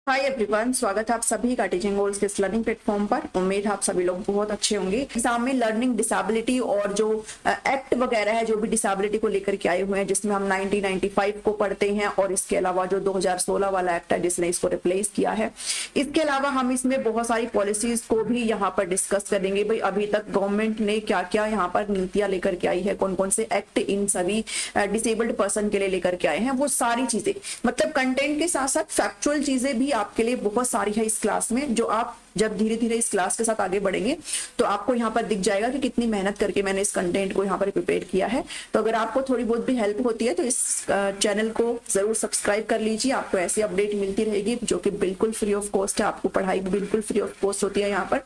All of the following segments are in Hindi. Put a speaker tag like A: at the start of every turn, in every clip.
A: हाय एवरीवन, स्वागत है आप सभी का टीचिंग गोल्स के इस लर्निंग प्लेटफॉर्म पर। उम्मीद है आप सभी लोग बहुत अच्छे होंगे। एग्जाम में लर्निंग डिसेबिलिटी और जो एक्ट वगैरह है जो भी डिसेबिलिटी को लेकर के आए हुए हैं, जिसमें हम 1995 को पढ़ते हैं और इसके अलावा जो 2016 वाला एक्ट है जिसने इसको रिप्लेस किया है। इसके अलावा हम इसमें बहुत सारी पॉलिसीज को भी यहाँ पर डिस्कस करेंगे। भाई अभी तक गवर्नमेंट ने क्या क्या यहाँ पर नीतियां लेकर के आई है, कौन कौन से एक्ट इन सभी डिसेबल्ड पर्सन के लिए लेकर के आए हैं, वो सारी चीजें मतलब कंटेंट के साथ साथ फैक्चुअल चीजें भी आपके लिए बहुत सारी है इस क्लास में, जो आप जब धीरे धीरे इस क्लास के साथ आगे बढ़ेंगे तो आपको यहाँ पर दिख जाएगा कि कितनी मेहनत करके मैंने इस कंटेंट को यहाँ पर प्रिपेयर किया है। तो अगर आपको थोड़ी बहुत भी हेल्प होती है तो इस चैनल को जरूर सब्सक्राइब कर लीजिए। आपको ऐसी अपडेट मिलती रहेगी जो कि बिल्कुल फ्री ऑफ कॉस्ट है। आपको पढ़ाई भी बिल्कुल फ्री ऑफ कॉस्ट होती है यहाँ पर।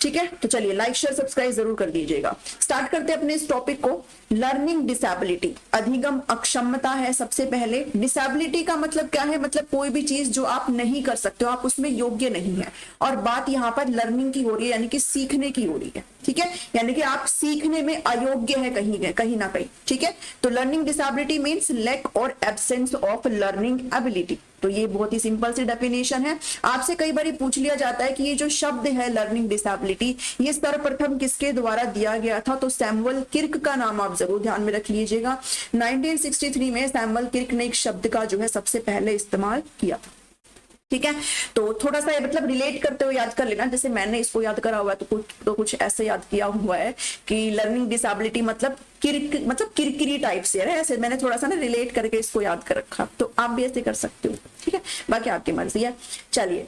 A: ठीक है, तो चलिए लाइक शेयर सब्सक्राइब जरूर कर दीजिएगा। स्टार्ट करते हैं अपने इस टॉपिक को। लर्निंग डिसेबिलिटी, अधिगम अक्षमता है। सबसे पहले डिसेबिलिटी का मतलब क्या है? मतलब कोई भी चीज जो आप नहीं कर सकते हो, आप उसमें योग्य नहीं है। और बात यहाँ पर लर्निंग की हो रही है, यानी कि सीखने की हो रही है। ठीक है, यानी कि आप सीखने में अयोग्य है कहीं ना कहीं। ठीक है, तो लर्निंग डिसेबिलिटी मीन्स लैक और एब्सेंस ऑफ लर्निंग एबिलिटी। तो ये बहुत ही सिंपल सी डेफिनेशन है। आपसे कई बार पूछ लिया जाता है कि ये जो शब्द है लर्निंग डिसेबिलिटी, ये सर्वप्रथम किसके द्वारा दिया गया था? तो सैमुअल किर्क का नाम आप जरूर ध्यान में रख लीजिएगा। 1963 में सैमुअल किर्क ने एक शब्द का जो है सबसे पहले इस्तेमाल किया था। ठीक है, तो थोड़ा सा मतलब रिलेट करते हुए याद कर लेना। जैसे मैंने इसको याद करा हुआ है तो कुछ ऐसे याद किया हुआ है कि लर्निंग डिसेबिलिटी मतलब किरकिरी टाइप से है। ऐसे मैंने थोड़ा सा ना रिलेट करके इसको याद कर रखा, तो आप भी ऐसे कर सकते हो। ठीक है, बाकी आपकी मर्जी है। चलिए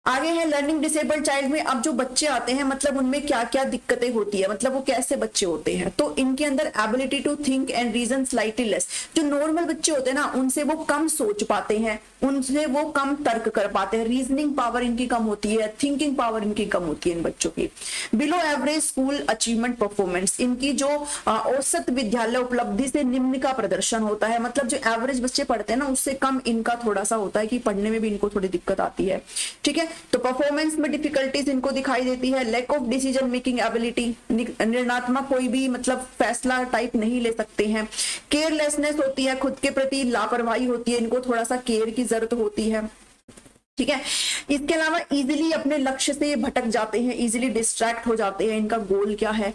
A: आगे है लर्निंग डिसेबल्ड चाइल्ड में। अब जो बच्चे आते हैं मतलब उनमें क्या क्या दिक्कतें होती है, मतलब वो कैसे बच्चे होते हैं। तो इनके अंदर ability to think and reason slightly less. जो नॉर्मल बच्चे होते हैं ना, उनसे वो कम सोच पाते हैं, उनसे वो कम तर्क कर पाते हैं। रीजनिंग पावर इनकी कम होती है, थिंकिंग पावर इनकी कम होती है इन बच्चों की। Below average school achievement performance, इनकी जो औसत विद्यालय उपलब्धि से निम्न का प्रदर्शन होता है। मतलब जो एवरेज बच्चे पढ़ते हैं ना, उससे कम इनका थोड़ा सा होता है कि पढ़ने में भी इनको थोड़ी दिक्कत आती है। ठीक है, तो परफॉर्मेंस में डिफिकल्टीज इनको दिखाई देती है। Lack of decision making ability, निर्णात्मक कोई भी मतलब फैसला टाइप नहीं ले सकते हैं। केयरलेसनेस होती है, खुद के प्रति लापरवाही होती है, इनको थोड़ा सा केयर की जरूरत होती है। ठीक है, इसके अलावा इजीली अपने लक्ष्य से भटक जाते हैं, इजीली डिस्ट्रैक्ट हो जाते हैं। इनका गोल क्या है?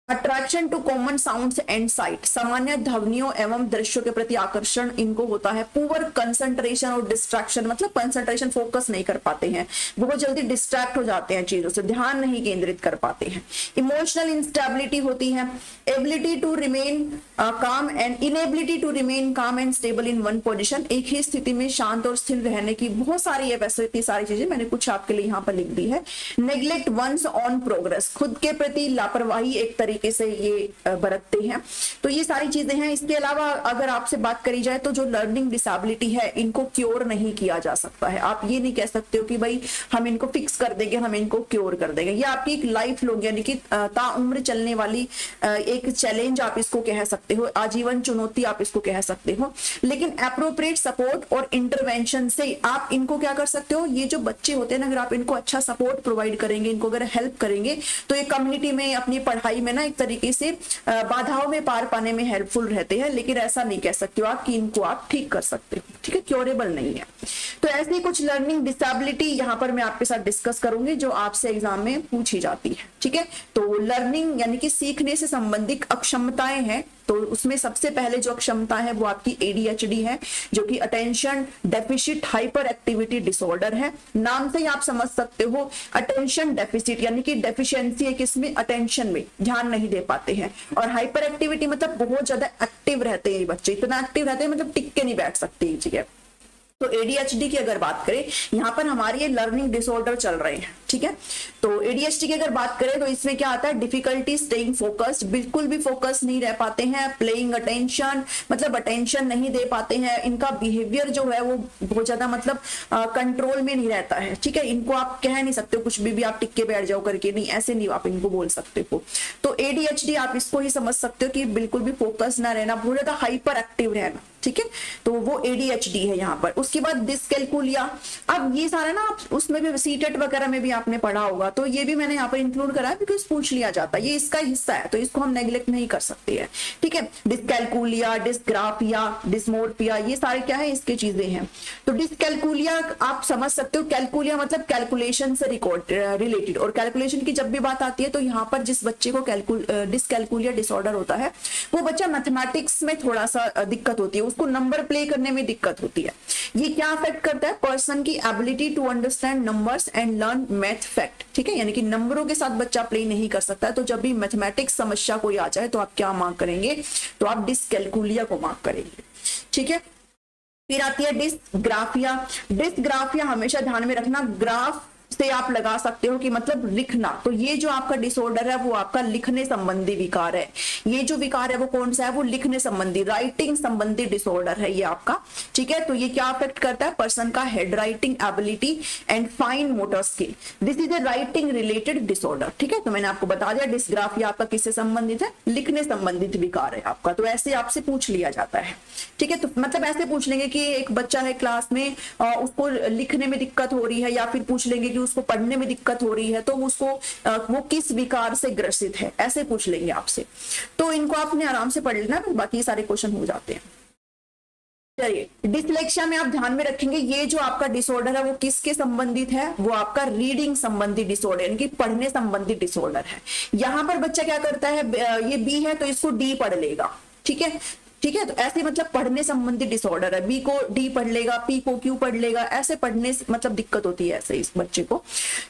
A: Attraction to common sounds and sight, सामान्य ध्वनियों एवं दृश्यों के प्रति आकर्षण इनको होता है। पुअर कंसंट्रेशन और डिस्ट्रैक्शन, मतलब कंसंट्रेशन फोकस नहीं कर पाते हैं, बहुत जल्दी डिस्ट्रैक्ट हो जाते हैं चीजों से, ध्यान नहीं केंद्रित कर पाते हैं। इमोशनल इंस्टेबिलिटी होती है। Ability to remain calm and inability to remain calm and stable in one position, एक ही स्थिति में शांत और स्थिर रहने की बहुत सारी है। वैसे इतनी सारी चीजें मैंने कुछ आपके लिए यहाँ पर लिख दी है। नेग्लेक्ट वंस ऑन प्रोग्रेस, खुद के प्रति लापरवाही एक तरीके से ये बरतते हैं। तो ये सारी चीजें हैं। इसके अलावा अगर आपसे बात करी जाए तो जो लर्निंग डिसेबिलिटी है इनको क्योर नहीं किया जा सकता है। आप ये नहीं कह सकते हो कि भाई हम इनको फिक्स कर देंगे, हम इनको क्योर कर देंगे। ये आपकी एक लाइफ लॉन्ग यानी कि ताउम्र चलने वाली एक चैलेंज आप इसको कह सकते हो, आजीवन चुनौती आप इसको कह सकते हो। लेकिन एप्रोप्रिएट सपोर्ट और इंटरवेंशन से आप इनको क्या कर सकते हो? ये जो बच्चे होते हैं ना, अगर आप इनको अच्छा सपोर्ट प्रोवाइड करेंगे, इनको अगर हेल्प करेंगे तो ये कम्युनिटी में अपनी पढ़ाई में ना एक तरीके से बाधाओं में पार पाने में हेल्पफुल रहते हैं। लेकिन ऐसा नहीं कह सकते हो आप कि इनको आप ठीक कर सकते हो। ठीक है, क्योरेबल नहीं है। तो ऐसी कुछ लर्निंग डिसेबिलिटी यहाँ पर मैं आपके साथ डिस्कस करूंगी जो आपसे एग्जाम में पूछी जाती है। ठीक है, तो लर्निंग यानी कि सीखने से संबंधित अक्षमताएं हैं। तो उसमें सबसे पहले जो अक्षमता है वो आपकी ADHD है, जो कि attention deficit hyper activity disorder है। नाम से ही आप समझ सकते हो, अटेंशन डेफिसिट यानी कि डेफिशिएंसी है किसमें? अटेंशन में, ध्यान नहीं दे पाते हैं। और हाइपर एक्टिविटी मतलब बहुत ज्यादा एक्टिव रहते हैं ये बच्चे, इतना एक्टिव रहते हैं मतलब टिक के नहीं बैठ सकते ये जगह। तो ADHD की अगर बात करें, यहाँ पर हमारे ये लर्निंग डिसऑर्डर चल रहे हैं। ठीक है, तो ADHD की अगर बात करें तो इसमें क्या आता है? डिफिकल्टी स्टेइंग फोकस्ड, बिल्कुल भी फोकस नहीं रह पाते हैं। प्लेइंग अटेंशन, मतलब अटेंशन नहीं दे पाते हैं। इनका बिहेवियर जो है वो बहुत ज्यादा मतलब कंट्रोल में नहीं रहता है। ठीक है, इनको आप कह नहीं सकते कुछ भी आप टिक के बैठ जाओ करके, नहीं, ऐसे नहीं आप इनको बोल सकते हो। तो ADHD आप इसको ही समझ सकते हो कि बिल्कुल भी फोकस ना रहना, बहुत ज्यादा हाइपर एक्टिव रहना। ठीक है, तो वो ADHD है यहाँ पर। उसके बाद डिसकैलकुलिया, अब ये सारा ना आप उसमें भी सीटेट वगैरह में भी आपने पढ़ा होगा, तो ये भी मैंने यहाँ पर इंक्लूड करा है बिकॉज पूछ लिया जाता है, ये इसका हिस्सा है, तो इसको हम नेग्लेक्ट नहीं कर सकते हैं, ठीक है। डिसकैलकुलिया, डिस्ग्राफिया, डिस्मोर्फिया, ये सारे क्या है, इसके चीजें हैं। तो डिसकैलकुलिया आप समझ सकते हो, कैलकुलिया मतलब कैलकुलेशन से रिलेटेड, और कैलकुलेशन की जब भी बात आती है तो यहाँ पर जिस बच्चे को डिसकैलकुलिया डिसऑर्डर होता है वो बच्चा मैथमेटिक्स में थोड़ा सा दिक्कत होती है, उसको नंबर प्ले करने में दिक्कत होती है। ये क्या अफेक्ट करता है, पर्सन की ability to understand numbers and learn math fact, ठीक है, यानी कि नंबरों के साथ बच्चा प्ले नहीं कर सकता है। तो जब भी मैथमेटिक्स समस्या कोई आ जाए तो आप क्या मार्क करेंगे, तो आप डिसकैलकुलिया को मार्क करेंगे, ठीक है। फिर आती है डिस्ग्राफिया। डिस्ग्राफिया हमेशा ध्यान में रखना, ग्राफ से आप लगा सकते हो कि मतलब लिखना, तो ये जो आपका डिसऑर्डर है वो आपका लिखने संबंधी विकार है। ये जो विकार है वो कौन सा है, वो लिखने संबंधी, राइटिंग संबंधी डिसऑर्डर है ये आपका, ठीक है। तो ये क्या अफेक्ट करता है, पर्सन का head writing ability and fine motor skill, this is a writing related disorder, ठीक है। तो मैंने आपको बता दिया डिस्ग्राफिया आपका किससे संबंधित है, लिखने संबंधित विकार है आपका। तो ऐसे आपसे पूछ लिया जाता है, ठीक है। तो मतलब ऐसे पूछ लेंगे कि एक बच्चा है क्लास में, उसको लिखने में दिक्कत हो रही है, या फिर पूछ लेंगे कि उसको पढ़ने में दिक्कत हो रही है, तो उसको वो किस विकार से ग्रसित है, ऐसे पूछ लेंगे आपसे। तो इनको आपने आराम से पढ़ लेना, बाकी सारे क्वेश्चन हो जाते हैं। चलिए, डिसलेक्सिया में आप ध्यान में रखेंगे, ये जो आपका डिसऑर्डर है वो किसके संबंधित है, वो आपका रीडिंग संबंधी डिसऑर्डर, यानी कि पढ़ने संबंधी डिसऑर्डर है। यहां पर बच्चा क्या करता है, ये बी है तो इसको डी पढ़ लेगा, ठीक है, ठीक है। तो ऐसे मतलब पढ़ने संबंधी डिसऑर्डर है, बी को डी पढ़ लेगा, पी को क्यू पढ़ लेगा, ऐसे पढ़ने से मतलब दिक्कत होती है ऐसे इस बच्चे को।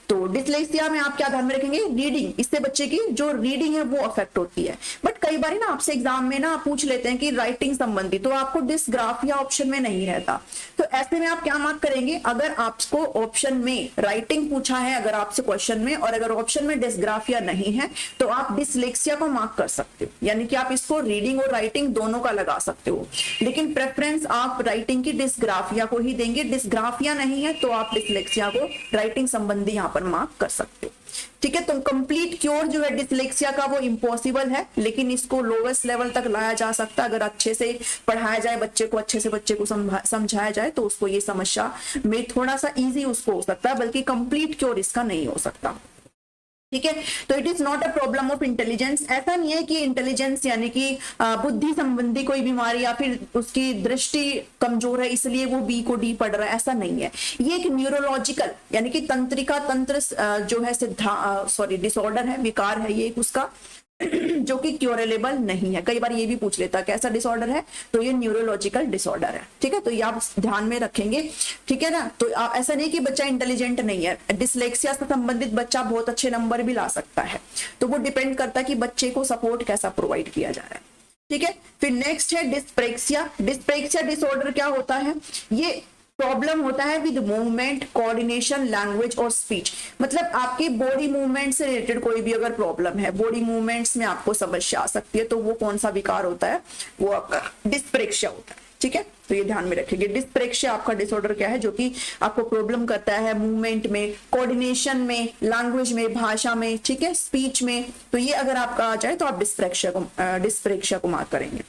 A: तो डिसलेक्सिया में आप क्या ध्यान में रखेंगे, रीडिंग, इससे बच्चे की जो रीडिंग है वो अफेक्ट होती है। बट कई बार ना आपसे एग्जाम में ना पूछ लेते हैं कि राइटिंग संबंधी, तो आपको डिसग्राफिया ऑप्शन में नहीं रहता, तो ऐसे में आप क्या मार्क करेंगे, अगर आपको ऑप्शन में राइटिंग पूछा है अगर आपसे क्वेश्चन में, और अगर ऑप्शन में डिसग्राफिया नहीं है तो आप डिसलेक्सिया को मार्क कर सकते हो, यानी कि आप इसको रीडिंग और राइटिंग दोनों का लगा सकते हो, लेकिन प्रेफरेंस आप राइटिंग की डिसग्राफिया को ही देंगे। डिसग्राफिया नहीं है तो आप डिसलेक्सिया को राइटिंग संबंधी यहां पर मार्क कर सकते हो, ठीक है। तो कंप्लीट क्योर जो है डिसलेक्सिया का वो इम्पॉसिबल है, लेकिन इसको लोवेस्ट लेवल तक लाया जा सकता है अगर अच्छे से पढ़ाया जाए बच्चे को, अच्छे से बच्चे को समझाया जाए, तो उसको ये समस्या में थोड़ा सा इजी उसको हो सकता है, बल्कि कंप्लीट क्योर इसका नहीं हो सकता, ठीक है। तो it is not a problem of intelligence, ऐसा नहीं है कि इंटेलिजेंस यानी कि बुद्धि संबंधी कोई बीमारी या फिर उसकी दृष्टि कमजोर है इसलिए वो बी को डी पढ़ रहा है, ऐसा नहीं है। ये एक न्यूरोलॉजिकल यानी कि तंत्रिका तंत्र जो है डिसऑर्डर है, विकार है ये उसका, जो कि क्योरेबल नहीं है। कई बार ये भी पूछ लेता है कैसा डिसऑर्डर है, तो ये न्यूरोलॉजिकल डिसऑर्डर है, ठीक है। तो ये आप ध्यान में रखेंगे, ठीक है ना। तो ऐसा नहीं कि बच्चा इंटेलिजेंट नहीं है, डिसलेक्सिया से संबंधित बच्चा बहुत अच्छे नंबर भी ला सकता है, तो वो डिपेंड करता है कि बच्चे को सपोर्ट कैसा प्रोवाइड किया जा रहा है, ठीक है। फिर नेक्स्ट है डिस्प्रेक्सिया। डिस्प्रेक्सिया डिसऑर्डर क्या होता है, ये प्रॉब्लम होता है विद मूवमेंट, कोऑर्डिनेशन, लैंग्वेज और स्पीच, मतलब आपके बॉडी मूवमेंट से रिलेटेड कोई भी अगर प्रॉब्लम है, बॉडी मूवमेंट्स में आपको समस्या आ सकती है, तो वो कौन सा विकार होता है, वो आपका डिस्प्रेक्सिया होता है, ठीक है। तो ये ध्यान में रखिए, डिस्प्रेक्सिया आपका डिसऑर्डर क्या है, जो कि आपको प्रॉब्लम करता है मूवमेंट में, कोऑर्डिनेशन में, लैंग्वेज में, भाषा में, ठीक है, स्पीच में। तो ये अगर आपका आ जाए तो आप डिस्प्रेक्सिया को मार्क करेंगे।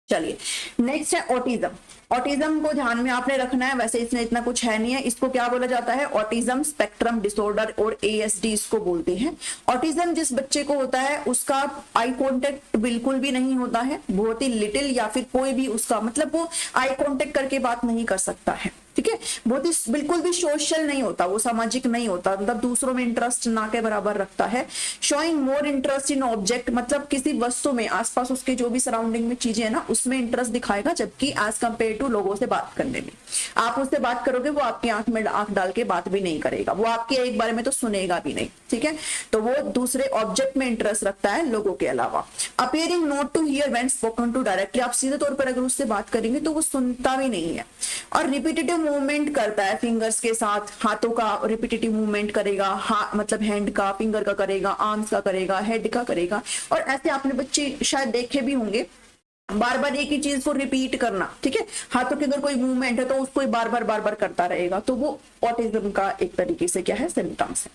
A: चलिए, नेक्स्ट है ऑटिज्म। ऑटिज्म को ध्यान में आपने रखना है, वैसे इसमें इतना कुछ है नहीं है। इसको क्या बोला जाता है, ऑटिज्म स्पेक्ट्रम डिसऑर्डर और ASD इसको बोलते हैं। ऑटिज्म जिस बच्चे को होता है उसका आई कांटेक्ट बिल्कुल भी नहीं होता है, बहुत ही लिटिल, या फिर कोई भी उसका मतलब वो आई कांटेक्ट करके बात नहीं कर सकता है, ठीक है। बहुत ही बिल्कुल भी सोशल नहीं होता, वो सामाजिक नहीं होता, मतलब दूसरों में इंटरेस्ट ना के बराबर रखता है। Showing more interest in object, मतलब किसी वस्तु में, आसपास उसके जो भी सराउंडिंग में चीजें है ना उसमें इंटरेस्ट दिखाएगा, जबकि एज कंपेयर टू लोगों से बात करने में, आप उससे बात करोगे वो आपकी आंख में आंख डाल के बात भी नहीं करेगा, वो आपके एक बारे में तो सुनेगा भी नहीं, ठीक है। तो वो दूसरे ऑब्जेक्ट में इंटरेस्ट रखता है लोगों के अलावा। Appearing not to hear when spoken to directly, आप सीधे तौर पर अगर उससे बात करेंगे तो वो सुनता भी नहीं है। और रिपीटेटिव मूवमेंट करता है फिंगर्स के साथ, हाथों का रिपीटेटिव मूवमेंट करेगा, मतलब हैंड का, फिंगर का करेगा, आर्म्स का करेगा, हेड का करेगा। और ऐसे आपने बच्चे शायद देखे भी होंगे, बार बार एक ही चीज को रिपीट करना, ठीक है। हाथों के अगर कोई मूवमेंट है तो उसको बार बार करता रहेगा, तो वो ऑटिज्म का एक तरीके से क्या है, सिम्टम्स है,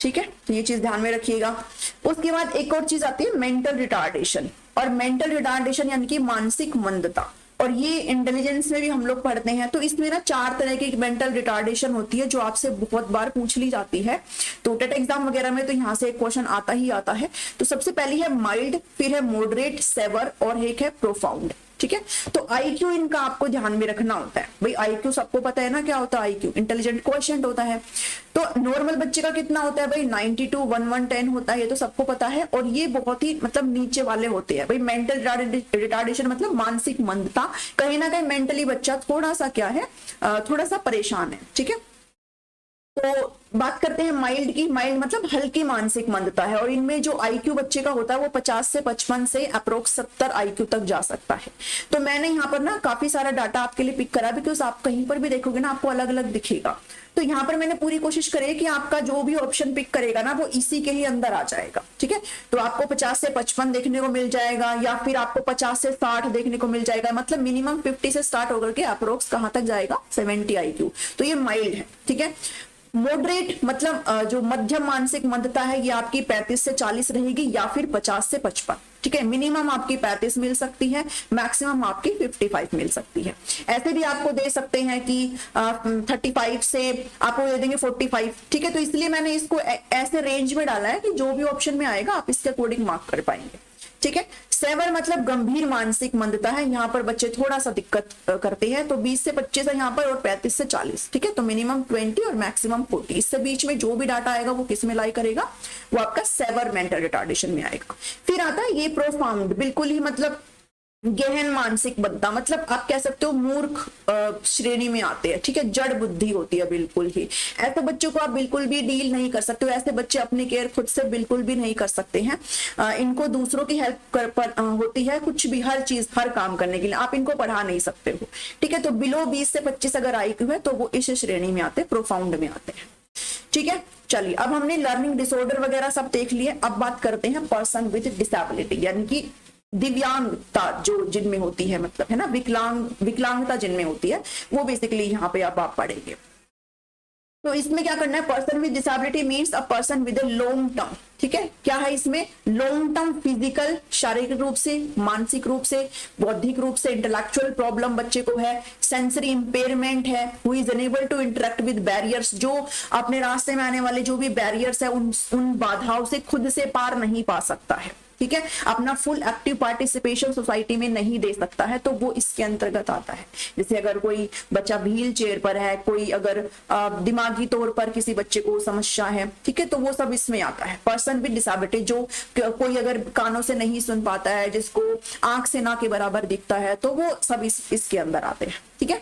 A: ठीक है। तो ये चीज ध्यान में रखिएगा। उसके बाद एक और चीज आती है मेंटल रिटार्डेशन, और मेंटल रिटार्डेशन यानी कि मानसिक मंदता। और ये इंटेलिजेंस में भी हम लोग पढ़ते हैं। तो इसमें ना 4 तरह की मेंटल रिटार्डेशन होती है जो आपसे बहुत बार पूछ ली जाती है। तो टेट एग्जाम वगैरह में तो यहाँ से एक क्वेश्चन आता ही आता है। तो सबसे पहली है माइल्ड, फिर है मॉडरेट, सेवर और एक है प्रोफाउंड। ठीक है, तो आईक्यू इनका आपको ध्यान में रखना होता है। भाई आईक्यू सबको पता है ना क्या होता है, आईक्यू इंटेलिजेंट कोएफिशिएंट होता है। तो नॉर्मल बच्चे का कितना होता है भाई 92, 110 होता है, ये तो सबको पता है। और ये बहुत ही मतलब नीचे वाले होते हैं भाई। मेंटल रिटार्डेशन मतलब मानसिक मंदता, कहीं ना कहीं मेंटली बच्चा थोड़ा सा क्या है, थोड़ा सा परेशान है। ठीक है, तो बात करते हैं माइल्ड की। माइल्ड मतलब हल्की मानसिक मंदता है, और इनमें जो आईक्यू बच्चे का होता है वो 50 से 55 से अप्रोक्स 70 आईक्यू तक जा सकता है। तो मैंने यहाँ पर ना काफी सारा डाटा आपके लिए पिक करा, बिकॉज आप कहीं पर भी देखोगे ना आपको अलग अलग दिखेगा। तो यहाँ पर मैंने पूरी कोशिश करी कि आपका जो भी ऑप्शन पिक करेगा ना वो इसी के ही अंदर आ जाएगा। ठीक है, तो आपको 50 से 55 देखने को मिल जाएगा, या फिर आपको 50 से 60 देखने को मिल जाएगा। मतलब मिनिमम 50 से स्टार्ट होकर के अप्रोक्स कहाँ तक जाएगा, 70 आईक्यू। तो ये माइल्ड है। ठीक है, मॉडरेट मतलब जो मध्यम मानसिक मंदता है ये आपकी 35 से 40 रहेगी, या फिर 50 से 55। ठीक है, मिनिमम आपकी 35 मिल सकती है, मैक्सिमम आपकी 55 मिल सकती है। ऐसे भी आपको दे सकते हैं कि 35 से आपको दे देंगे 45। ठीक है, तो इसलिए मैंने इसको ऐसे रेंज में डाला है कि जो भी ऑप्शन में आएगा आप इसके अकॉर्डिंग मार्क कर पाएंगे। ठीक है, सेवर मतलब गंभीर मानसिक मंदता है, यहाँ पर बच्चे थोड़ा सा दिक्कत करते हैं। तो 20 से 25 है यहाँ पर, और 35 से 40। ठीक है, तो मिनिमम 20 और मैक्सिमम 40, इससे बीच में जो भी डाटा आएगा वो किस में लाई करेगा, वो आपका सेवर मेंटल रिटार्डेशन में आएगा। फिर आता है ये प्रोफाउंड, बिल्कुल ही मतलब गहन मानसिक मंदता, मतलब आप कह सकते हो मूर्ख श्रेणी में आते हैं। ठीक है, जड़ बुद्धि होती है बिल्कुल ही। ऐसे बच्चों को आप बिल्कुल भी डील नहीं कर सकते हो। ऐसे बच्चे अपनी केयर खुद से बिल्कुल भी नहीं कर सकते हैं। इनको दूसरों की हेल्प होती है, कुछ भी, हर चीज, हर काम करने के लिए। आप इनको पढ़ा नहीं सकते हो। ठीक है, तो बिलो 20 से 25 अगर आईक्यू है तो वो इस श्रेणी में आते हैं, प्रोफाउंड में आते हैं। ठीक है, चलिए अब हमने लर्निंग डिसऑर्डर वगैरह सब देख लिए। अब बात करते हैं पर्सन विद डिसेबिलिटी, यानी कि दिव्यांगता जो जिनमें होती है, मतलब है ना, विकलांगता जिनमें होती है, वो बेसिकली यहाँ पे आप पढ़ेंगे। तो इसमें क्या करना है, person with disability means a person with a long term. ठीक है, क्या है इसमें, लॉन्ग टर्म फिजिकल, शारीरिक रूप से, मानसिक रूप से, बौद्धिक रूप से इंटेलेक्चुअल प्रॉब्लम बच्चे को है, सेंसरी इंपेयरमेंट है, who is unable to interact with barriers, जो अपने रास्ते में आने वाले जो भी बैरियर्स है उन बाधाओं से खुद से पार नहीं पा सकता है। ठीक है, अपना फुल एक्टिव पार्टिसिपेशन सोसाइटी में नहीं दे सकता है, तो वो इसके अंतर्गत आता है। जैसे अगर कोई बच्चा व्हील चेयर पर है, कोई अगर दिमागी तौर पर किसी बच्चे को समस्या है, ठीक है, तो वो सब इसमें आता है। पर्सन विद डिसेबिलिटी, जो कोई अगर कानों से नहीं सुन पाता है, जिसको आंख से ना के बराबर दिखता है, तो वो सब इसके अंदर आते हैं। ठीक है,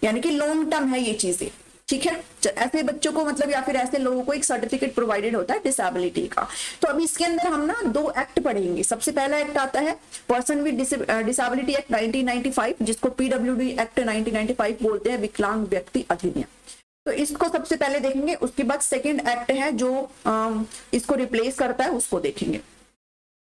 A: यानी कि लॉन्ग टर्म है ये चीजें। ठीक है, ऐसे बच्चों को मतलब या फिर ऐसे लोगों को एक सर्टिफिकेट प्रोवाइडेड होता है डिसेबिलिटी का। तो अब इसके अंदर हम ना 2 एक्ट पढ़ेंगे। सबसे पहला एक्ट आता है पर्सन विद डिसेबिलिटी एक्ट 1995, जिसको पीडब्ल्यूडी एक्ट 1995 बोलते हैं, विकलांग व्यक्ति अधिनियम। तो इसको सबसे पहले देखेंगे, उसके बाद सेकेंड एक्ट है जो इसको रिप्लेस करता है, उसको देखेंगे।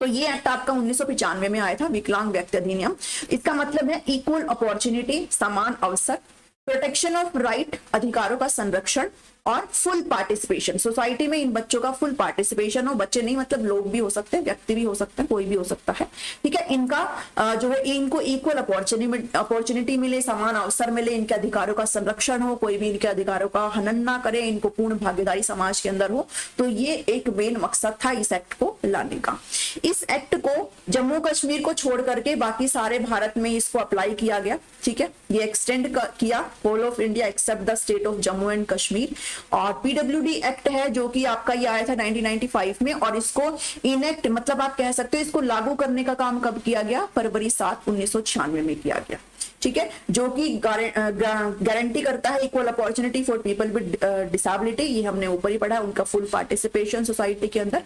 A: तो ये एक्ट आपका 1995 में आया था, विकलांग व्यक्ति अधिनियम। इसका मतलब है इक्वल अपॉर्चुनिटी, समान अवसर, प्रोटेक्शन ऑफ राइट, अधिकारों का संरक्षण, और फुल पार्टिसिपेशन। सोसाइटी में इन बच्चों का फुल पार्टिसिपेशन हो। बच्चे नहीं मतलब लोग भी हो सकते हैं, व्यक्ति भी हो सकते हैं, कोई भी हो सकता है। ठीक है, इनका जो है इनको इक्वल अपॉर्चुनिटी मिले, समान अवसर मिले, इनके अधिकारों का संरक्षण हो, कोई भी इनके अधिकारों का हनन ना करे, इनको पूर्ण भागीदारी समाज के अंदर हो। तो ये एक मेन मकसद था इस एक्ट को लाने का। इस एक्ट को जम्मू कश्मीर को छोड़ करके बाकी सारे भारत में इसको अप्लाई किया गया। ठीक है, ये एक्सटेंड किया whole of India except the state of Jammu and Kashmir. और पीडब्ल्यूडी एक्ट है जो कि आपका ये आया था 1995 में, और इसको इनेक्ट मतलब आप कह सकते हो इसको लागू करने का काम कब किया गया, फरवरी 7, 1996 में किया गया। ठीक है, जो कि गारंटी करता है equal opportunity for people with disability. ये हमने ऊपर ही पढ़ा, उनका फुल पार्टिसिपेशन सोसाइटी के अंदर।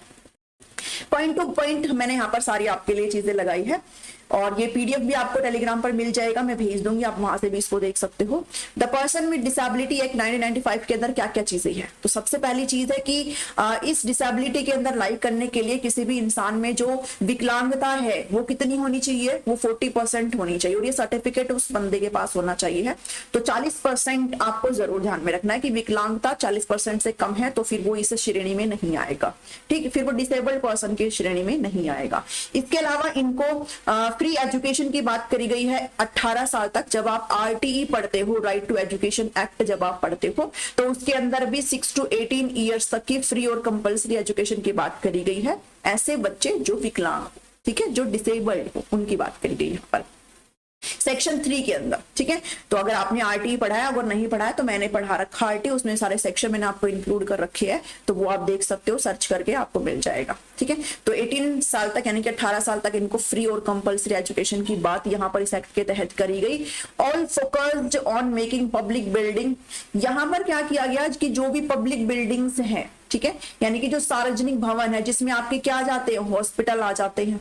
A: पॉइंट टू पॉइंट मैंने यहाँ पर सारी आपके लिए चीजें लगाई है, और ये पीडीएफ भी आपको टेलीग्राम पर मिल जाएगा, मैं भेज दूंगी, आप वहां से भी इसको देख सकते हो। The person with disability act 1995 के अंदर क्या क्या चीजें हैं। तो सबसे पहली चीज है कि इस डिसेबिलिटी के अंदर लाइक करने के लिए किसी भी इंसान में जो विकलांगता है वो कितनी होनी चाहिए, वो 40% होनी चाहिए, और ये सर्टिफिकेट उस बंदे के पास होना चाहिए। तो 40% आपको जरूर ध्यान में रखना है कि विकलांगता 40% से कम है तो फिर वो इस श्रेणी में नहीं आएगा। ठीक, फिर वो डिसेबल्ड पर्सन की श्रेणी में नहीं आएगा। इसके अलावा इनको फ्री एजुकेशन की बात करी गई है 18 साल तक। जब आप आरटीई पढ़ते हो, राइट टू एजुकेशन एक्ट जब आप पढ़ते हो, तो उसके अंदर भी 6 to 18 ईयर्स तक की फ्री और कंपल्सरी एजुकेशन की बात करी गई है। ऐसे बच्चे जो विकलांग, ठीक है, जो डिसेबल्ड हो, उनकी बात करी गई है पर सेक्शन 3 के अंदर, ठीक है। तो अगर आपने आरटी पढ़ा है, अगर नहीं पढ़ा है तो मैंने पढ़ा रखा आरटी, उसमें सारे सेक्शन मैंने आपको इंक्लूड कर रखे हैं, तो वो आप देख सकते हो, सर्च करके आपको मिल जाएगा, ठीक है। तो 18 साल तक यानी कि 18 साल तक इनको फ्री और कंपल्सरी एजुकेशन की बात यहाँ पर इस एक्ट के तहत करी गई। All focused on making public building, यहाँ पर क्या किया गया कि जो भी पब्लिक बिल्डिंग्स हैं, ठीक है, यानी कि जो सार्वजनिक भवन है जिसमें आपके क्या जाते हैं, हॉस्पिटल आ जाते हैं,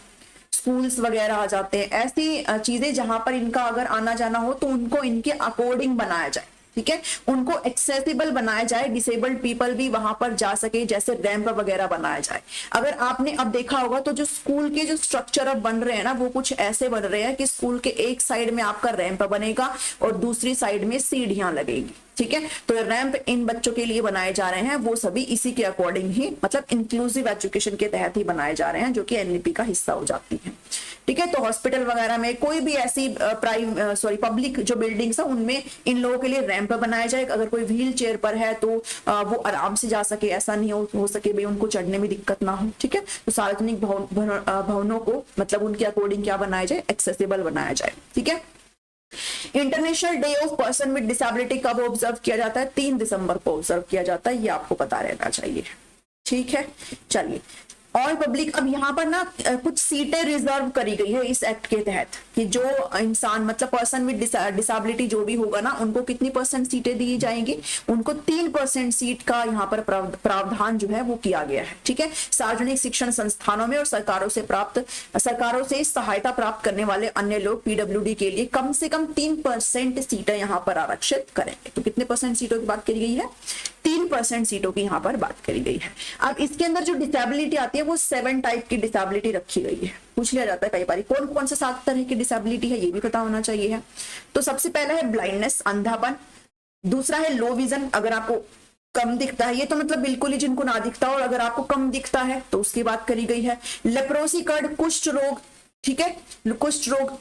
A: स्कूल्स वगैरह आ जाते हैं, ऐसी चीजें जहां पर इनका अगर आना जाना हो तो उनको इनके अकॉर्डिंग बनाया जाए, ठीक है, उनको एक्सेसिबल बनाया जाए, डिसेबल्ड पीपल भी वहां पर जा सके, जैसे रैंप वगैरह बनाया जाए। अगर आपने अब देखा होगा तो जो स्कूल के जो स्ट्रक्चर अब बन रहे हैं ना, वो कुछ ऐसे बन रहे हैं कि स्कूल के एक साइड में आपका रैंप बनेगा और दूसरी साइड में सीढ़ियां लगेगी, ठीक है। तो रैंप इन बच्चों के लिए बनाए जा रहे हैं, वो सभी इसी के अकॉर्डिंग ही, मतलब इंक्लूसिव एजुकेशन के तहत ही बनाए जा रहे हैं, जो कि एनईपी का हिस्सा हो जाती है, ठीक है। तो हॉस्पिटल वगैरह में कोई भी ऐसी पब्लिक जो बिल्डिंग्स है उनमें इन लोगों के लिए रैंप बनाया जाए। अगर कोई व्हील चेयर पर है तो वो आराम से जा सके, ऐसा नहीं हो सके भाई उनको चढ़ने में दिक्कत ना हो, ठीक है। तो सार्वजनिक भवनों को मतलब उनके अकॉर्डिंग क्या बनाया जाए, एक्सेसिबल बनाया जाए, ठीक है। International day of person with disability कब ऑब्जर्व किया जाता है? 3 दिसंबर को ऑब्जर्व किया जाता है, ये आपको पता रहना चाहिए, ठीक है। चलिए, ऑल पब्लिक, अब यहाँ पर ना कुछ सीटें रिजर्व करी गई है इस एक्ट के तहत कि जो इंसान मतलब पर्सन विद डिसेबिलिटी जो भी होगा ना, उनको कितनी परसेंट सीटें दी जाएंगी, उनको 3% सीट का यहाँ पर प्रावधान जो है वो किया गया है, ठीक है। सार्वजनिक शिक्षण संस्थानों में और सरकारों से सहायता प्राप्त करने वाले अन्य लोग पीडब्ल्यूडी के लिए कम से कम 3% सीटें यहाँ पर आरक्षित करेंगे। तो कितने परसेंट सीटों की बात करी गई है? 3% सीटों की यहाँ पर बात करी गई है। अब इसके अंदर जो डिसेबिलिटी आती है वो 7 टाइप की डिसेबिलिटी रखी गई है। पूछ लिया जाता है कई बार कौन कौन से 7 तरह की डिसेबिलिटी है, ये भी पता होना चाहिए है। तो सबसे पहला है ब्लाइंडनेस, अंधापन। दूसरा है लो विजन, अगर आपको कम दिखता है, ये तो मतलब बिल्कुल ही जिनको ना दिखता हो, और अगर आपको कम दिखता है तो उसकी बात करी गई है। लेप्रोसी कार्ड, कुष्ठ रोग, ठीक है, कुष्ठ रोग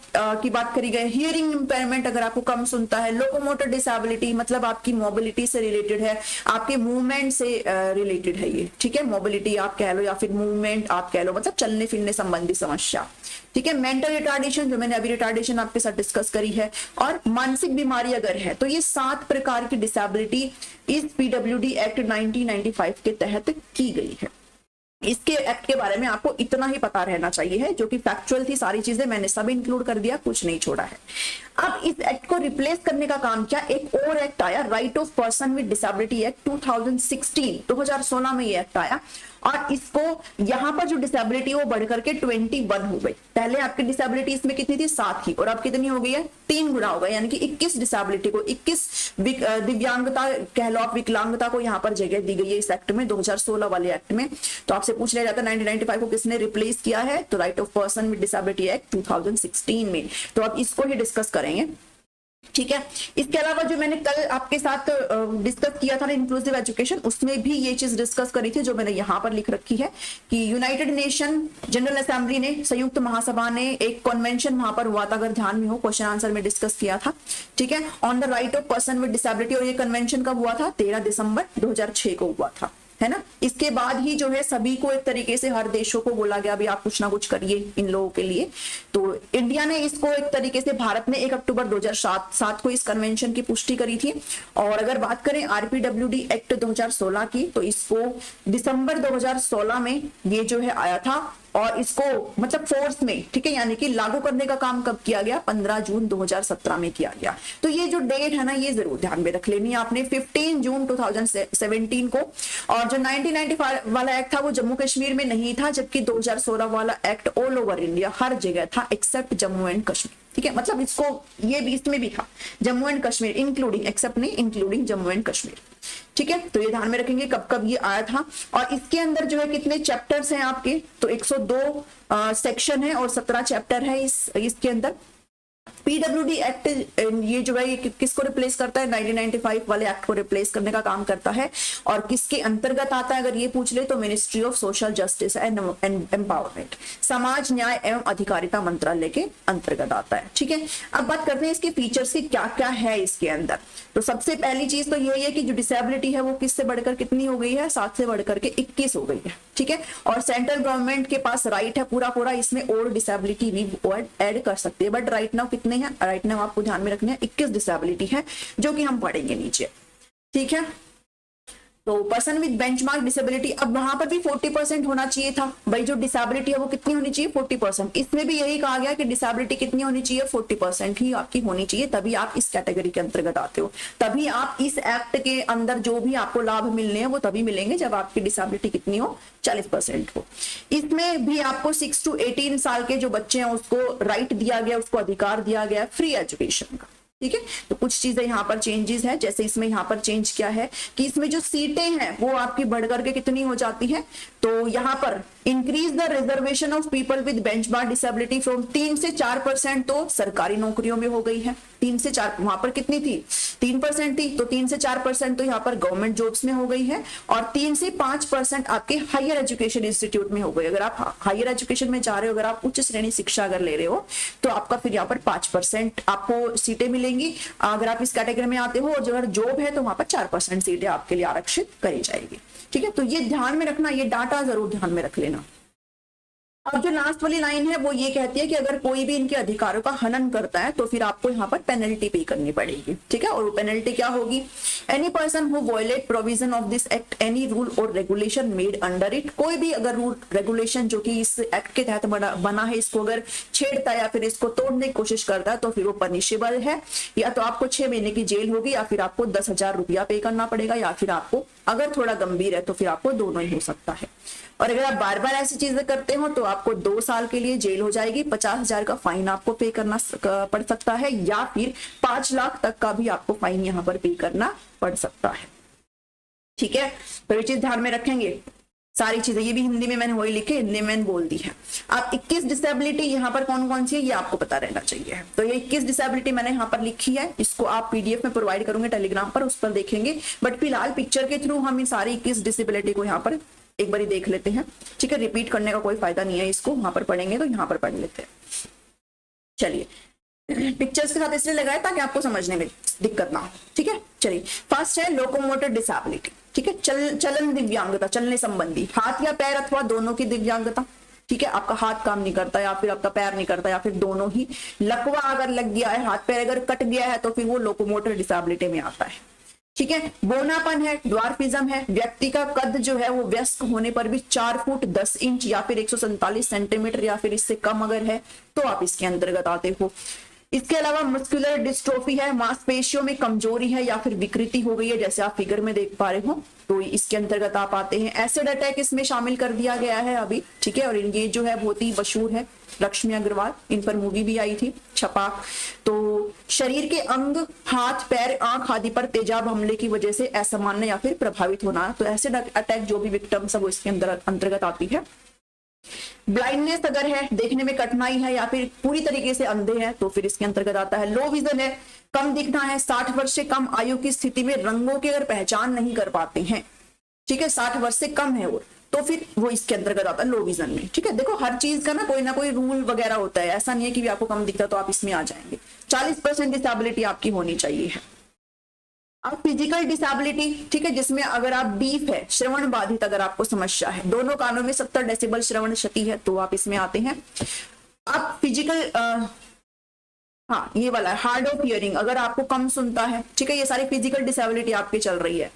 A: की बात करी गई। हियरिंग इंपेयरमेंट, अगर आपको कम सुनता है। लोकोमोटर डिसेबिलिटी, मतलब आपकी मोबिलिटी से रिलेटेड है, आपके मूवमेंट से रिलेटेड है ये, ठीक है। मोबिलिटी आप कह लो या फिर मूवमेंट आप कह लो, मतलब चलने फिरने संबंधी समस्या, ठीक है। मेंटल रिटार्डेशन, जो मैंने अभी रिटार्डेशन आपके साथ डिस्कस करी है, और मानसिक बीमारी अगर है, तो ये 7 प्रकार की डिसेबिलिटी इस पीडब्ल्यूडी एक्ट 1995 के तहत की गई है। इसके एक्ट के बारे में आपको इतना ही पता रहना चाहिए है, जो कि फैक्चुअल थी, सारी चीजें मैंने सब इंक्लूड कर दिया, कुछ नहीं छोड़ा है। अब इस एक्ट को रिप्लेस करने का काम क्या, एक और एक्ट आया, right of person with disability act 2016 में ये एक्ट आया, और इसको यहाँ पर जो डिसेबिलिटी वो बढ़ करके 21 हो गई। पहले आपकी डिसेबिलिटी इसमें कितनी थी? 7 थी, और अब कितनी हो गई है? 3 गुना हो गई, यानी कि 21 डिसेबिलिटी को, 21 दिव्यांगता कह लो आप, विकलांगता को यहाँ पर जगह दी गई है इस एक्ट में, 2016 वाले एक्ट में। तो आपसे पूछ लिया जाता है 1995 को किसने रिप्लेस किया है? तो right of person with disability act 2016 में। तो अब इसको ही डिस्कस करेंगे, ठीक है। इसके अलावा जो मैंने कल आपके साथ डिस्कस किया था ना, इंक्लूसिव एजुकेशन, उसमें भी ये चीज डिस्कस करी थी, जो मैंने यहाँ पर लिख रखी है कि यूनाइटेड नेशन जनरल असेंबली ने, संयुक्त महासभा ने एक कन्वेंशन वहां पर हुआ था, अगर ध्यान में हो, क्वेश्चन आंसर में डिस्कस किया था, ठीक है, on the right of person with disability. और ये कन्वेंशन कब हुआ था? 13 दिसंबर 2006 को हुआ था, है ना। इसके बाद ही जो है सभी को एक तरीके से हर देशों को बोला गया, अभी आप कुछ ना कुछ करिए इन लोगों के लिए। तो इंडिया ने इसको एक तरीके से, भारत ने 1 अक्टूबर 2007 को इस कन्वेंशन की पुष्टि करी थी। और अगर बात करें आरपीडब्ल्यूडी एक्ट 2016 की, तो इसको दिसंबर 2016 में ये जो है आया था, और इसको मतलब फोर्स में, ठीक है, यानी कि लागू करने का काम कब किया गया? 15 जून 2017 में किया गया। तो ये जो डेट है ना, ये जरूर ध्यान में रख लेनी है आपने, 15 जून 2017 को। और जो 1995 वाला एक्ट था वो जम्मू कश्मीर में नहीं था, जबकि 2016 वाला एक्ट ऑल ओवर इंडिया हर जगह था एक्सेप्ट जम्मू एंड कश्मीर, ठीक है। मतलब इसको ये भी, इसमें भी था Jammu and Kashmir, including, except नहीं, इंक्लूडिंग जम्मू एंड कश्मीर, ठीक है। तो ये ध्यान में रखेंगे कब कब ये आया था। और इसके अंदर जो है कितने चैप्टर्स हैं आपके? तो 102 सेक्शन है और 17 चैप्टर है इसके अंदर। पीडब्ल्यूडी एक्ट ये जो है ये किसको रिप्लेस करता है, 1995 वाले एक्ट को रिप्लेस करने का काम करता है। और किसके अंतर्गत आता है अगर ये पूछ ले तो ministry of social justice and empowerment, समाज न्याय एवं अधिकारिता मंत्रालय के अंतर्गत आता है। ठीक है, अब बात करते हैं इसके फीचर्स की, क्या क्या है इसके अंदर। तो सबसे पहली चीज तो यही है कि जो डिसेबिलिटी है वो किससे बढ़कर कितनी हो गई है, 7 से बढ़कर के 21 हो गई है। ठीक है, और सेंट्रल गवर्नमेंट के पास राइट है पूरा पूरा इसमें और डिसेबिलिटी भी ऐड कर सकते हैं। बट राइट नाउ कितने हैं, राइट नाउ आपको ध्यान में रखना है 21 डिसेबिलिटी है, जो कि हम पढ़ेंगे नीचे। ठीक है, तो पर्सन विद बेंचमार्क डिसेबिलिटी, अब वहां पर भी 40% होना चाहिए था भाई, जो डिसेबिलिटी है वो कितनी होनी चाहिए, 40%। इसमें भी यही कहा गया कि डिसेबिलिटी कितनी होनी चाहिए, 40% ही आपकी होनी चाहिए, तभी आप इस कैटेगरी के अंतर्गत आते हो, तभी आप इस एक्ट के अंदर जो भी आपको लाभ मिलने हैं वो तभी मिलेंगे जब आपकी डिसेबिलिटी कितनी हो, 40% हो। इसमें भी आपको 6 to 18 साल के जो बच्चे हैं उसको राइट दिया गया, उसको अधिकार दिया गया फ्री एजुकेशन का। ठीक है, तो कुछ चीजें यहाँ पर चेंजेस है, जैसे इसमें यहाँ पर चेंज क्या है कि इसमें जो सीटें हैं वो आपकी बढ़ करके कितनी हो जाती हैं, तो यहाँ पर increase the reservation of people with benchmark disability from 3 से 4%, तो सरकारी नौकरियों में हो गई है 3 से 4, वहां पर कितनी थी 3% थी, तो 3 से 4% तो यहाँ पर गवर्नमेंट जॉब्स में हो गई है, और 3 से 5% आपके हायर एजुकेशन इंस्टीट्यूट में हो गई। अगर आप हायर एजुकेशन में जा रहे हो, अगर आप उच्च श्रेणी शिक्षा अगर ले रहे हो तो आपका फिर यहाँ पर 5% आपको सीटें मिलेंगी। अगर आप इस कैटेगरी में आते हो और जो अगर जॉब है तो वहां पर 4% सीटें आपके लिए आरक्षित करी जाएगी। ठीक है, तो ये ध्यान में रखना, ये डाटा जरूर ध्यान में रख लेना। अब जो लास्ट वाली लाइन है वो ये कहती है कि अगर कोई भी इनके अधिकारों का हनन करता है तो फिर आपको यहाँ पर पेनल्टी पे करनी पड़ेगी। ठीक है, और वो पेनल्टी क्या होगी, any person who violate provision of this act any rule or regulation made under it, कोई भी अगर रूल रेगुलेशन जो कि इस एक्ट के तहत बना है इसको अगर छेड़ता है या फिर इसको तोड़ने की कोशिश करता है तो फिर वो पनिशेबल है, या तो आपको 6 महीने की जेल होगी या फिर आपको 10,000 रुपया पे करना पड़ेगा, या फिर आपको अगर थोड़ा गंभीर है तो फिर आपको दोनों ही हो सकता है। और अगर आप बार बार ऐसी चीजें करते हो तो आपको 2 साल के लिए जेल हो जाएगी, 50,000 का फाइन आपको पे करना पड़ सकता है, या फिर 5 लाख तक का भी आपको फाइन यहाँ पर पे करना पड़ सकता है। ठीक है, तो ये चीज ध्यान में रखेंगे सारी चीजें, ये भी हिंदी में मैंने वही लिखे, हिंदी में मैंने बोल दी है। अब 21 डिसेबिलिटी यहाँ पर कौन कौन सी है ये आपको पता रहना चाहिए। तो ये 21 डिसेबिलिटी मैंने यहाँ पर लिखी है, इसको आप पीडीएफ में प्रोवाइड करूंगे टेलीग्राम पर, उस पर देखेंगे। बट फिलहाल पिक्चर के थ्रू हम इन सारी 21 डिसेबिलिटी को यहाँ पर एक बार देख लेते हैं। ठीक है, रिपीट करने का कोई फायदा नहीं है, इसको वहां पर पढ़ेंगे तो यहाँ पर पढ़ लेते हैं। चलिए, पिक्चर्स के साथ इसलिए लगाए ताकि आपको समझने में दिक्कत ना हो। ठीक है, चलिए, फर्स्ट है लोकोमोटर डिसेबिलिटी। ठीक है, चलन दिव्यांगता, चलने संबंधी, हाथ या पैर अथवा दोनों की दिव्यांगता। ठीक है, आपका हाथ काम नहीं करता या फिर आपका पैर नहीं करता या फिर दोनों ही, लकवा अगर लग गया है, हाथ पैर अगर कट गया है तो फिर वो लोकोमोटर डिसेबिलिटी में आता है। ठीक है, बोनापन है, ड्वार्फिज्म है, व्यक्ति का कद जो है वो वयस्क होने पर भी 4 फुट 10 इंच या फिर 147 सेंटीमीटर या फिर इससे कम अगर है तो आप इसके अंतर्गत आते हो। इसके अलावा मस्कुलर डिस्ट्रोफी है, मांसपेशियों में कमजोरी है या फिर विकृति हो गई है, जैसे आप फिगर में देख पा रहे हो, तो इसके अंतर्गत आप आते हैं। एसिड अटैक इसमें शामिल कर दिया गया है अभी। ठीक है, और ये जो है बहुत ही मशहूर है, लक्ष्मी अग्रवाल, इन पर मूवी भी आई थी छपाक। तो शरीर के अंग, हाथ पैर आंख आदि पर तेजाब हमले की वजह से असामान्य या फिर प्रभावित होना, तो एसिड अटैक जो भी विक्टिम्स है वो इसके अंतर्गत आती है। ब्लाइंडनेस अगर है, देखने में कठिनाई है या फिर पूरी तरीके से अंधे हैं तो फिर इसके अंतर्गत आता है। लो विजन है, कम दिखना है, 60 वर्ष से कम आयु की स्थिति में रंगों की अगर पहचान नहीं कर पाते हैं, ठीक है, 60 वर्ष से कम है वो, तो फिर वो इसके अंतर्गत आता है लो विजन में। ठीक है, देखो हर चीज का ना कोई रूल वगैरह होता है, ऐसा नहीं है कि भी आपको कम दिखता तो आप इसमें आ जाएंगे। 40% डिसेबिलिटी आपकी होनी चाहिए है। अब फिजिकल डिसेबिलिटी, ठीक है, जिसमें अगर आप डीफ है, श्रवण बाधित अगर आपको समस्या है, दोनों कानों में 70 डेसिबल श्रवण क्षति है तो आप इसमें आते हैं। अब फिजिकल हाँ ये वाला हार्ड ऑफ हियरिंग, अगर आपको कम सुनता है, ठीक है, ये सारी फिजिकल डिसेबिलिटी आपकी चल रही है।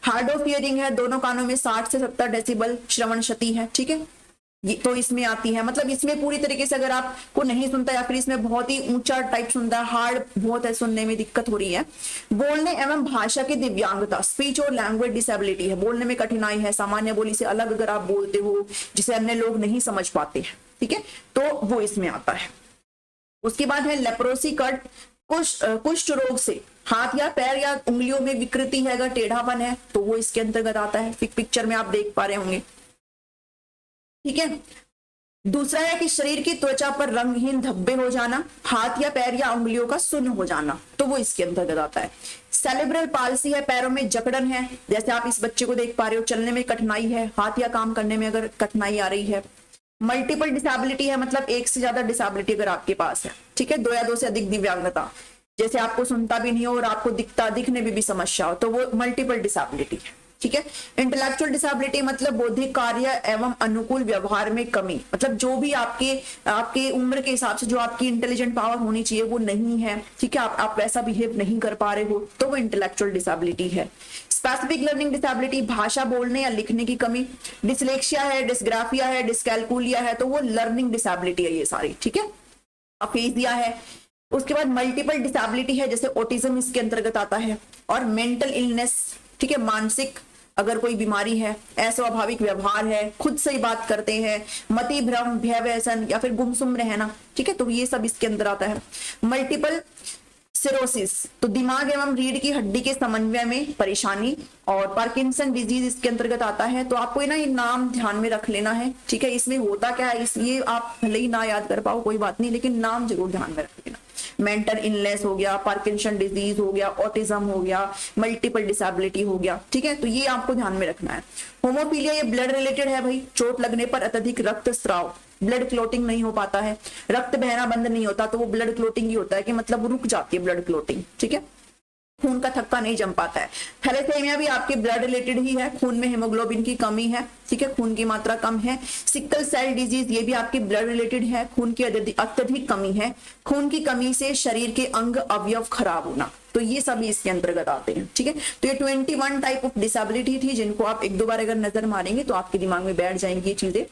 A: हार्ड ऑफ हियरिंग है, दोनों कानों में 60 से 70 डेसिबल श्रवण क्षति है, ठीक है, ये तो इसमें आती है। मतलब इसमें पूरी तरीके से अगर आपको नहीं सुनता या फिर इसमें बहुत ही ऊंचा टाइप सुनता है, हार्ड बहुत है, सुनने में दिक्कत हो रही है। बोलने एवं भाषा की दिव्यांगता, स्पीच और लैंग्वेज डिसेबिलिटी है, बोलने में कठिनाई है, सामान्य बोली से अलग अगर आप बोलते हो जिसे अन्य लोग नहीं समझ पाते हैं, ठीक है, तो वो इसमें आता है। उसके बाद है लेप्रोसी कट, कुष्ठ रोग से हाथ या पैर या उंगलियों में विकृति है, अगर टेढ़ापन है तो वो इसके अंतर्गत आता है। पिक्चर में आप देख पा रहे होंगे, ठीक है। दूसरा है कि शरीर की त्वचा पर रंगहीन धब्बे हो जाना, हाथ या पैर या उंगलियों का सुन्न हो जाना, तो वो इसके अंतर्गत आता है। सेरेब्रल पाल्सी है, पैरों में जकड़न है, जैसे आप इस बच्चे को देख पा रहे हो, चलने में कठिनाई है, हाथ या काम करने में अगर कठिनाई आ रही है। मल्टीपल डिसेबिलिटी है, मतलब एक से ज्यादा डिसेबिलिटी अगर आपके पास है, ठीक है, दो या दो से अधिक दिव्यांगता, जैसे आपको सुनता भी नहीं हो और आपको दिखने में भी समस्या हो, तो वो मल्टीपल डिसेबिलिटी है, ठीक है। इंटेलेक्चुअल डिसेबिलिटी मतलब बौद्धिक कार्य एवं अनुकूल व्यवहार में कमी, मतलब जो भी आपके उम्र के हिसाब से जो आपकी इंटेलिजेंट पावर होनी चाहिए वो नहीं है, ठीक है, आप वैसा बिहेव नहीं कर पा रहे हो, तो वो इंटेलेक्चुअल डिसेबिलिटी है। स्पेसिफिक लर्निंग डिसेबिलिटी भाषा बोलने या लिखने की कमी, डिसलेक्सिया है, डिस्ग्राफिया है, डिस्कैलकुलिया है, तो वो लर्निंग डिसेबिलिटी है ये सारी, ठीक है। अफेजिया है। उसके बाद मल्टीपल डिसेबिलिटी है, जैसे ऑटिज्म इसके अंतर्गत आता है। और मेंटल इलनेस, ठीक है, मानसिक अगर कोई बीमारी है, अस्वाभाविक व्यवहार है, खुद से ही बात करते हैं, मति भ्रम, भय व्यसन या फिर गुमसुम रहना, ठीक है, तो ये सब इसके अंदर आता है। मल्टीपल सिरोसिस, तो दिमाग एवं रीढ़ की हड्डी के समन्वय में परेशानी। और पार्किंसन डिजीज इसके अंतर्गत आता है। तो आपको ना ये नाम ध्यान में रख लेना है, ठीक है, इसमें होता क्या है, इसलिए आप भले ही ना याद कर पाओ कोई बात नहीं, लेकिन नाम जरूर ध्यान में रख लेना। मेंटल इलनेस हो गया, पार्किंसन डिजीज हो गया, ऑटिज्म हो गया, मल्टीपल डिसेबिलिटी हो गया, ठीक है, तो ये आपको ध्यान में रखना है। होमोफीलिया ये ब्लड रिलेटेड है भाई, चोट लगने पर अत्यधिक रक्त स्राव, ब्लड क्लोटिंग नहीं हो पाता है, रक्त बहना बंद नहीं होता, तो वो ब्लड क्लोटिंग ही होता है कि मतलब रुक जाती है ब्लड क्लोटिंग, ठीक है, खून का थक्का नहीं जम पाता है। थैलेसेमिया भी आपके ब्लड रिलेटेड ही है, खून में हेमोग्लोबिन की कमी है, ठीक है, खून की मात्रा कम है। सिकल सेल डिजीज ये भी आपकी ब्लड रिलेटेड है, खून की अत्यधिक कमी है, खून की कमी से शरीर के अंग अवयव खराब होना, तो ये सभी इसके अंतर्गत आते हैं, ठीक है। तो ये 21 टाइप ऑफ डिसेबिलिटी थी, जिनको आप एक दो बार अगर नजर मारेंगे तो आपके दिमाग में बैठ जाएंगी ये चीजें।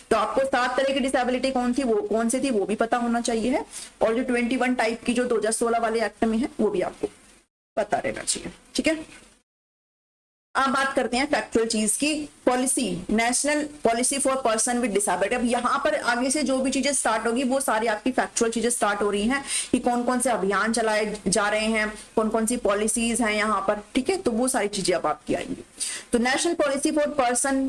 A: तो आपको 7 तरह की डिसेबिलिटी कौन सी थी वो भी पता होना चाहिए है, और जो 21 टाइप की जो 2016 वाले एक्ट में है वो भी आपको पता रहना चाहिए, ठीक है। अब बात करते हैं फैक्चुअल चीज की, policy, national policy for person with disability. अब यहाँ पर आगे से जो भी चीजें स्टार्ट होगी वो सारी आपकी फैक्चुअल चीजें स्टार्ट हो रही हैं कि कौन कौन से अभियान चलाए जा रहे हैं, कौन कौन सी पॉलिसीज हैं यहाँ पर, ठीक है, तो वो सारी चीजें अब आपकी आएंगी। तो national policy for person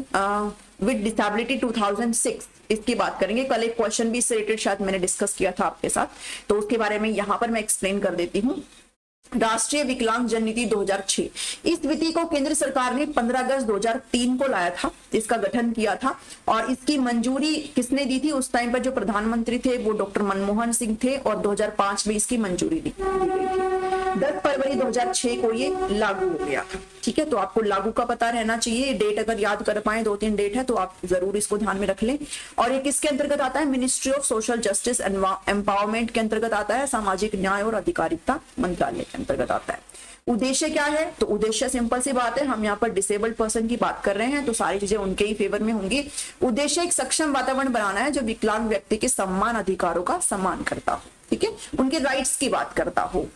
A: with disability 2006 इसकी बात करेंगे। कल एक क्वेश्चन भी इससे रिलेटेड शायद मैंने डिस्कस किया था आपके साथ, तो उसके बारे में यहाँ पर मैं एक्सप्लेन कर देती हूँ। राष्ट्रीय विकलांग जन नीति 2006, इस नीति को केंद्र सरकार ने 15 अगस्त 2003 को लाया था, इसका गठन किया था, और इसकी मंजूरी किसने दी थी, उस टाइम पर जो प्रधानमंत्री थे वो डॉक्टर मनमोहन सिंह थे, और 2005 में इसकी मंजूरी दी गई थी। 10 फरवरी 2006 को ये लागू हो गया था, ठीक है, तो आपको लागू का पता रहना चाहिए, डेट अगर याद कर पाए, 2-3 डेट है तो आप जरूर इसको ध्यान में रख लें। और ये किसके अंतर्गत आता है, ministry of social justice and empowerment के अंतर्गत आता है, सामाजिक न्याय और अधिकारिता मंत्रालय के अंतर्गत आता है। उद्देश्य क्या है, तो उद्देश्य सिंपल सी बात है, हम यहाँ पर डिसेबल्ड पर्सन की बात कर रहे हैं तो सारी चीजें उनके ही फेवर में होंगी। उद्देश्य एक सक्षम वातावरण बनाना है जो विकलांग व्यक्ति के सम्मान अधिकारों का सम्मान करता हो, ठीक है, उनके राइट्स की बात करता हो,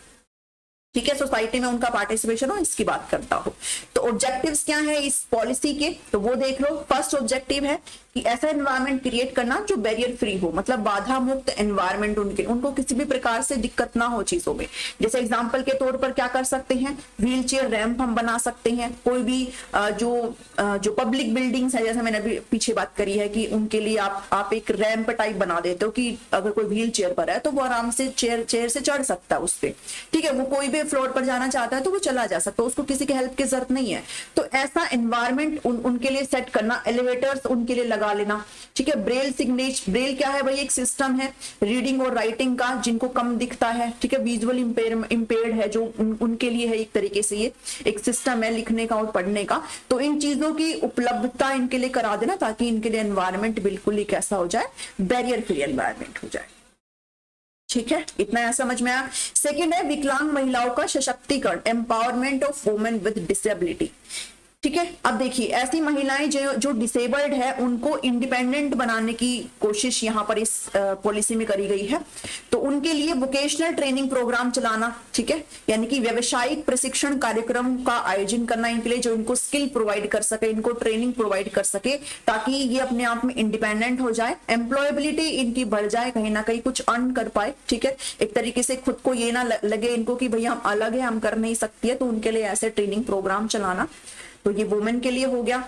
A: ठीक है, सोसाइटी में उनका पार्टिसिपेशन हो, इसकी बात करता हो। तो ऑब्जेक्टिव्स क्या है इस पॉलिसी के, तो वो देख लो। फर्स्ट ऑब्जेक्टिव है कि ऐसा एनवायरनमेंट क्रिएट करना जो बैरियर फ्री हो, मतलब बाधा मुक्त एनवायरनमेंट, उनको किसी भी प्रकार से दिक्कत ना हो चीजों में। जैसे एग्जांपल के तौर पर क्या कर सकते हैं, व्हील चेयर रैंप हम बना सकते हैं, कोई भी जो पब्लिक बिल्डिंग्स है, जैसे मैंने अभी पीछे बात करी है कि उनके लिए आप एक रैंप टाइप बना देते हो कि अगर कोई व्हील चेयर पर है तो वो आराम से चेयर से चढ़ सकता है उस पर, ठीक है, वो कोई भी फ्लोर पर जाना चाहता है तो वो चला जा सकता है, उसको किसी की हेल्प की जरूरत नहीं है। तो ऐसा एनवायरनमेंट उनके लिए सेट करना, एलिवेटर्स उनके लिए लगा लेना, ठीक है। ब्रेल सिग्नेचर, ब्रेल क्या है भाई, एक सिस्टम है रीडिंग और राइटिंग का जिनको कम दिखता है, ठीक है, विजुअल इंपेयर्ड है जो उनके लिए है, एक तरीके से ये एक सिस्टम है लिखने का और पढ़ने का। तो इन चीजों की उपलब्धता इनके लिए करा देना ताकि इनके लिए एनवायरनमेंट बिल्कुल ही कैसा हो जाए, बैरियर फ्री एनवायरनमेंट हो जाए, ठीक है, इतना यहां समझ में आया। सेकंड है विकलांग महिलाओं का सशक्तिकरण, empowerment of women with disability, ठीक है। अब देखिए ऐसी महिलाएं जो डिसेबल्ड है उनको इंडिपेंडेंट बनाने की कोशिश यहाँ पर इस पॉलिसी में करी गई है। तो उनके लिए वोकेशनल ट्रेनिंग प्रोग्राम चलाना, ठीक है, यानी कि व्यवसायिक प्रशिक्षण कार्यक्रम का आयोजन करना इनके लिए, जो इनको स्किल प्रोवाइड कर सके, इनको ट्रेनिंग प्रोवाइड कर सके ताकि ये अपने आप में इंडिपेंडेंट हो जाए, एम्प्लॉयबिलिटी इनकी बढ़ जाए, कहीं ना कहीं कुछ अर्न कर पाए, ठीक है, एक तरीके से खुद को ये ना लगे इनको कि भैया हम अलग है, हम कर नहीं सकती है, तो उनके लिए ऐसे ट्रेनिंग प्रोग्राम चलाना। तो ये वुमेन के लिए हो गया।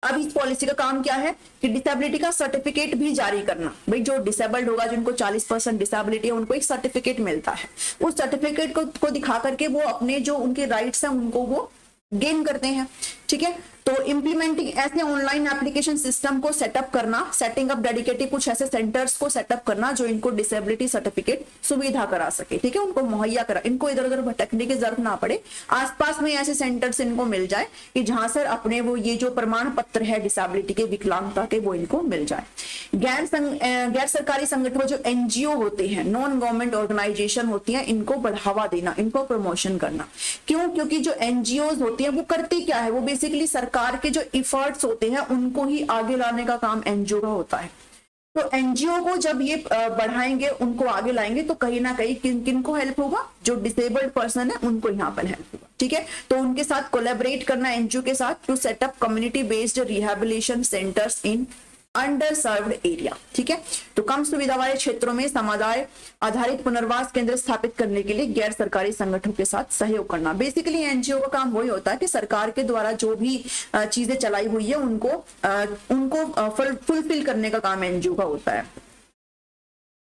A: अब इस पॉलिसी का काम क्या है कि डिसेबिलिटी का सर्टिफिकेट भी जारी करना। भाई जो डिसेबल्ड होगा, जिनको 40% डिसेबिलिटी है, उनको एक सर्टिफिकेट मिलता है। उस सर्टिफिकेट को दिखा करके वो अपने जो उनके राइट्स हैं उनको वो गेन करते हैं। ठीक है, तो इंप्लीमेंटिंग ऐसे ऑनलाइन एप्लीकेशन सिस्टम को सेटअप करना, सेटिंग अप डेडिकेटेड कुछ ऐसे सेंटर्स को सेटअप करना जो इनको डिसेबिलिटी सर्टिफिकेट सुविधा करा सके। ठीक है, उनको मुहैया करा, इनको इधर उधर भटकने की जरूरत ना पड़े, आसपास में ऐसे सेंटर्स इनको मिल जाए कि जहां सर अपने वो ये जो प्रमाण पत्र है डिसेबिलिटी के, विकलांगता के, वो इनको मिल जाए। गैर सरकारी संगठन जो एनजीओ होते हैं, नॉन गवर्नमेंट ऑर्गेनाइजेशन होती है, इनको बढ़ावा देना, इनको प्रमोशन करना। क्यों? क्योंकि जो एनजीओ होती है वो करती क्या है, वो बेसिकली सरकार के जो इफर्ट्स होते हैं उनको ही आगे लाने का काम एनजीओ का होता है। तो एनजीओ को जब ये बढ़ाएंगे, उनको आगे लाएंगे, तो कहीं ना कहीं किन को हेल्प होगा, जो डिसेबल्ड पर्सन है उनको यहाँ पर हेल्प होगा। ठीक है, तो उनके साथ कोलैबोरेट करना एनजीओ के साथ to set up community based rehabilitation centres in underserved area. ठीक है, तो कम सुविधा वाले क्षेत्रों में समुदाय आधारित पुनर्वास केंद्र स्थापित करने के लिए गैर सरकारी संगठनों के साथ सहयोग करना। बेसिकली एनजीओ का काम वही होता है कि सरकार के द्वारा जो भी चीजें चलाई हुई है उनको फुलफिल करने का काम एनजीओ का होता है।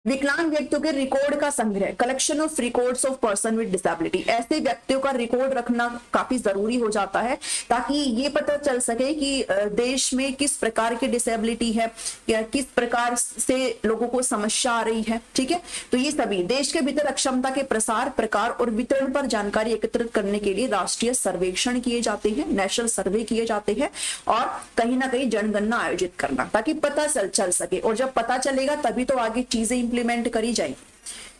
A: विकलांग व्यक्तियों के रिकॉर्ड का संग्रह, collection of records of person with disability. ऐसे व्यक्तियों का रिकॉर्ड रखना काफी जरूरी हो जाता है ताकि ये पता चल सके कि देश में किस प्रकार की डिसेबिलिटी है या किस प्रकार से लोगों को समस्या आ रही है। ठीक है, तो ये सभी देश के भीतर अक्षमता के प्रसार, प्रकार और वितरण पर जानकारी एकत्रित करने के लिए राष्ट्रीय सर्वेक्षण किए जाते हैं, नेशनल सर्वे किए जाते हैं, और कहीं ना कहीं जनगणना आयोजित करना ताकि पता चल सके। और जब पता चलेगा तभी तो आगे चीजें इंप्लीमेंट करी जाएगी।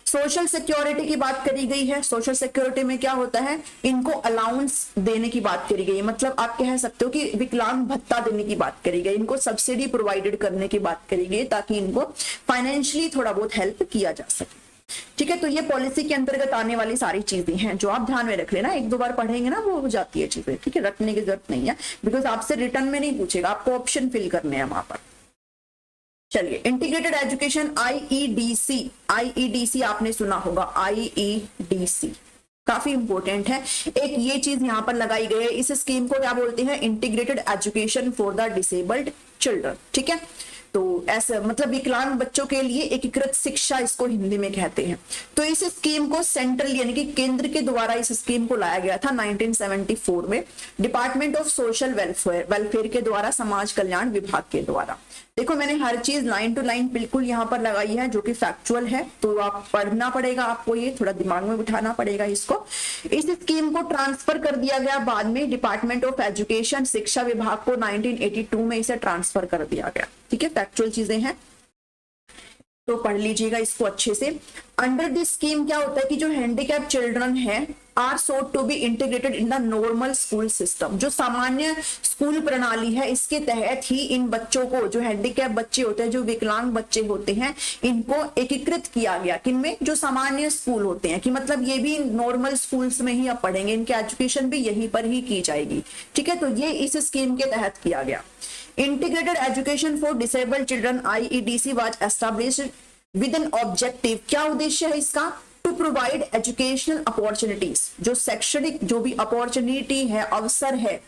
A: सोशल सिक्योरिटी की बात करी गई है। सोशल सिक्योरिटी में क्या होता है, इनको अलाउंस देने की बात करी गई है, मतलब आप कह सकते हो कि विकलांग भत्ता देने की बात करी गई, इनको सब्सिडी प्रोवाइडेड करने की बात करी गई ताकि इनको फाइनेंशियली थोड़ा बहुत हेल्प किया जा सके। ठीक है, तो ये पॉलिसी के अंतर्गत आने वाली सारी चीजें हैं जो आप ध्यान में रख लेना। एक दो बार पढ़ेंगे ना वो हो जाती है चीजें। ठीक है, रटने की जरूरत नहीं है, बिकॉज आपसे रिटर्न में नहीं पूछेगा, आपको ऑप्शन फिल करने हैं वहां पर। चलिए, इंटीग्रेटेड एजुकेशन आईईडीसी, आईईडीसी आपने सुना होगा, आईईडीसी काफी इंपॉर्टेंट है। एक ये चीज यहां पर लगाई गई है, इस स्कीम को क्या बोलते हैं, integrated education for the disabled children. ठीक है, तो ऐसा मतलब विकलांग बच्चों के लिए एकीकृत शिक्षा इसको हिंदी में कहते हैं। तो इस स्कीम को सेंट्रल यानी कि केंद्र के द्वारा इस स्कीम को लाया गया था 1974 में, डिपार्टमेंट ऑफ सोशल वेलफेयर के द्वारा, समाज कल्याण विभाग के द्वारा। देखो मैंने हर चीज लाइन टू लाइन बिल्कुल यहाँ पर लगाई है जो कि फैक्चुअल है, तो आप पढ़ना पड़ेगा, आपको ये थोड़ा दिमाग में बिठाना पड़ेगा इसको। इस स्कीम को ट्रांसफर कर दिया गया बाद में डिपार्टमेंट ऑफ एजुकेशन, शिक्षा विभाग को 1982 में इसे ट्रांसफर कर दिया गया। ठीक है, फैक्चुअल चीजें हैं तो पढ़ लीजिएगा इसको अच्छे से। अंडर दिस स्कीम क्या होता है कि जो हैंडीकैप चिल्ड्रन है are sought to be integrated in the normal school system. जो सामान्य स्कूल प्रणाली है इसके तहत ही इन बच्चों को, जो हैंडीकैप बच्चे होते हैं, जो विकलांग बच्चे होते हैं, इनको एकीकृत किया गया। किनमें? जो सामान्य स्कूल होते हैं, कि मतलब ये भी नॉर्मल स्कूल्स में ही अब पढ़ेंगे, इनकी एजुकेशन भी यहीं पर ही की जाएगी। ठीक है, तो ये इस स्कीम के तहत किया गया। Integrated education for disabled children IEDC was established with an objective. क्या उद्देश्य है इसका? To provide educational opportunities. जो शैक्षणिक जो भी अपॉर्चुनिटी है, अवसर है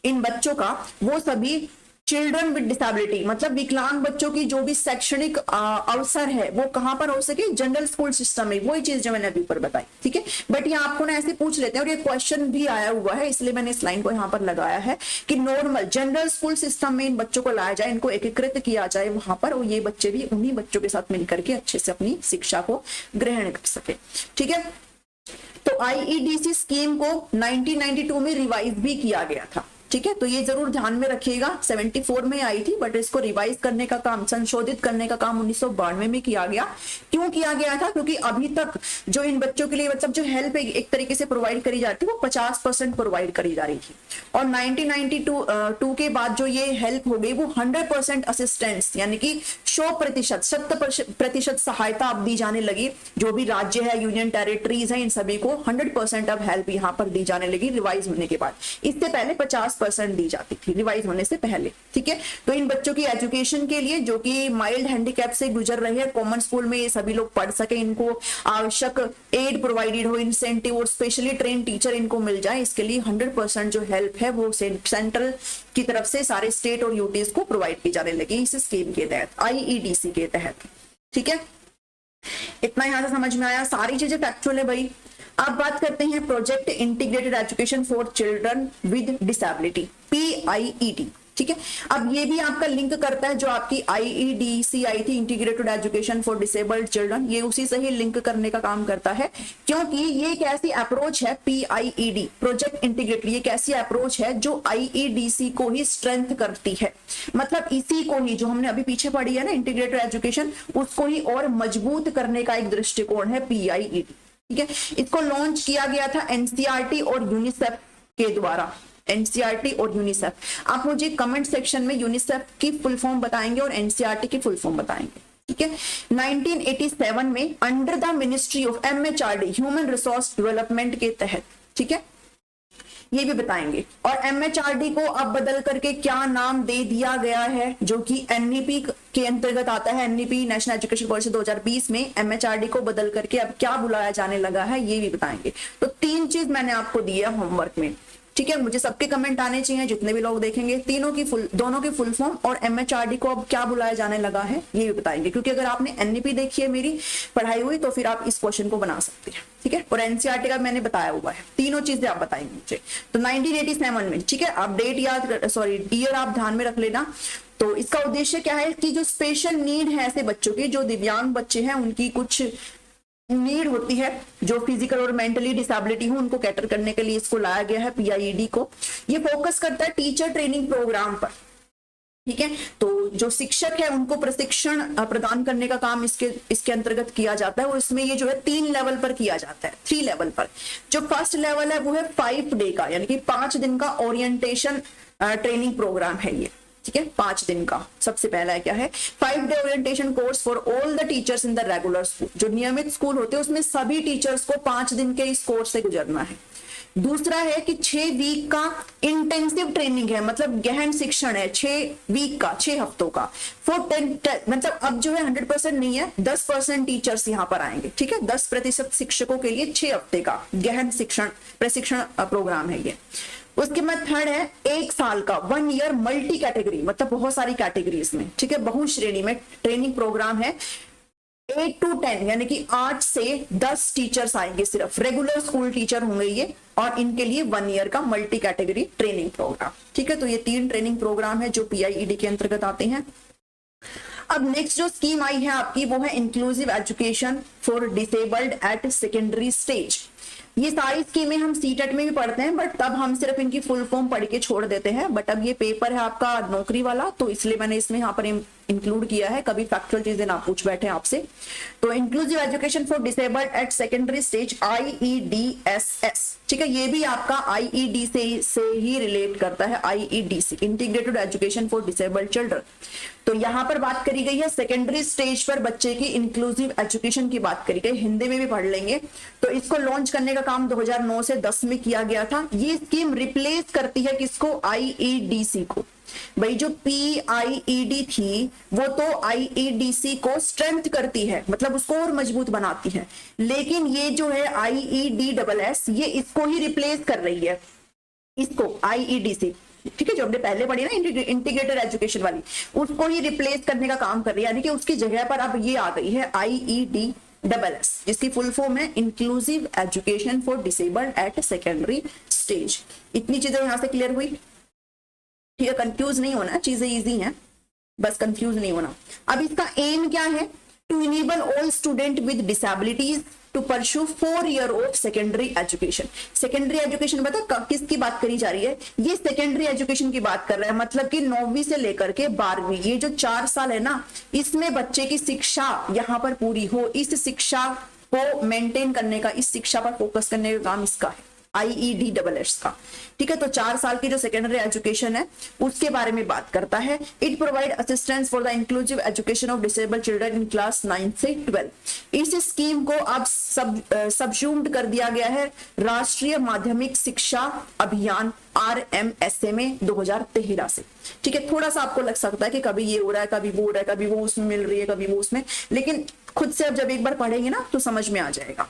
A: इन बच्चों का, वो सभी चिल्ड्रन विद डिसेबिलिटी, मतलब विकलांग बच्चों की जो भी शैक्षणिक अवसर है वो कहां पर हो सके? जनरल स्कूल सिस्टम में। वही चीज जो मैंने अभी ऊपर बताई। ठीक है, बट ये आपको ना ऐसे पूछ लेते हैं और ये क्वेश्चन भी आया हुआ है, इसलिए मैंने इस लाइन को यहाँ पर लगाया है कि नॉर्मल जनरल स्कूल सिस्टम में इन बच्चों को लाया जाए, इनको एकीकृत किया जाए वहां पर, और ये बच्चे भी उन्हीं बच्चों के साथ मिलकर के अच्छे से अपनी शिक्षा को ग्रहण कर सके। ठीक है, तो आईईडीसी स्कीम को 1992 में रिवाइज भी किया गया था। ठीक है, तो ये जरूर ध्यान में रखिएगा। 74 में आई थी, बट इसको रिवाइज करने का काम, संशोधित करने का काम 1992 में किया गया। क्यों किया गया था? क्योंकि अभी तक जो इन बच्चों के लिए मतलब जो हेल्प एक तरीके से प्रोवाइड करी जाती है वो 50% प्रोवाइड करी जा रही थी, और 1992 के बाद जो ये हेल्प हो गई वो 100% असिस्टेंस यानी कि 100% सहायता अब दी जाने लगी। जो भी राज्य है, यूनियन टेरिटरीज है, इन सभी को 100% अब हेल्प यहाँ पर दी जाने लगी रिवाइज होने के बाद। इससे पहले 50% 10% दी जाती थी रिवाइज होने से पहले, ठीक है। तो इन बच्चों की एजुकेशन के लिए जो कि माइल्ड हैंडीकैप से गुजर रहे हैं, कॉमन स्कूल में ये सभी लोग पढ़ सके, इनको आवश्यक एड प्रोवाइडेड हो, इंसेंटिव और स्पेशली ट्रेन टीचर इनको मिल जाए, इसके लिए 100% जो हेल्प है वो सेंट्रल की तरफ से सारे स्टेट और यूटीज को प्रोवाइड की जाने लगी इस स्कीम के तहत, आईईडीसी के तहत, ठीक है। इतना यहां से समझ में आया, सारी चीजें फैक्चुअल है भाई। अब बात करते हैं project integrated education for children with disability, PIED, ठीक है। अब ये भी आपका लिंक करता है जो आपकी IEDC आई थी, integrated education for disabled children, ये उसी से ही लिंक करने का काम करता है, क्योंकि ये एक ऐसी अप्रोच है PIED, प्रोजेक्ट इंटीग्रेटेड, ये एक ऐसी अप्रोच है जो IEDC को ही स्ट्रेंथ करती है, मतलब इसी को ही जो हमने अभी पीछे पढ़ी है ना इंटीग्रेटेड एजुकेशन, उसको ही और मजबूत करने का एक दृष्टिकोण है PIED, ठीक है। इसको लॉन्च किया गया था NCERT और यूनिसेफ के द्वारा, NCERT और यूनिसेफ। आप मुझे कमेंट सेक्शन में यूनिसेफ की फुल फॉर्म बताएंगे और NCERT की फुल फॉर्म बताएंगे, ठीक है। 1987 में under the ministry of MHRD, human resource development के तहत, ठीक है, ये भी बताएंगे। और MHRD को अब बदल करके क्या नाम दे दिया गया है, जो कि NEP के अंतर्गत आता है, NEP नेशनल एजुकेशन पॉलिसी 2020 में MHRD को बदल करके अब क्या बुलाया जाने लगा है, ये भी बताएंगे। तो 3 चीज मैंने आपको दी है होमवर्क में, ठीक है। मुझे सबके कमेंट आने चाहिए, जितने भी लोग देखेंगे, दोनों की फुल फॉर्म और MHRD को अब क्या बुलाया जाने लगा है ये भी बताएंगे, क्योंकि अगर आपने NEP देखी है मेरी पढ़ाई हुई तो फिर आप इस क्वेश्चन को बना सकते हैं, ठीक है। और NCERT का मैंने बताया हुआ है, तीनों चीजें आप बताएंगे मुझे। तो 1987 में, ठीक है, आप डेट ईयर आप ध्यान में रख लेना। तो इसका उद्देश्य क्या है कि जो स्पेशल नीड है ऐसे बच्चों की, जो दिव्यांग बच्चे हैं, उनकी कुछ नीड होती है, जो फिजिकल और मेंटली डिसेबिलिटी हो, उनको कैटर करने के लिए इसको लाया गया है PIED को। ये फोकस करता है टीचर ट्रेनिंग प्रोग्राम पर, ठीक है। तो जो शिक्षक है उनको प्रशिक्षण प्रदान करने का काम इसके अंतर्गत किया जाता है, और इसमें ये जो है 3 लेवल पर किया जाता है, 3 लेवल पर। जो फर्स्ट लेवल है वो है 5 डे का, यानी कि 5 दिन का ओरिएंटेशन ट्रेनिंग प्रोग्राम है ये, ठीक है, 5 दिन का। सबसे पहला है क्या है, 5 day orientation course for all the teachers in the regular school, जो नियमित स्कूल होते हैं उसमें सभी टीचर्स को 5 दिन के इस कोर्स से गुजरना है। दूसरा है कि 6 वीक का इंटेंसिव ट्रेनिंग है, मतलब गहन शिक्षण है, 6 वीक का, 6 हफ्तों का। मतलब अब जो है 100% नहीं है, 10% टीचर्स यहाँ पर आएंगे, ठीक है, 10% शिक्षकों के लिए 6 हफ्ते का गहन प्रशिक्षण प्रोग्राम है ये। उसके बाद थर्ड है 1 साल का 1 ईयर मल्टी कैटेगरी, मतलब बहुत सारी कैटेगरीज में, ठीक है, बहुश्रेणी में ट्रेनिंग प्रोग्राम है। 8 to 10 यानी कि 8 से 10 टीचर्स आएंगे, सिर्फ रेगुलर स्कूल टीचर होंगे ये, और इनके लिए 1 ईयर का मल्टी कैटेगरी ट्रेनिंग प्रोग्राम, ठीक है। तो ये 3 ट्रेनिंग प्रोग्राम है जो PIED के अंतर्गत आते हैं। अब नेक्स्ट जो स्कीम आई है आपकी वो है inclusive education for disabled at secondary stage. ये सारी स्कीमें हम सीटेट में भी पढ़ते हैं, बट तब हम सिर्फ इनकी फुल फॉर्म पढ़ के छोड़ देते हैं, बट अब ये पेपर है आपका नौकरी वाला, तो इसलिए मैंने इसमें यहाँ पर इंक्लूड किया है, कभी फैक्चुअल चीजें ना पूछ बैठे आपसे। तो inclusive education for disabled at secondary stage, IEDSS, ठीक है, ये भी आपका IED से ही रिलेट करता है, IEDC, integrated education for disabled children. तो यहाँ पर बात करी गई है सेकेंडरी स्टेज पर बच्चे की इंक्लूसिव एजुकेशन की बात करी गई, हिंदी में भी पढ़ लेंगे। तो इसको लॉन्च करने का काम 2009 से 10 में किया गया था। ये स्कीम रिप्लेस करती है किसको, IEDC को। भाई जो PIED थी वो तो IEDC को स्ट्रेंथ करती है, मतलब उसको और मजबूत बनाती है, लेकिन ये जो है IEDSS ये इसको ही रिप्लेस कर रही है, इसको IEDC, ठीक है, जो हमने पहले पढ़ी ना इंटीग्रेटेड एजुकेशन वाली, उसको ही रिप्लेस करने का काम कर रही है, यानी कि उसकी जगह पर अब ये आ गई है IEDSS, जिसकी फुल फॉर्म है inclusive education for disabled at secondary stage. इतनी चीजें यहां से क्लियर हुई, ठीक है, कंफ्यूज नहीं होना, चीजें इजी हैं, बस कंफ्यूज नहीं होना। अब इसका एम क्या है, to enable all student with disabilities to pursue 4 year of secondary education. Secondary education पता किसकी बात करी जा रही है, ये सेकेंडरी एजुकेशन की बात कर रहा है, मतलब कि 9वीं से लेकर के 12वीं, ये जो 4 साल है ना, इसमें बच्चे की शिक्षा यहाँ पर पूरी हो, इस शिक्षा को मेंटेन करने का, इस शिक्षा पर फोकस करने का काम इसका है, IEDSS का, ठीक है। तो 4 साल की जो सेकेंडरी एजुकेशन है उसके बारे में बात करता है। It provide assistance for the inclusive education of disabled children in class 9 से 12। इस स्कीम को अब सबज्यूम्ड कर दिया गया है राष्ट्रीय माध्यमिक शिक्षा अभियान RMSA में 2013 से, ठीक है। थोड़ा सा आपको लग सकता है कि कभी ये हो रहा है, कभी वो हो रहा है, कभी वो उसमें मिल रही है, कभी वो उसमें, लेकिन खुद से अब जब एक बार पढ़ेंगे ना तो समझ में आ जाएगा,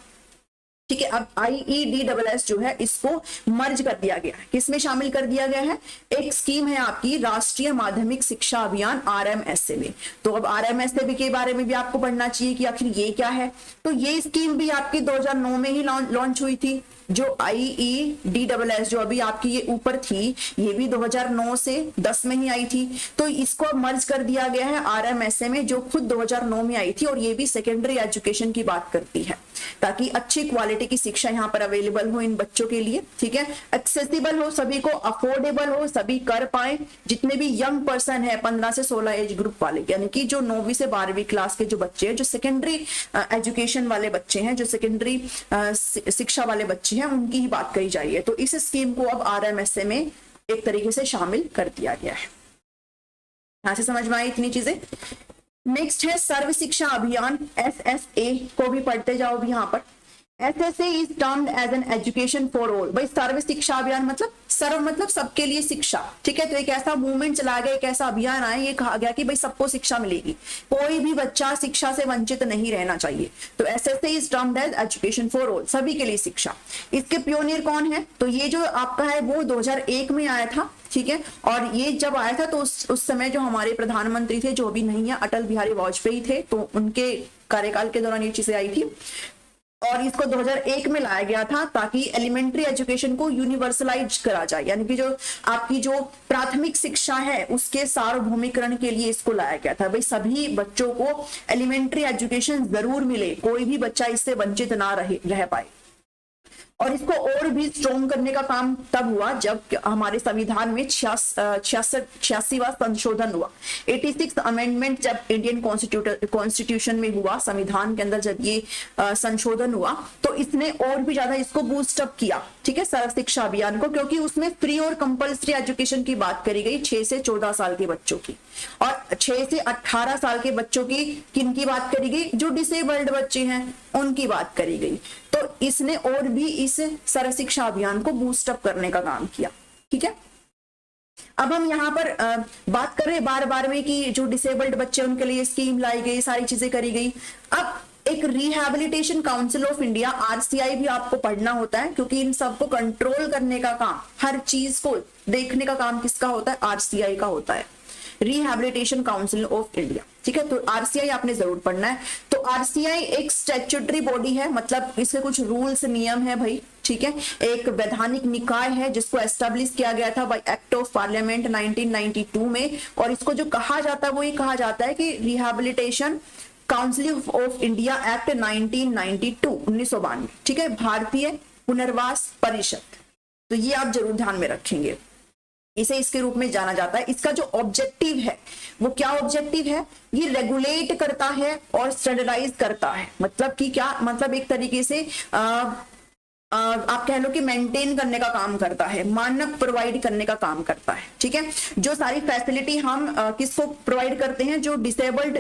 A: ठीक है। अब IEDSS जो है इसको मर्ज कर दिया गया है, किसमें शामिल कर दिया गया है, एक स्कीम है आपकी राष्ट्रीय माध्यमिक शिक्षा अभियान RMSA में। तो अब RMSA के बारे में भी आपको पढ़ना चाहिए कि आखिर ये क्या है। तो ये स्कीम भी आपकी 2009 में ही लॉन्च हुई थी। जो IEDSS जो अभी आपकी ये ऊपर थी, ये भी 2009 से 10 में ही आई थी। तो इसको मर्ज कर दिया गया है RMSA में, जो खुद 2009 में आई थी, और ये भी सेकेंडरी एजुकेशन की बात करती है, ताकि अच्छी क्वालिटी की शिक्षा यहाँ पर अवेलेबल हो इन बच्चों के लिए, ठीक है। एक्सेसिबल हो, सभी को अफोर्डेबल हो, सभी कर पाए, जितने भी यंग पर्सन है 15 से 16 एज ग्रुप वाले, यानी कि जो 9वीं से 12वीं क्लास के जो बच्चे हैं, जो सेकेंडरी एजुकेशन वाले बच्चे हैं, जो सेकेंडरी शिक्षा वाले बच्चे हैं, उनकी ही बात कही जा रही है। तो इस स्कीम को अब RMSA में एक तरीके से शामिल कर दिया गया है। यहां से समझ में आई इतनी चीजें। नेक्स्ट है सर्व शिक्षा अभियान SSA को भी पढ़ते जाओ भी यहाँ पर। SSA is termed as an education for all. भाई सर्व शिक्षा अभियान मतलब सर्व मतलब सबके लिए शिक्षा, ठीक है। तो एक ऐसा मूवमेंट चला गया, एक ऐसा अभियान आया, ये कहा गया कि भाई सबको शिक्षा मिलेगी, कोई भी बच्चा शिक्षा से वंचित नहीं रहना चाहिए। तो SSA is termed as education for all, सभी के लिए शिक्षा। इसके पियोनियर कौन है, तो ये जो आपका है वो 2001 में आया था, ठीक है। और ये जब आया था तो उस समय जो हमारे प्रधानमंत्री थे, जो अभी नहीं है, अटल बिहारी वाजपेयी थे, तो उनके कार्यकाल के दौरान ये चीजें आई थी। और इसको 2001 में लाया गया था ताकि एलिमेंट्री एजुकेशन को यूनिवर्सलाइज करा जाए, यानी कि जो आपकी जो प्राथमिक शिक्षा है उसके सार्वभौमिकरण के लिए इसको लाया गया था। भाई सभी बच्चों को एलिमेंट्री एजुकेशन जरूर मिले, कोई भी बच्चा इससे वंचित ना रह पाए। और इसको और भी स्ट्रॉन्ग करने का काम तब हुआ जब हमारे संविधान में 86वां संशोधन हुआ। 86 अमेंडमेंट जब इंडियन कॉन्स्टिट्यूशन में हुआ, संविधान के अंदर जब ये संशोधन हुआ, तो इसने और भी ज्यादा इसको बूस्ट अप किया, ठीक है, सर्व शिक्षा अभियान को, क्योंकि उसमें फ्री और कंपल्सरी एजुकेशन की बात करी गई 6 से 14 साल के बच्चों की, और 6 से 18 साल के बच्चों की किनकी बात करी गई, जो डिसेबल्ड बच्चे हैं उनकी बात करी गई। तो इसने और भी इस सर्व शिक्षा अभियान को बूस्ट अप करने का काम किया, ठीक है। अब हम यहाँ पर बात कर रहे हैं बार में कि जो डिसेबल्ड बच्चे उनके लिए स्कीम लाई गई, सारी चीजें करी गई। अब एक rehabilitation council of India RCI भी आपको पढ़ना होता है, क्योंकि इन सबको कंट्रोल करने का काम, हर चीज को देखने का काम किसका होता है, RCI का होता है, रिहैबिलिटेशन काउंसिल ऑफ इंडिया, ठीक है। तो RCI आपने जरूर पढ़ना है। तो RCI एक स्टैट्यूटरी बॉडी है, मतलब इसके कुछ रूल्स नियम है भाई, ठीक है। एक वैधानिक निकाय है जिसको एस्टेब्लिश किया गया था बाय एक्ट ऑफ पार्लियामेंट 1992 में, और इसको जो कहा जाता है वो ये कहा जाता है कि rehabilitation council of India act 1992, ठीक है, भारतीय पुनर्वास परिषद। तो ये आप जरूर ध्यान में रखेंगे, इसे इसके रूप में जाना जाता है। इसका जो ऑब्जेक्टिव है वो क्या ऑब्जेक्टिव है, ये रेगुलेट करता है और स्टैंडर्डाइज करता है। मतलब कि क्या मतलब, एक तरीके से आप कह लो कि मेंटेन करने का काम करता है, मानक प्रोवाइड करने का काम करता है, ठीक है। जो सारी फैसिलिटी हम किसको प्रोवाइड करते हैं, जो डिसेबल्ड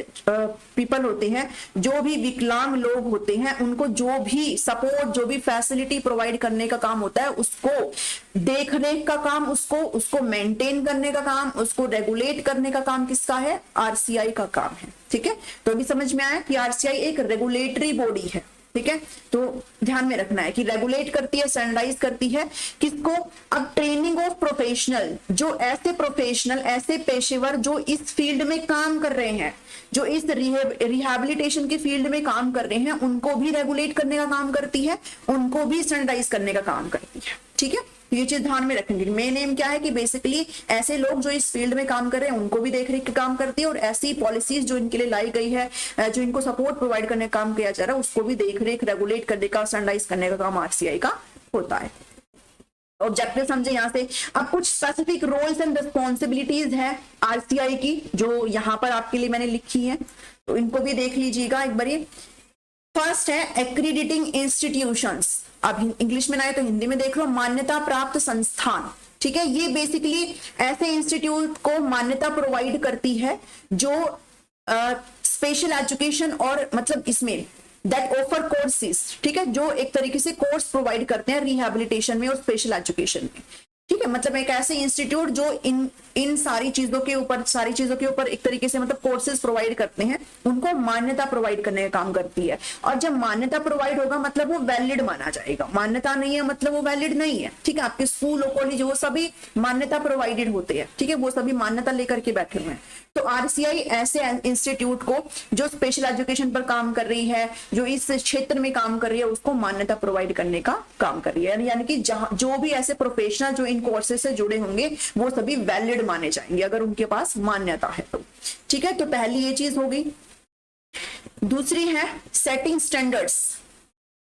A: पीपल होते हैं, जो भी विकलांग लोग होते हैं, उनको जो भी सपोर्ट, जो भी फैसिलिटी प्रोवाइड करने का काम होता है, उसको देखने का काम, उसको मेंटेन करने का काम, उसको रेगुलेट करने का काम किसका है, RCI का काम है, ठीक है। तो अभी समझ में आया कि RCI एक रेगुलेटरी बॉडी है, ठीक है। तो ध्यान में रखना है कि रेगुलेट करती है, स्टैंडर्डाइज करती है किसको, अब ट्रेनिंग ऑफ प्रोफेशनल, जो ऐसे प्रोफेशनल, ऐसे पेशेवर जो इस फील्ड में काम कर रहे हैं, जो इस रिहैबिलिटेशन के फील्ड में काम कर रहे हैं, उनको भी रेगुलेट करने का काम करती है, उनको भी स्टैंडर्डाइज करने का काम करती है, ठीक है। ये चीज ध्यान में रखेंगे। मेन एम क्या है कि बेसिकली ऐसे लोग जो इस फील्ड में काम कर रहे हैं उनको भी देख रेख का काम करती है, और ऐसी पॉलिसीज जो इनके लिए लाई गई है, जो इनको सपोर्ट प्रोवाइड करने का काम किया जा रहा है, उसको भी देख रेख, रेगुलेट करने का, स्टैंडर्डाइज करने का काम RCI का होता है। ऑब्जेक्टिव समझे यहाँ से। अब कुछ स्पेसिफिक रोल्स एंड रिस्पॉन्सिबिलिटीज है RCI की, जो यहाँ पर आपके लिए मैंने लिखी है, तो इनको भी देख लीजिएगा एक बार। फर्स्ट है एक्रीडिटिंग इंस्टीट्यूशंस, अब इंग्लिश में ना आए तो हिंदी में देख लो, मान्यता प्राप्त संस्थान, ठीक है। ये बेसिकली ऐसे इंस्टीट्यूट को मान्यता प्रोवाइड करती है जो स्पेशल एजुकेशन और मतलब इसमें दैट ऑफर कोर्सेज, ठीक है, जो एक तरीके से कोर्स प्रोवाइड करते हैं रिहैबिलिटेशन में और स्पेशल एजुकेशन में, ठीक है। मतलब एक ऐसे इंस्टीट्यूट जो इन सारी चीजों के ऊपर एक तरीके से मतलब कोर्सेज प्रोवाइड करते हैं, उनको मान्यता प्रोवाइड करने का काम करती है। और जब मान्यता प्रोवाइड होगा मतलब वो वैलिड माना जाएगा, मान्यता नहीं है मतलब वो वैलिड नहीं है, ठीक है। आपके स्कूल और कॉलेज वो सभी मान्यता प्रोवाइडेड होते हैं, ठीक है, वो सभी मान्यता लेकर के बैठे हुए हैं। तो आरसीआई ऐसे इंस्टीट्यूट को जो स्पेशल एजुकेशन पर काम कर रही है, जो इस क्षेत्र में काम कर रही है, उसको मान्यता प्रोवाइड करने का काम कर रही है। यानी कि जो भी ऐसे प्रोफेशनल जो इन कोर्सेज से जुड़े होंगे वो सभी वैलिड माने जाएंगे अगर उनके पास मान्यता है तो, ठीक है। तो पहली ये चीज हो गई। दूसरी है सेटिंग स्टैंडर्ड्स,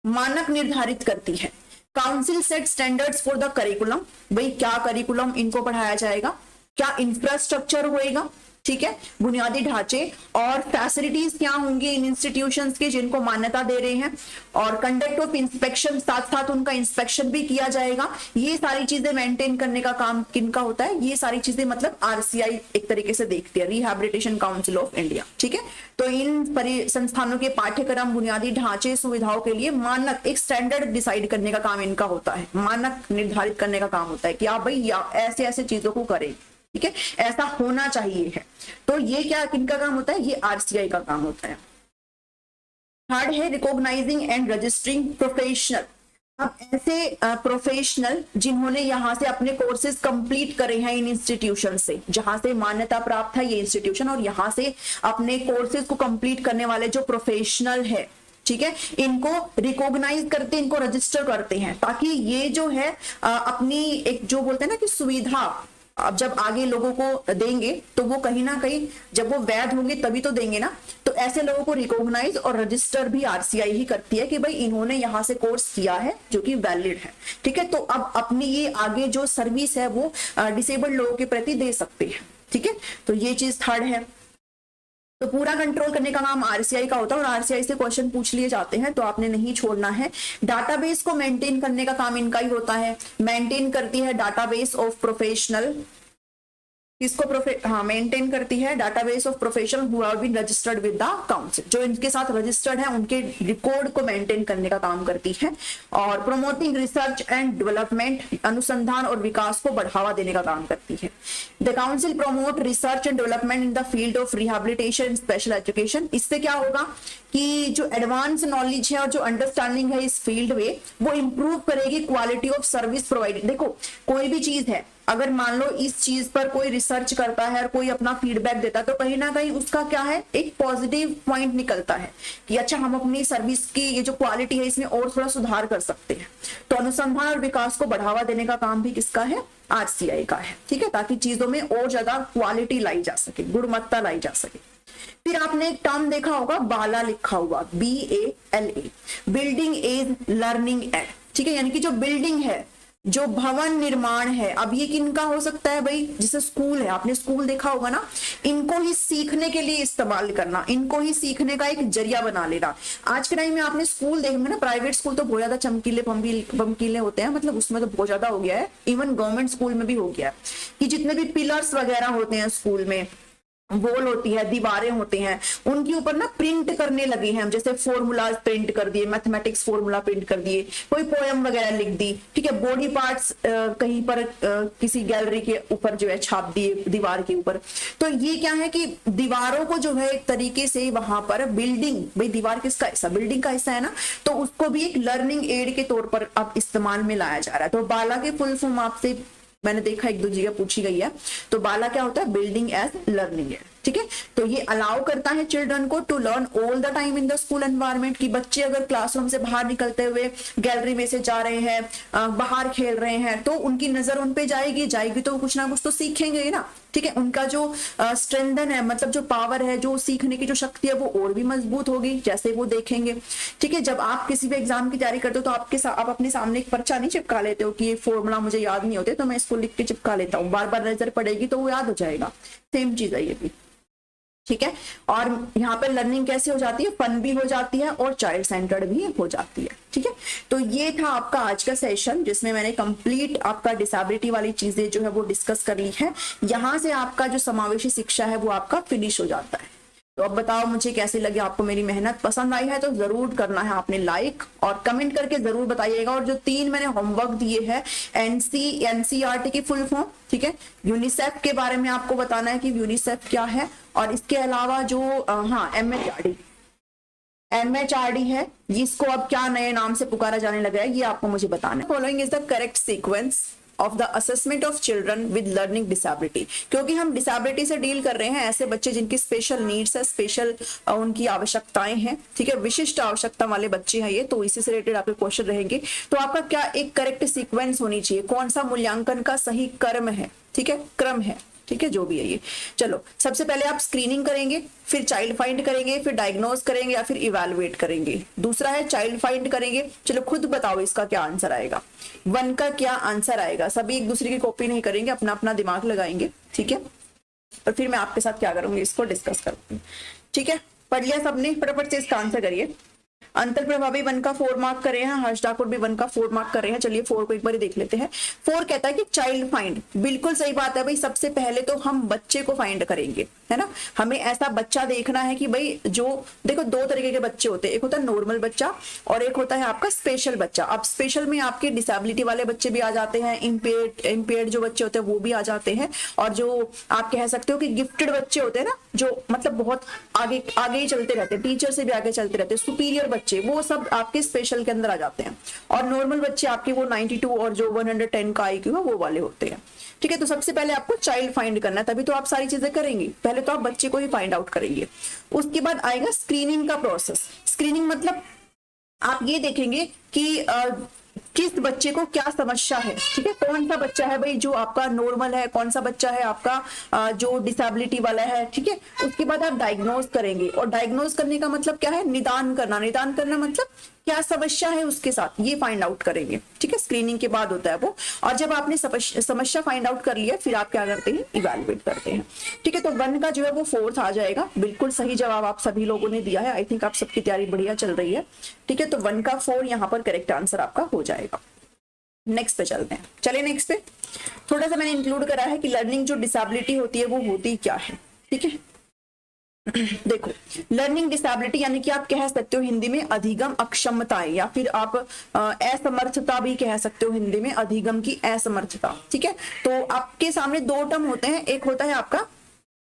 A: मानक निर्धारित करती है। Council set standards for the curriculum, भाई क्या करिकुलम इनको पढ़ाया जाएगा, क्या इंफ्रास्ट्रक्चर होएगा, ठीक है, बुनियादी ढांचे और फैसिलिटीज क्या होंगी इन इंस्टीट्यूशंस के जिनको मान्यता दे रहे हैं, और कंडक्ट ऑफ इंस्पेक्शन, साथ साथ उनका इंस्पेक्शन भी किया जाएगा। ये सारी चीजें मेंटेन करने का काम किनका होता है, ये सारी चीजें मतलब आरसीआई एक तरीके से देखती है, रिहैबिलिटेशन काउंसिल ऑफ इंडिया, ठीक है। तो इन संस्थानों के पाठ्यक्रम, बुनियादी ढांचे, सुविधाओं के लिए मानक, एक स्टैंडर्ड डिसाइड करने का काम इनका होता है, मानक निर्धारित करने का काम होता है कि आप भाई ऐसे ऐसे चीजों को करें, ठीक है, ऐसा होना चाहिए है। तो ये क्या किनका काम होता है, ये आरसीआई का काम होता है। थर्ड है रिकॉग्नाइजिंग एंड रजिस्टरिंग प्रोफेशनल। अब ऐसे प्रोफेशनल जिन्होंने यहाँ से अपने कोर्सेज कंप्लीट करे हैं इन इंस्टीट्यूशन से, जहां से मान्यता प्राप्त है ये इंस्टीट्यूशन, और यहाँ से अपने कोर्सेज को कंप्लीट करने वाले जो प्रोफेशनल है, ठीक है, इनको रिकॉग्नाइज करते हैं, इनको रजिस्टर करते हैं, ताकि ये जो है अपनी एक जो बोलते हैं ना कि सुविधा अब जब आगे लोगों को देंगे तो वो कहीं ना कहीं जब वो वैध होंगे तभी तो देंगे ना। तो ऐसे लोगों को रिकॉग्नाइज और रजिस्टर भी आरसीआई ही करती है कि भाई इन्होंने यहाँ से कोर्स किया है जो कि वैलिड है, ठीक है। तो अब अपनी ये आगे जो सर्विस है वो डिसेबल्ड लोगों के प्रति दे सकते हैं, ठीक है। तो ये चीज थर्ड है। तो पूरा कंट्रोल करने का काम आरसीआई का होता है और आरसीआई से क्वेश्चन पूछ लिए जाते हैं तो आपने नहीं छोड़ना है। डाटाबेस को मेंटेन करने का काम इनका ही होता है, मेंटेन करती है डाटाबेस ऑफ प्रोफेशनल, इसको मेंटेन करती है database of professional who have been registered with the council, जो इनके साथ रजिस्टर्ड है उनके रिकॉर्ड को मेंटेन करने का काम करती है। और प्रमोटिंग रिसर्च एंड डेवलपमेंट, अनुसंधान और विकास को बढ़ावा देने का काम करती है। The council promote research and development in the field of rehabilitation special education. इससे क्या होगा कि जो एडवांस नॉलेज है और जो अंडरस्टैंडिंग है इस फील्ड में वो इंप्रूव करेगी क्वालिटी ऑफ सर्विस प्रोवाइडेड। देखो कोई भी चीज है, अगर मान लो इस चीज पर कोई रिसर्च करता है और कोई अपना फीडबैक देता है तो कहीं ना कहीं उसका क्या है एक पॉजिटिव पॉइंट निकलता है कि अच्छा हम अपनी सर्विस की ये जो क्वालिटी है इसमें और थोड़ा सुधार कर सकते हैं। तो अनुसंधान और विकास को बढ़ावा देने का काम भी किसका है, आरसीआई का है, ठीक है, ताकि चीजों में और ज्यादा क्वालिटी लाई जा सके, गुणवत्ता लाई जा सके। फिर आपने एक टर्म देखा होगा बाला लिखा हुआ, BALA, building as learning aid, ठीक है, यानी कि जो बिल्डिंग है, जो भवन निर्माण है, अब ये किनका हो सकता है भाई, जैसे स्कूल है, आपने स्कूल देखा होगा ना, इनको ही सीखने के लिए इस्तेमाल करना, इनको ही सीखने का एक जरिया बना लेना। आज के टाइम में आपने स्कूल देखेंगे ना, प्राइवेट स्कूल तो बहुत ज्यादा चमकीले बमकीले होते हैं, मतलब उसमें तो बहुत ज्यादा हो गया है, इवन गवर्नमेंट स्कूल में भी हो गया है कि जितने भी पिलर्स वगैरह होते हैं स्कूल में, वॉल होती है, दीवारें होती हैं, उनके ऊपर ना प्रिंट करने लगे हैं हम, जैसे फॉर्मूलाज प्रिंट कर दिए, मैथमेटिक्स फॉर्मूला प्रिंट कर दिए, कोई पोएम वगैरह लिख दी, ठीक है, बॉडी पार्ट्स कहीं पर किसी गैलरी के ऊपर जो है छाप दिए दीवार के ऊपर। तो ये क्या है कि दीवारों को जो है एक तरीके से वहां पर बिल्डिंग, भाई दीवार किसका हिस्सा, बिल्डिंग का हिस्सा है ना, तो उसको भी एक लर्निंग एड के तौर पर अब इस्तेमाल में लाया जा रहा है। तो बाला के फुल फॉर्म आपसे मैंने देखा एक दो जगह पूछी गई है, तो बाला क्या होता है, बिल्डिंग एज लर्निंग एड, ठीक है। तो ये अलाउ करता है चिल्ड्रन को to learn all the time in the school environment, कि बच्चे अगर क्लासरूम से बाहर निकलते हुए गैलरी में से जा रहे हैं, बाहर खेल रहे हैं, तो उनकी नजर उन पे जाएगी तो कुछ ना कुछ तो सीखेंगे ना, ठीक है। उनका जो स्ट्रेंथन है, मतलब जो पावर है, जो सीखने की जो शक्ति है, वो और भी मजबूत होगी जैसे वो देखेंगे, ठीक है। जब आप किसी भी एग्जाम की तैयारी करते हो तो आप अपने सामने एक पर्चा नहीं चिपका लेते हो कि ये फॉर्मूला मुझे याद नहीं होते तो मैं इसको लिख के चिपका लेता हूँ, बार बार नजर पड़ेगी तो वो याद हो जाएगा। सेम चीज है ये भी। ठीक है। और यहाँ पर लर्निंग कैसे हो जाती है, फन भी हो जाती है और चाइल्ड सेंटर्ड भी हो जाती है। ठीक है, तो ये था आपका आज का सेशन जिसमें मैंने कंप्लीट आपका डिसेबिलिटी वाली चीजें जो है वो डिस्कस कर ली है। यहाँ से आपका जो समावेशी शिक्षा है वो आपका फिनिश हो जाता है। तो अब बताओ मुझे कैसी लगी आपको मेरी मेहनत, पसंद आई है तो जरूर करना है आपने लाइक, और कमेंट करके जरूर बताइएगा। और जो 3 मैंने होमवर्क दिए हैं, एनसीईआरटी की फुल फॉर्म, ठीक है, यूनिसेफ के बारे में आपको बताना है कि यूनिसेफ क्या है, और इसके अलावा जो हाँ एमएचआरडी है, जिसको अब क्या नए नाम से पुकारा जाने लगा है, ये आपको मुझे बताना है। Following is the correct sequence of the assessment of children with learning disability, क्योंकि हम डिसेबिलिटी से डील कर रहे हैं, ऐसे बच्चे जिनकी स्पेशल नीड्स है, स्पेशल उनकी आवश्यकताएं हैं, ठीक है, विशिष्ट आवश्यकता वाले बच्चे हैं ये, तो इसी से रिलेटेड आपके क्वेश्चन रहेंगे। तो आपका क्या एक करेक्ट सीक्वेंस होनी चाहिए, कौन सा मूल्यांकन का सही क्रम है, ठीक है, क्रम है, ठीक है, जो भी है ये। चलो सबसे पहले आप स्क्रीनिंग करेंगे, फिर चाइल्ड फाइंड करेंगे, फिर डायग्नोज करेंगे या फिर इवैल्यूएट करेंगे। दूसरा है चाइल्ड फाइंड करेंगे। चलो खुद बताओ इसका क्या आंसर आएगा, 1 का क्या आंसर आएगा। सभी एक दूसरे की कॉपी नहीं करेंगे, अपना अपना दिमाग लगाएंगे, ठीक है, और फिर मैं आपके साथ क्या करूंगी इसको डिस्कस करूंगी। ठीक है, पढ़ लिया सबने, फटाफट से इसका आंसर करिए। अंतर प्रभावी 1 का 4 मार्क कर रहे हैं, हर्ष ठाकुर भी 1 का 4 मार्क कर रहे हैं। चलिए 4 को एक बार देख लेते हैं। 4 कहता है कि चाइल्ड फाइंड, बिल्कुल सही बात है भाई। सबसे पहले तो हम बच्चे को फाइंड करेंगे, है ना, हमें ऐसा बच्चा देखना है कि भाई जो, देखो 2 तरीके के बच्चे होते हैं, एक होता है नॉर्मल बच्चा और एक होता है आपका स्पेशल बच्चा। अब स्पेशल में आपके डिसेबिलिटी वाले बच्चे भी आ जाते हैं, इम्पेयर्ड जो बच्चे होते हैं वो भी आ जाते हैं, और जो आप कह सकते हो कि गिफ्टेड बच्चे होते हैं ना, जो मतलब बहुत आगे आगे ही चलते रहते हैं, टीचर से भी आगे चलते रहते हैं, सुपीरियर बच्चे, वो सब आपके स्पेशल के अंदर आ जाते हैं। और नॉर्मल बच्चे आपके वो 92 और जो 110 का IQ है वो वाले होते हैं। ठीक है, तो सबसे पहले आपको चाइल्ड फाइंड करना है, तभी तो आप सारी चीजें करेंगे। पहले तो आप बच्चे को ही फाइंड आउट करेंगे, उसके बाद आएगा स्क्रीनिंग का प्रोसेस। स्क्रीनिंग मतलब आप ये देखेंगे कि किस बच्चे को क्या समस्या है, ठीक है, कौन सा बच्चा है भाई जो आपका नॉर्मल है, कौन सा बच्चा है आपका जो डिसेबिलिटी वाला है, ठीक है। उसके बाद आप डायग्नोज करेंगे, और डायग्नोज करने का मतलब क्या है, निदान करना। निदान करना मतलब क्या समस्या है उसके साथ, ये फाइंड आउट करेंगे, ठीक है, स्क्रीनिंग के बाद होता है वो। और जब आपने समस्या फाइंड आउट कर लिया, फिर आप क्या करते हैं, इवैल्यूएट करते हैं। ठीक है, तो 1 का जो है वो 4th आ जाएगा। बिल्कुल सही जवाब आप सभी लोगों ने दिया है। आई थिंक आप सबकी तैयारी बढ़िया चल रही है। ठीक है, तो 1 का 4 यहाँ पर करेक्ट आंसर आपका हो जाएगा। नेक्स्ट पे चलते हैं। चलिए नेक्स्ट पे थोड़ा सा मैंने इंक्लूड करा है कि लर्निंग जो डिसेबिलिटी होती है वो होती क्या है। ठीक है, देखो लर्निंग डिसेबिलिटी यानी कि आप कह सकते हो हिंदी में अधिगम अक्षमताएं, या फिर आप असमर्थता भी कह सकते हो हिंदी में, अधिगम की असमर्थता। ठीक है, तो आपके सामने 2 टर्म होते हैं, एक होता है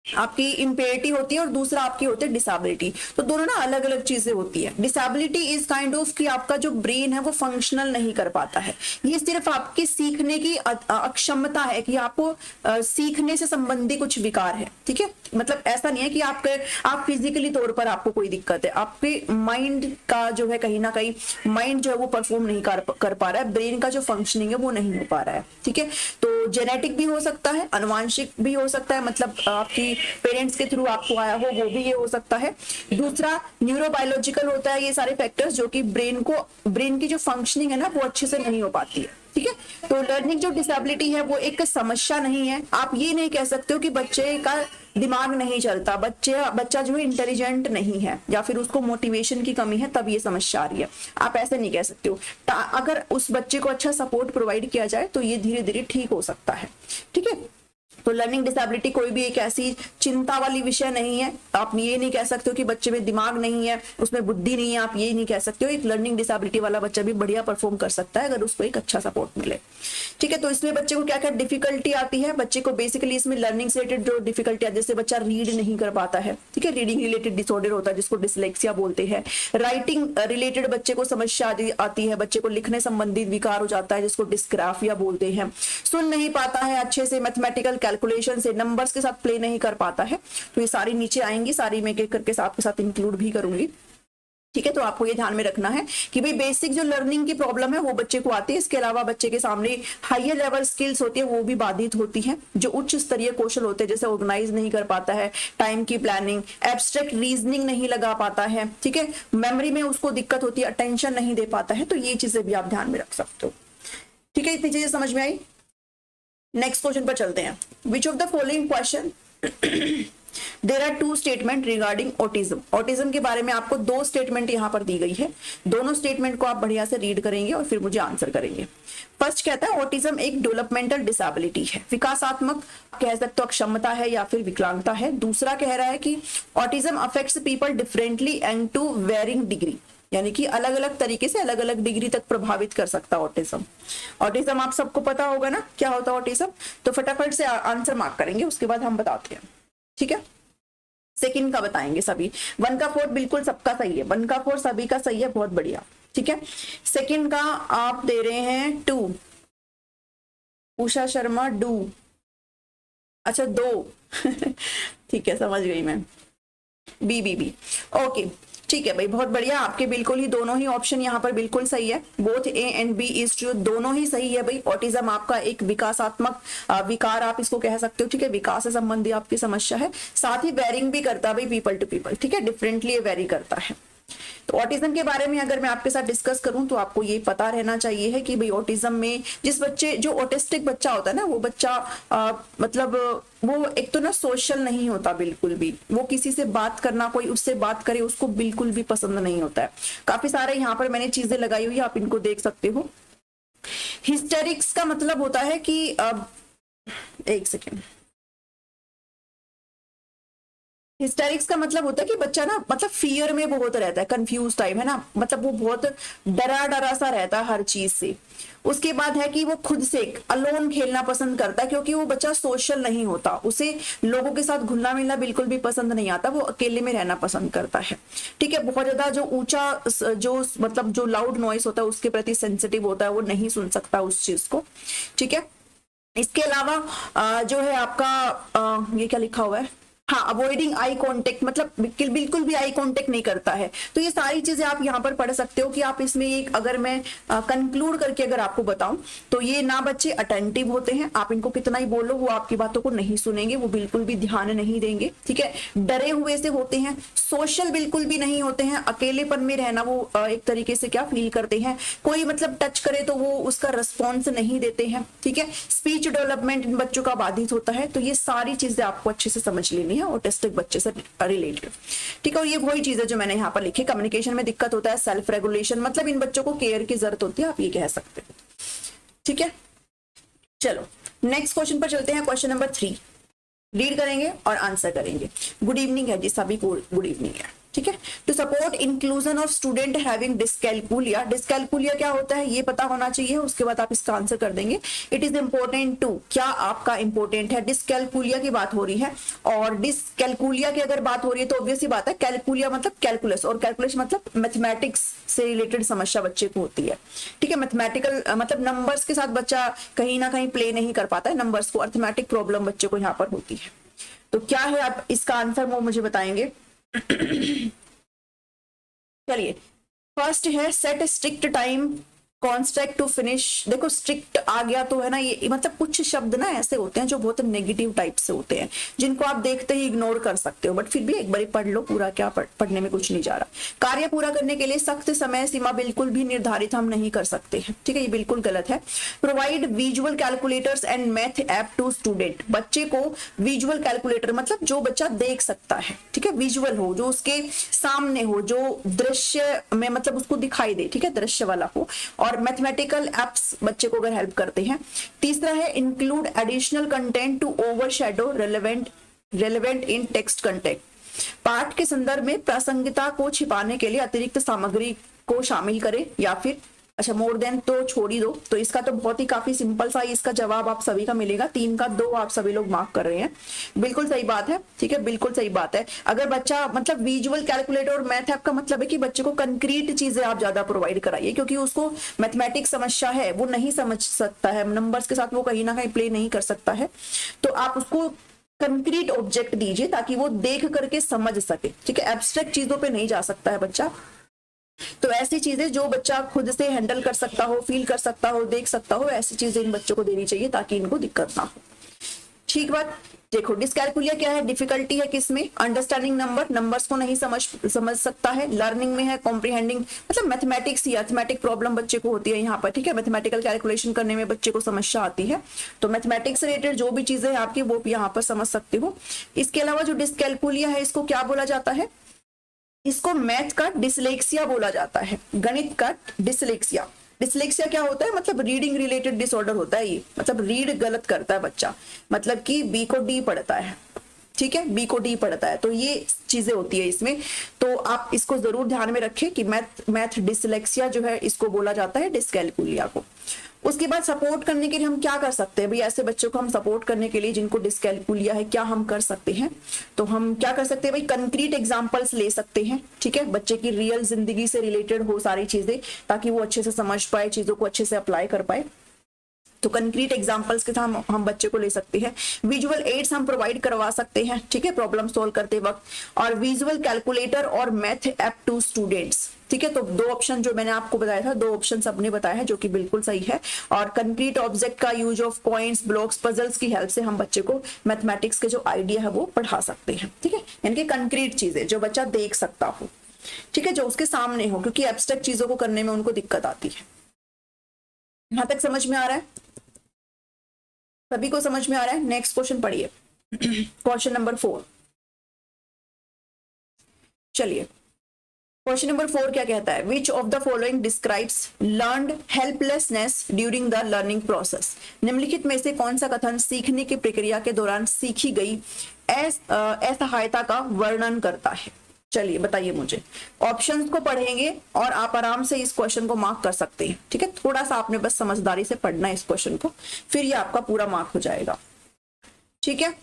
A: आपकी इम्पेयरिटी होती है और दूसरा आपकी होती है डिसेबिलिटी। तो दोनों ना अलग अलग चीजें होती है। डिसेबिलिटी इज काइंड ऑफ कि आपका जो ब्रेन है वो फंक्शनल नहीं कर पाता है, ये सिर्फ आपकी सीखने की अक्षमता है, कि आपको सीखने से संबंधी कुछ विकार है। ठीक है, मतलब ऐसा नहीं है कि आप फिजिकली तौर पर आपको कोई दिक्कत है, आपके माइंड का जो है कहीं ना कहीं माइंड जो है वो परफॉर्म नहीं कर पा रहा है, ब्रेन का जो फंक्शनिंग है वो नहीं हो पा रहा है। ठीक है, तो जेनेटिक भी हो सकता है, अनुवांशिक भी हो सकता है, मतलब आपकी पेरेंट्स के थ्रू आपको आया हो वो भी ये हो सकता है। दूसरा न्यूरोबायोलॉजिकल होता है, ये सारे फैक्टर्स जो कि ब्रेन की जो फंक्शनिंग है ना वो अच्छे से नहीं हो पाती है। ठीक है, तो लर्निंग जो डिसेबिलिटी है वो एक समस्या नहीं है। आप ये नहीं कह सकते हो कि बच्चे का दिमाग नहीं चलता, बच्चा जो है इंटेलिजेंट नहीं है, या फिर उसको मोटिवेशन की कमी है तब ये समस्या आ रही है, आप ऐसे नहीं कह सकते हो। अगर उस बच्चे को अच्छा सपोर्ट प्रोवाइड किया जाए तो ये धीरे धीरे ठीक हो सकता है। ठीक है, तो लर्निंग डिसेबिलिटी कोई भी एक ऐसी चिंता वाली विषय नहीं है। आप ये नहीं कह सकते हो कि बच्चे में दिमाग नहीं है, उसमें बुद्धि नहीं है, आप ये नहीं कह सकते हो। एक लर्निंग डिसेबिलिटी वाला बच्चा भी बढ़िया परफॉर्म कर सकता है अगर उसको एक अच्छा सपोर्ट मिले। ठीक है, तो इसमें बच्चे को क्या क्या डिफिकल्टी आती है, बच्चे को बेसिकली इसमें लर्निंग से रिलेटेड जो डिफिकल्टी आती है, जैसे बच्चा रीड नहीं कर पाता है, ठीक है, रीडिंग रिलेटेड डिसऑर्डर होता है जिसको डिसलेक्सिया बोलते हैं। राइटिंग रिलेटेड बच्चे को समस्या आती है, बच्चे को लिखने संबंधित विकार हो जाता है जिसको डिस्ग्राफिया बोलते हैं। सुन नहीं पाता है अच्छे से, मैथमेटिकल कैलकुलेशन से नंबर्स के साथ प्ले नहीं कर पाता है। तो ये सारी नीचे आएंगी, सारी मैं एक करके आपके साथ इंक्लूड भी करूंगी। ठीक है, तो आपको ये ध्यान में रखना है कि भाई बेसिक जो लर्निंग की प्रॉब्लम है वो बच्चे को आती है, इसके अलावा बच्चे के सामने हायर लेवल स्किल्स होती है वो भी बाधित होती है। जो उच्च स्तरीय कौशल होते हैं जैसे ऑर्गेनाइज नहीं कर पाता है, टाइम की प्लानिंग, एब्स्ट्रैक्ट रीजनिंग नहीं लगा पाता है, ठीक है, मेमोरी में उसको दिक्कत होती है, अटेंशन नहीं दे पाता है, तो ये चीजें भी आप ध्यान में रख सकते हो। ठीक है, इतनी चीजें समझ में आई। नेक्स्ट क्वेश्चन पर चलते हैं। Which of the following question there are two statement regarding autism. Autism के बारे में आपको दो स्टेटमेंट यहाँ पर दी गई है, दोनों स्टेटमेंट को आप बढ़िया से रीड करेंगे और फिर मुझे आंसर करेंगे। फर्स्ट कहता है ऑटिज्म एक डेवलपमेंटल डिसेबिलिटी है, विकासात्मक कह सकते हो अक्षमता है या फिर विकलांगता है। दूसरा कह रहा है कि autism affects people differently and to varying degree, यानी कि अलग अलग तरीके से अलग अलग डिग्री तक प्रभावित कर सकता है ऑटिज्म। ऑटिज्म आप सबको पता होगा ना क्या होता है ऑटिज्म, तो फटाफट से आंसर मार्क करेंगे, उसके बाद हम बताते हैं, ठीक है। सेकंड का बताएंगे सभी, 1 का 4 बिल्कुल सबका सही है, 1 का 4 सभी का सही है, बहुत बढ़िया, ठीक है। सेकंड का आप दे रहे हैं 2, उषा शर्मा 2, अच्छा 2 ठीक है समझ गई मैं, बी ओके ठीक है भाई, बहुत बढ़िया, आपके बिल्कुल ही दोनों ही ऑप्शन यहाँ पर बिल्कुल सही है, both A and B is true, दोनों ही सही है भाई। ऑटिज्म आपका एक विकासात्मक विकार आप इसको कह सकते हो, ठीक है, विकास से संबंधी आपकी समस्या है, साथ ही वेरिंग भी करता है भाई पीपल टू पीपल, ठीक है, डिफरेंटली वेरी करता है। तो ऑटिज्म के बारे में अगर मैं आपके साथ डिस्कस करूं तो आपको ये पता रहना चाहिए है कि भाई ऑटिज्म में जिस बच्चे जो ऑटिस्टिक बच्चा होता है ना, वो बच्चा मतलब वो एक तो ना सोशल नहीं होता बिल्कुल भी, वो किसी से बात करना, कोई उससे बात करे उसको बिल्कुल भी पसंद नहीं होता है। काफी सारे यहाँ पर मैंने चीजें लगाई हुई है, आप इनको देख सकते हो। हिस्टेरिक्स का मतलब होता है कि एक सेकेंड, हिस्टेरिक्स का मतलब होता है कि बच्चा ना मतलब फियर में बहुत रहता है, कंफ्यूज टाइप है ना, मतलब वो बहुत डरा सा रहता है हर चीज से। उसके बाद है कि वो खुद से अलोन खेलना पसंद करता है, क्योंकि वो बच्चा सोशल नहीं होता, उसे लोगों के साथ घुलना मिलना बिल्कुल भी पसंद नहीं आता, वो अकेले में रहना पसंद करता है, ठीक है। बहुत ज्यादा जो ऊंचा जो मतलब जो लाउड नॉइस होता है उसके प्रति सेंसिटिव होता है, वो नहीं सुन सकता उस चीज को, ठीक है। इसके अलावा जो है आपका ये क्या लिखा हुआ है, हाँ, अवॉइडिंग आई कांटेक्ट, मतलब बिल्कुल भी आई कांटेक्ट नहीं करता है। तो ये सारी चीजें आप यहाँ पर पढ़ सकते हो कि आप इसमें एक अगर मैं कंक्लूड करके अगर आपको बताऊं तो ये ना बच्चे अटेंटिव होते हैं, आप इनको कितना ही बोलो वो आपकी बातों को नहीं सुनेंगे, वो बिल्कुल भी ध्यान नहीं देंगे, ठीक है। डरे हुए से होते हैं, सोशल बिल्कुल भी नहीं होते हैं, अकेलेपन में रहना वो एक तरीके से क्या फील करते हैं, कोई मतलब टच करे तो वो उसका रिस्पॉन्स नहीं देते हैं, ठीक है। स्पीच डेवलपमेंट इन बच्चों का बाधित होता है। तो ये सारी चीजें आपको अच्छे से समझ लेनी है ऑटिस्टिक बच्चे से रिलेटेड, ठीक है। और ये वही चीज है जो मैंने यहाँ पर लिखी, कम्युनिकेशन में दिक्कत होता है, सेल्फ रेगुलेशन, मतलब इन बच्चों को केयर की जरूरत होती है, आप ये कह सकते हो, ठीक है। चलो नेक्स्ट क्वेश्चन पर चलते हैं, क्वेश्चन नंबर 3 रीड करेंगे और आंसर करेंगे। गुड इवनिंग है जी सभी को, गुड इवनिंग है, ठीक है। To support inclusion of student having dyscalculia, dyscalculia क्या होता है ये पता होना चाहिए, उसके बाद आप इसका आंसर कर देंगे। इट इज इंपॉर्टेंट टू, क्या आपका इंपॉर्टेंट है, डिस्कैल्कुलिया की बात हो रही है, और डिस्कैल्कुलिया की अगर बात हो रही है तो ऑब्वियस सी बात है, कैलकुलिया मतलब कैलकुलस, और कैलकुलस मतलब मैथमेटिक्स से रिलेटेड समस्या बच्चे को होती है, ठीक है। मैथमेटिकल मतलब नंबर्स के साथ बच्चा कहीं ना कहीं प्ले नहीं कर पाता है नंबर्स को, अर्थमेटिक प्रॉब्लम बच्चे को यहाँ पर होती है। तो क्या है आप इसका आंसर वो मुझे बताएंगे। चलिए फर्स्ट है set strict time construct to finish. देखो स्ट्रिक्ट आ गया तो है ना, ये मतलब कुछ शब्द ना ऐसे होते हैं जो बहुत नेगेटिव टाइप से होते हैं, जिनको आप देखते ही इग्नोर कर सकते हो, बट फिर भी एक बार पढ़ लो पूरा, क्या पढ़ने में कुछ नहीं जा रहा। कार्य पूरा करने के लिए सख्त समय सीमा बिल्कुल भी निर्धारित हम नहीं कर सकते हैं, ठीक है, ये बिल्कुल गलत है। Provide visual calculators and math app to student, बच्चे को विजुअल कैलकुलेटर मतलब जो बच्चा देख सकता है, ठीक है, विजुअल हो, जो उसके सामने हो, जो दृश्य में मतलब उसको दिखाई दे, ठीक है, दृश्य वाला हो। और मैथमेटिकल एप्स बच्चे को अगर हेल्प करते हैं। तीसरा है include additional content to overshadow relevant in text content, पाठ के संदर्भ में प्रासंगिकता को छिपाने के लिए अतिरिक्त सामग्री को शामिल करें, या फिर अच्छा मोर देन तो छोड़ ही दो। तो इसका तो बहुत ही काफी सिंपल सा इसका जवाब आप सभी का मिलेगा, 3 का 2 आप सभी लोग मार्क कर रहे हैं, बिल्कुल सही बात है, ठीक है, बिल्कुल सही बात है। अगर बच्चा मतलब विजुअल कैलकुलेटर और मैथ ऐप का मतलब है कि बच्चे को कंक्रीट चीजें आप ज्यादा प्रोवाइड कराइए, क्योंकि उसको मैथमेटिक्स समस्या है, वो नहीं समझ सकता है नंबर्स के साथ, वो कहीं ना कहीं प्ले नहीं कर सकता है, तो आप उसको कंक्रीट ऑब्जेक्ट दीजिए ताकि वो देख करके समझ सके, ठीक है, एब्स्ट्रैक्ट चीजों पे नहीं जा सकता है बच्चा। तो ऐसी चीजें जो बच्चा खुद से हैंडल कर सकता हो, फील कर सकता हो, देख सकता हो, ऐसी चीजें इन बच्चों को देनी चाहिए ताकि इनको दिक्कत ना हो, ठीक बात। देखो डिस्कैलकुलिया क्या है, डिफिकल्टी है किसमें, अंडरस्टैंडिंग नंबर्स को नहीं समझ सकता है, लर्निंग में है, कॉम्प्रिहेंडिंग मतलब मैथमेटिक्स या अर्थमेटिक प्रॉब्लम बच्चे को होती है यहाँ पर, ठीक है, मैथमेटिकल कैलकुलेशन करने में बच्चे को समस्या आती है, तो मैथमेटिक्स रिलेटेड जो भी चीजें आपकी वो यहाँ पर समझ सकते हो। इसके अलावा जो डिस्कैलकुलिया है इसको क्या बोला जाता है, इसको मैथ का डिसलेक्सिया बोला जाता है, गणित का डिसलेक्सिया। डिसलेक्सिया क्या होता है, मतलब रीडिंग रिलेटेड डिसऑर्डर होता है ये, मतलब रीड गलत करता है बच्चा, मतलब कि बी को डी पढ़ता है, ठीक है, बी को डी पढ़ता है, तो ये चीजें होती है इसमें। तो आप इसको जरूर ध्यान में रखें कि मैथ डिसलेक्सिया जो है इसको बोला जाता है डिस्कैलकुलिया को। उसके बाद सपोर्ट करने के लिए हम क्या कर सकते हैं भाई, ऐसे बच्चों को हम सपोर्ट करने के लिए जिनको डिस्कैलकुलिया है क्या हम कर सकते हैं, तो हम क्या कर सकते हैं भाई, कंक्रीट एग्जांपल्स ले सकते हैं, ठीक है, बच्चे की रियल जिंदगी से रिलेटेड हो सारी चीजें, ताकि वो अच्छे से समझ पाए, चीजों को अच्छे से अप्लाई कर पाए। तो कंक्रीट एग्जांपल्स के साथ हम बच्चे को ले सकते हैं, विजुअल एड्स हम प्रोवाइड करवा सकते हैं, ठीक है, प्रॉब्लम सॉल्व करते वक्त, और विजुअल कैलकुलेटर और मैथ ऐप टू स्टूडेंट्स, ठीक है। तो दो ऑप्शन जो मैंने आपको बताया था, दो ऑप्शन सबने बताया है जो कि बिल्कुल सही है। और कंक्रीट ऑब्जेक्ट का use of coins, blocks, puzzles की हेल्प से हम बच्चे को मैथमेटिक्स के जो आइडिया है वो पढ़ा सकते हैं, ठीक है, यानी कि कंक्रीट चीजें जो बच्चा देख सकता हो, ठीक है, जो उसके सामने हो, क्योंकि एब्स्ट्रैक्ट चीजों को करने में उनको दिक्कत आती है। यहां तक समझ में आ रहा है, सभी को समझ में आ रहा है। नेक्स्ट क्वेश्चन पढ़िए, क्वेश्चन नंबर 4। चलिए क्वेश्चन नंबर 4 क्या कहता है, विच of the following describes learned helplessness during the learning process, निम्नलिखित में से कौन सा कथन सीखने की प्रक्रिया के दौरान सीखी गई असहायता का वर्णन करता है। चलिए बताइए मुझे, ऑप्शंस को पढ़ेंगे और आप आराम से इस क्वेश्चन को मार्क कर सकते हैं, ठीक है, थोड़ा सा आपने बस समझदारी से पढ़ना है इस क्वेश्चन को, फिर ये आपका पूरा मार्क हो जाएगा, ठीक है।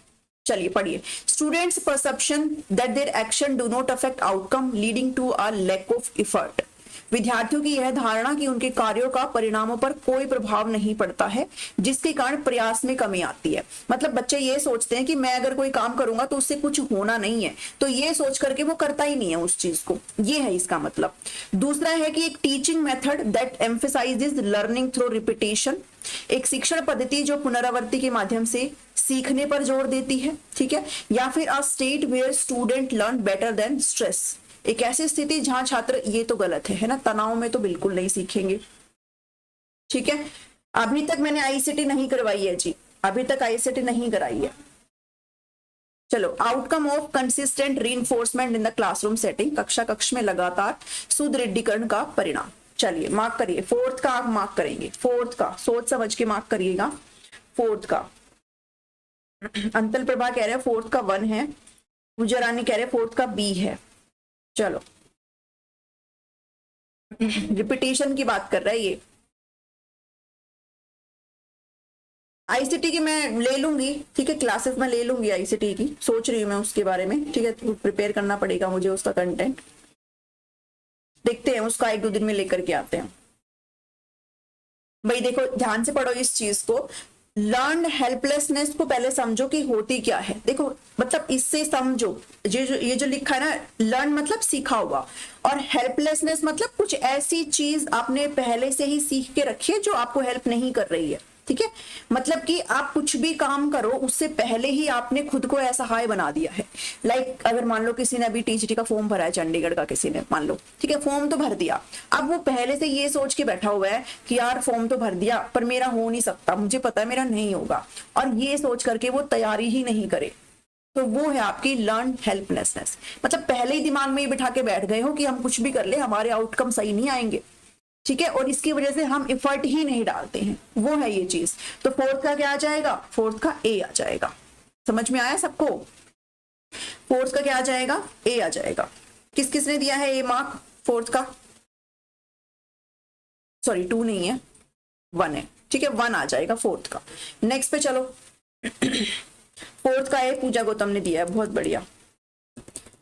A: चलिए पढ़िए, students perception that their action do not affect outcome leading to a lack of effort, विद्यार्थियों की यह धारणा कि उनके कार्यों का परिणामों पर कोई प्रभाव नहीं पड़ता है, जिसके कारण प्रयास में कमी आती है। मतलब बच्चे ये सोचते हैं कि मैं अगर कोई काम करूंगा तो उससे कुछ होना नहीं है, तो ये सोच करके वो करता ही नहीं है उस चीज को, ये है इसका मतलब। दूसरा है कि एक teaching method that emphasises learning through repetition, एक शिक्षण पद्धति जो पुनरावृत्ति के माध्यम से सीखने पर जोर देती है, ठीक है, या फिर a state where student learn better than stress, एक ऐसी स्थिति जहां छात्र, ये तो गलत है ना, तनाव में तो बिल्कुल नहीं सीखेंगे, ठीक है। अभी तक मैंने आईसीटी नहीं करवाई है जी, अभी तक आईसीटी नहीं कराई है। चलो, outcome of consistent reinforcement in the classroom setting, कक्ष में लगातार सुदृढ़ीकरण का परिणाम। चलिए मार्क करिए, फोर्थ का आप मार्क करेंगे, फोर्थ का सोच समझ के मार्क करिएगा। फोर्थ का अंतल प्रभा कह रहे हैं फोर्थ का 1 है, पूजा रानी कह रहे हैं फोर्थ का बी है। चलो रिपीटेशन की बात कर रहा है ये, आईसीटी की मैं ले लूंगी, ठीक है, क्लासेस में ले लूंगी आईसीटी की, सोच रही हूँ मैं उसके बारे में, ठीक है, तो प्रिपेयर करना पड़ेगा मुझे उसका कंटेंट, देखते हैं उसका 1-2 दिन में लेकर के आते हैं। भाई देखो ध्यान से पढ़ो इस चीज को, लर्न हेल्पलेसनेस को पहले समझो कि होती क्या है। देखो मतलब इससे समझो, ये जो लिखा है ना, लर्न मतलब सीखा हुआ, और हेल्पलेसनेस मतलब कुछ ऐसी चीज आपने पहले से ही सीख के रखी है जो आपको हेल्प नहीं कर रही है, ठीक है, मतलब कि आप कुछ भी काम करो उससे पहले ही आपने खुद को असहाय बना दिया है। लाइक अगर मान लो किसी ने अभी टीजीटी का फॉर्म भरा है, चंडीगढ़ का किसी ने, मान लो, ठीक है, फॉर्म तो भर दिया, अब वो पहले से ये सोच के बैठा हुआ है कि यार फॉर्म तो भर दिया पर मेरा हो नहीं सकता, मुझे पता है मेरा नहीं होगा, और ये सोच करके वो तैयारी ही नहीं करे, तो वो है आपकी लर्न हेल्पलेसनेस। मतलब पहले ही दिमाग में ये बिठा के बैठ गए हो कि हम कुछ भी कर ले हमारे आउटकम सही नहीं आएंगे, ठीक है, और इसकी वजह से हम एफर्ट ही नहीं डालते हैं, वो है ये चीज। तो फोर्थ का क्या आ जाएगा, फोर्थ का ए आ जाएगा। समझ में आया सबको, फोर्थ का क्या आ जाएगा, ए आ जाएगा। किस किसने दिया है ए मार्क फोर्थ का, सॉरी 2 नहीं है 1 है, ठीक है, 1 आ जाएगा फोर्थ का। नेक्स्ट पे चलो, फोर्थ का ए पूजा गौतम ने दिया है, बहुत बढ़िया।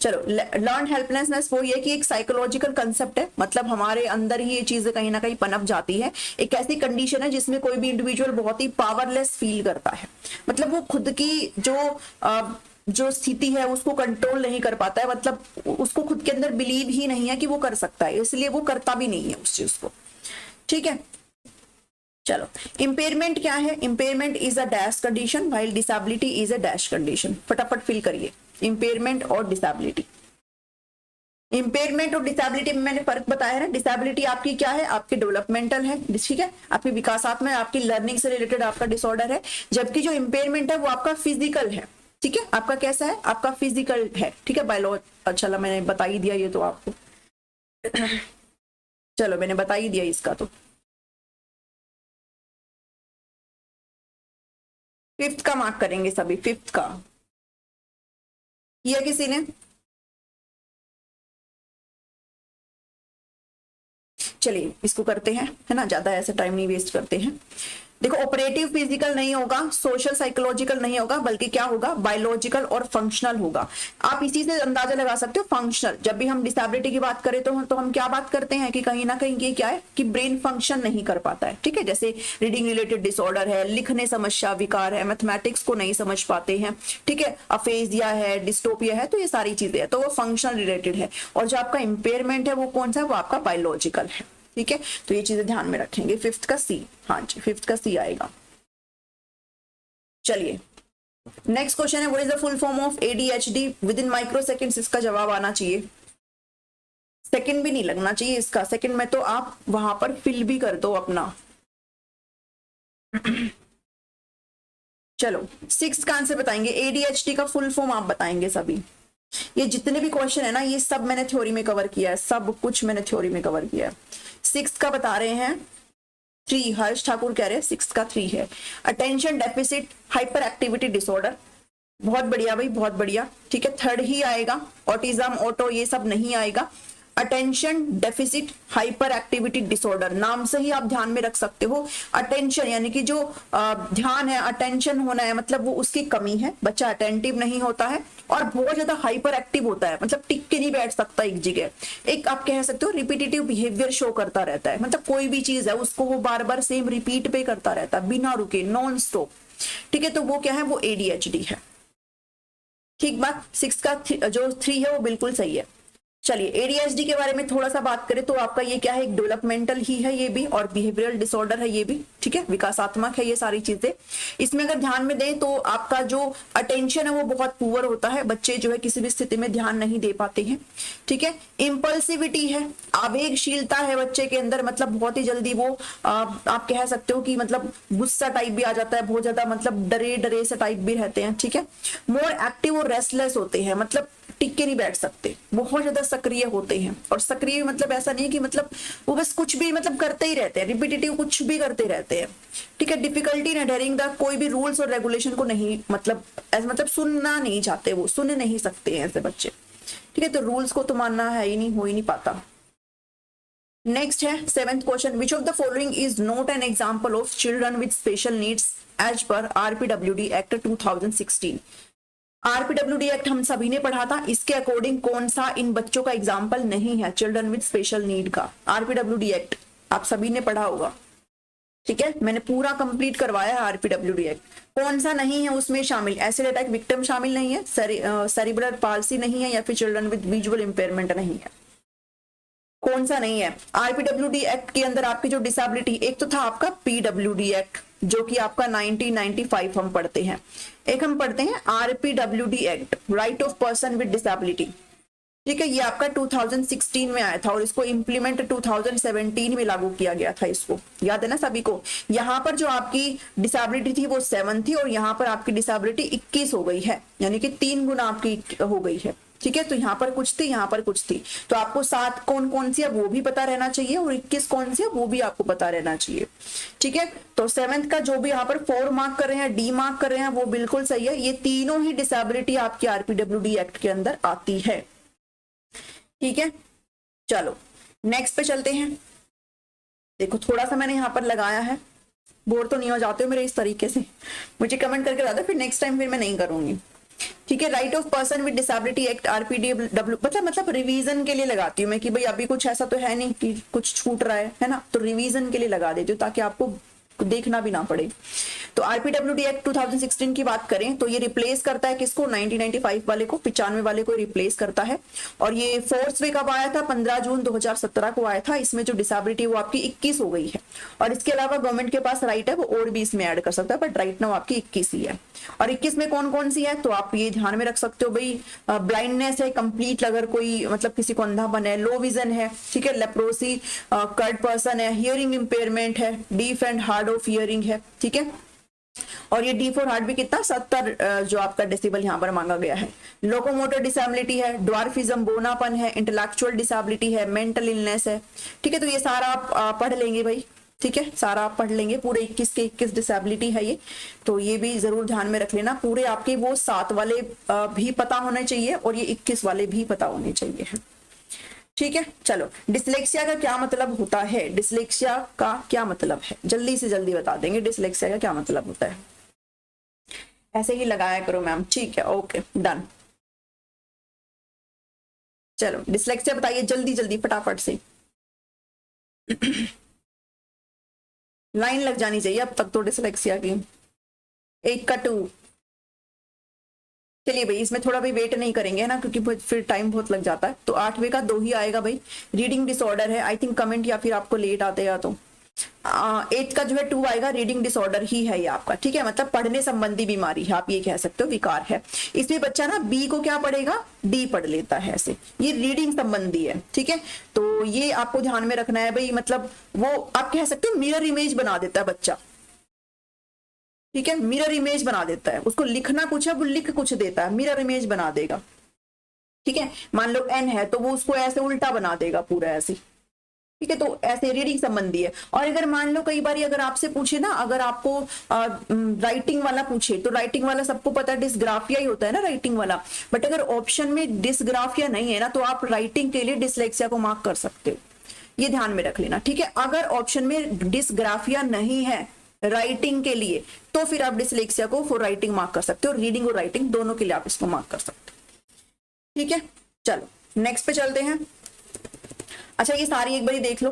A: चलो, लर्न हेल्पलेसनेस वो ये कि एक साइकोलॉजिकल कंसेप्ट है, मतलब हमारे अंदर ही ये चीजें कहीं ना कहीं पनप जाती है। एक ऐसी कंडीशन है जिसमें कोई भी इंडिविजुअल बहुत ही पावरलेस फील करता है, मतलब वो खुद की जो स्थिति है उसको कंट्रोल नहीं कर पाता है, मतलब उसको खुद के अंदर बिलीव ही नहीं है कि वो कर सकता है, इसलिए वो करता भी नहीं है उस चीज को, ठीक है। चलो, इम्पेयरमेंट क्या है? Impairment is a dash condition while disability is a dash condition. फटाफट फिल करिए इम्पेयरमेंट और डिसेबिलिटी। इम्पेयरमेंट और डिसेबिलिटी में मैंने फर्क बताया है ना। डिसेबिलिटी आपकी क्या है? आपकी डेवलपमेंटल है, ठीक है, आपकी विकासात्मक, आपकी लर्निंग से रिलेटेड आपका डिसऑर्डर है। जबकि जो इम्पेयरमेंट है वो आपका फिजिकल है, ठीक है, आपका कैसा है? आपका फिजिकल है, ठीक है, बायोलॉजी। अच्छा, मैंने बता ही दिया ये तो आपको। चलो, मैंने बता ही दिया इसका तो। फिफ्थ का मार्क करेंगे सभी, फिफ्थ का किया किसी ने? चलिए इसको करते हैं, है ना, ज्यादा ऐसे टाइम नहीं वेस्ट करते हैं। देखो, ऑपरेटिव फिजिकल नहीं होगा, सोशल साइकोलॉजिकल नहीं होगा, बल्कि क्या होगा? बायोलॉजिकल और फंक्शनल होगा। आप इसी से अंदाजा लगा सकते हो फंक्शनल। जब भी हम डिसेबिलिटी की बात करें तो हम क्या बात करते हैं कि कहीं ना कहीं ये क्या है कि ब्रेन फंक्शन नहीं कर पाता है, ठीक है। जैसे रीडिंग रिलेटेड डिसऑर्डर है, लिखने समस्या विकार है, मैथमेटिक्स को नहीं समझ पाते हैं, ठीक है, अफेजिया है, डिस्टोपिया है, तो ये सारी चीजें हैं, तो वो फंक्शनल रिलेटेड है। और जो आपका इंपेयरमेंट है वो कौन सा है? वो आपका बायोलॉजिकल है, ठीक है। तो ये चीजें ध्यान में रखेंगे। फिफ्थ का सी, हाँ जी, फिफ्थ का सी आएगा। चलिए नेक्स्ट क्वेश्चन है, what is the full form of ADHD? With in micro seconds इसका जवाब आना चाहिए, सेकंड भी नहीं लगना चाहिए इसका। सेकंड में तो आप वहां पर फिल भी कर दो अपना। चलो, सिक्स का आंसर बताएंगे। एडीएचडी का फुल फॉर्म आप बताएंगे सभी। ये जितने भी क्वेश्चन है ना, ये सब मैंने थ्योरी में कवर किया है, सब कुछ मैंने थ्योरी में कवर किया है। सिक्स का बता रहे हैं 3, हर्ष ठाकुर कह रहे हैं सिक्स का 3 है। Attention deficit hyper activity disorder, बहुत बढ़िया भाई, बहुत बढ़िया, ठीक है। थर्ड ही आएगा, ऑटिज्म, ऑटो, ये सब नहीं आएगा। Attention deficit hyper activity disorder, नाम से ही आप ध्यान में रख सकते हो। अटेंशन यानी कि जो ध्यान है, अटेंशन होना है, मतलब वो उसकी कमी है, बच्चा अटेंटिव नहीं होता है और बहुत ज्यादा हाइपर एक्टिव होता है, मतलब टिक के नहीं बैठ सकता एक जगह। एक आप कह सकते हो रिपीटेटिव बिहेवियर शो करता रहता है, मतलब कोई भी चीज है उसको वो बार बार सेम रिपीट पे करता रहता है बिना रुके, नॉन स्टॉप, ठीक है। तो वो क्या है? वो एडीएचडी है, ठीक बात। सिक्स का जो 3 है वो बिल्कुल सही है। चलिए, एडीएचडी के बारे में थोड़ा सा बात करें तो आपका ये क्या है? एक डेवलपमेंटल ही है ये भी, और बिहेवियरल डिसऑर्डर है ये भी, ठीक है, विकासात्मक है ये सारी चीजें। इसमें अगर ध्यान में दें तो आपका जो अटेंशन है वो बहुत पुअर होता है, बच्चे जो है किसी भी स्थिति में ध्यान नहीं दे पाते हैं, ठीक है। इंपल्सिविटी है, आवेगशीलता है बच्चे के अंदर, मतलब बहुत ही जल्दी वो आप कह सकते हो कि मतलब गुस्सा टाइप भी आ जाता है, बहुत ज्यादा मतलब डरे डरे से टाइप भी रहते हैं, ठीक है। मोर एक्टिव और रेस्टलेस होते हैं, मतलब टिक के नहीं बैठ सकते, बहुत ज्यादा सक्रिय होते हैं। और सक्रिय मतलब ऐसा नहीं कि मतलब वो बस कुछ भी मतलब करते ही रहते हैं, रिपीटेटिव कुछ भी करते रहते हैं, ठीक है। डिफिकल्टी इन अडहेरिंग द, कोई भी रूल्स और रेगुलेशन को नहीं मतलब सुनना नहीं चाहते, वो सुन नहीं सकते हैं ऐसे बच्चे, ठीक है। तो रूल्स को तो मानना है ही नहीं, हो ही नहीं पाता। नेक्स्ट है 7th question, which of the following is not an example of children with special needs as पर आरपीडब्ल्यूडी एक्ट 2016? आरपीडब्ल्यूडी एक्ट हम सभी ने पढ़ा था, इसके अकॉर्डिंग कौन सा इन बच्चों का एग्जाम्पल नहीं है चिल्ड्रन विद स्पेशल नीड का? आरपीडब्ल्यूडी एक्ट आप सभी ने पढ़ा होगा, ठीक है, मैंने पूरा कंप्लीट करवाया है आरपीडब्ल्यूडी एक्ट। कौन सा नहीं है उसमें शामिल? एसिड अटैक विक्टिम शामिल नहीं है, सेरिब्रल पाल्सी नहीं है, या फिर चिल्ड्रन विद विजुअल इंपेयरमेंट नहीं है? कौन सा नहीं है? आरपीडब्ल्यूडी एक्ट के अंदर आपकी जो डिसेबिलिटी, एक तो था आपका पीडब्ल्यूडी एक्ट जो कि आपका 1995 हम पढ़ते हैं, एक हम पढ़ते हैं RPWD act, right of person with disability, ठीक है। ये आपका 2016 में आया था और इसको इम्प्लीमेंट 2017 में लागू किया गया था, इसको याद है ना सभी को। यहाँ पर जो आपकी डिसेबिलिटी थी वो 7 थी और यहाँ पर आपकी डिसेबिलिटी 21 हो गई है, यानी कि 3 गुना आपकी हो गई है, ठीक है। तो यहाँ पर कुछ थी, यहाँ पर कुछ थी, तो आपको 7 कौन कौन सी है वो भी पता रहना चाहिए और 21 कौन सी है वो भी आपको पता रहना चाहिए, ठीक है। तो 7th का जो भी यहाँ पर 4 मार्क कर रहे हैं, डी मार्क कर रहे हैं, वो बिल्कुल सही है। ये तीनों ही डिसेबिलिटी आपकी आरपीडब्ल्यूडी एक्ट के अंदर आती है, ठीक है। चलो नेक्स्ट पे चलते हैं। देखो थोड़ा सा मैंने यहाँ पर लगाया है, बोर तो नहीं हो जाते हो मेरे इस तरीके से? मुझे कमेंट करके बता दो, फिर नेक्स्ट टाइम फिर मैं नहीं करूंगी, ठीक है। Right of person with disability act RPW मतलब रिवीजन के लिए लगाती हूँ मैं कि भाई अभी कुछ ऐसा तो है नहीं कि कुछ छूट रहा है ना, तो रिवीजन के लिए लगा देती हूँ ताकि आपको देखना भी ना पड़े। तो आरपीडब्ल्यूडी एक्ट 2016 की बात करें तो ये रिप्लेस करता है किसको, 1995 वाले को, 95 वाले को रिप्लेस करता है। और ये फोर्स में कब आया था, 15 जून 2017 को आया था। इसमें जो डिसेबिलिटी वो आपकी 21 हो गई है। और इसके अलावा गवर्नमेंट के पास राइट है वो और भी इसमें ऐड कर सकता है, बट राइट नाउ आपकी 21 ही है। और 21 में कौन कौन सी है तो आप ये ध्यान में रख सकते हो भाई, ब्लाइंडनेस है कंप्लीट, अगर कोई मतलब किसी को अंधापन है, लो विजन है, ठीक है, लेप्रोसी, कर्ड पर्सन है, हियरिंग इंपेयरमेंट है, deaf and hard of hearing है, ठीक है। और ये डी फॉर हार्ट भी कितना 70 जो आपका डेसिबल यहाँ पर मांगा गया है। लोकोमोटर डिसेबिलिटी है, ड्वार्फिज्म बोनापन है, इंटेलेक्चुअल डिसेबिलिटी है, मेंटल इलनेस है, ठीक है। तो ये सारा आप पढ़ लेंगे भाई, ठीक है, सारा आप पढ़ लेंगे, पूरे 21 के 21 डिसेबिलिटी है ये। तो ये भी जरूर ध्यान में रख लेना, पूरे आपके वो 7 वाले भी पता होने चाहिए और ये 21 वाले भी पता होने चाहिए, ठीक है। चलो, डिसलेक्सिया का क्या मतलब होता है, डिसलेक्सिया का क्या मतलब है, जल्दी से जल्दी बता देंगे डिसलेक्सिया का क्या मतलब होता है। ऐसे ही लगाया करो मैम, ठीक है, ओके डन। चलो डिसलेक्सिया बताइए जल्दी जल्दी फटाफट से। लाइन लग जानी चाहिए अब तक तो डिसलेक्सिया की, 1 का 2। चलिए भाई, इसमें थोड़ा भाई वेट नहीं करेंगे ना, क्योंकि फिर टाइम बहुत लग जाता है। तो 8वें का 2 ही आएगा भाई। रीडिंग डिसऑर्डर है, आई थिंक कमेंट या फिर आपको लेट आते या तो 8 का जो है 2 आएगा, रीडिंग डिसऑर्डर ही है ये आपका, ठीक है, मतलब पढ़ने संबंधी बीमारी है, आप ये कह सकते हो, विकार है। इसमें बच्चा ना बी को क्या पढ़ेगा, डी पढ़ लेता है ऐसे, ये रीडिंग संबंधी है, ठीक है। तो ये आपको ध्यान में रखना है भाई, मतलब वो आप कह सकते हो मिरर इमेज बना देता है बच्चा, ठीक है, मिरर इमेज बना देता है, उसको लिखना कुछ है वो लिख कुछ देता है, मिरर इमेज बना देगा, ठीक है। मान लो एन है तो वो उसको ऐसे उल्टा बना देगा पूरा ऐसे, ठीक है। तो ऐसे रीडिंग संबंधी है। और अगर मान लो कई बार अगर आपसे पूछे ना, अगर आपको राइटिंग वाला पूछे, तो राइटिंग वाला सबको पता है डिसग्राफिया ही होता है ना राइटिंग वाला, बट अगर ऑप्शन में डिसग्राफिया नहीं है ना तो आप राइटिंग के लिए डिसलेक्सिया को मार्क कर सकते हो, ये ध्यान में रख लेना, ठीक है। अगर ऑप्शन में डिसग्राफिया नहीं है राइटिंग के लिए तो फिर आप डिसलेक्सिया को फॉर राइटिंग मार्क कर सकते हो, रीडिंग और राइटिंग दोनों के लिए आप इसको मार्क कर सकते हो, ठीक है। चलो नेक्स्ट पे चलते हैं। अच्छा ये सारी एक बारी देख लो।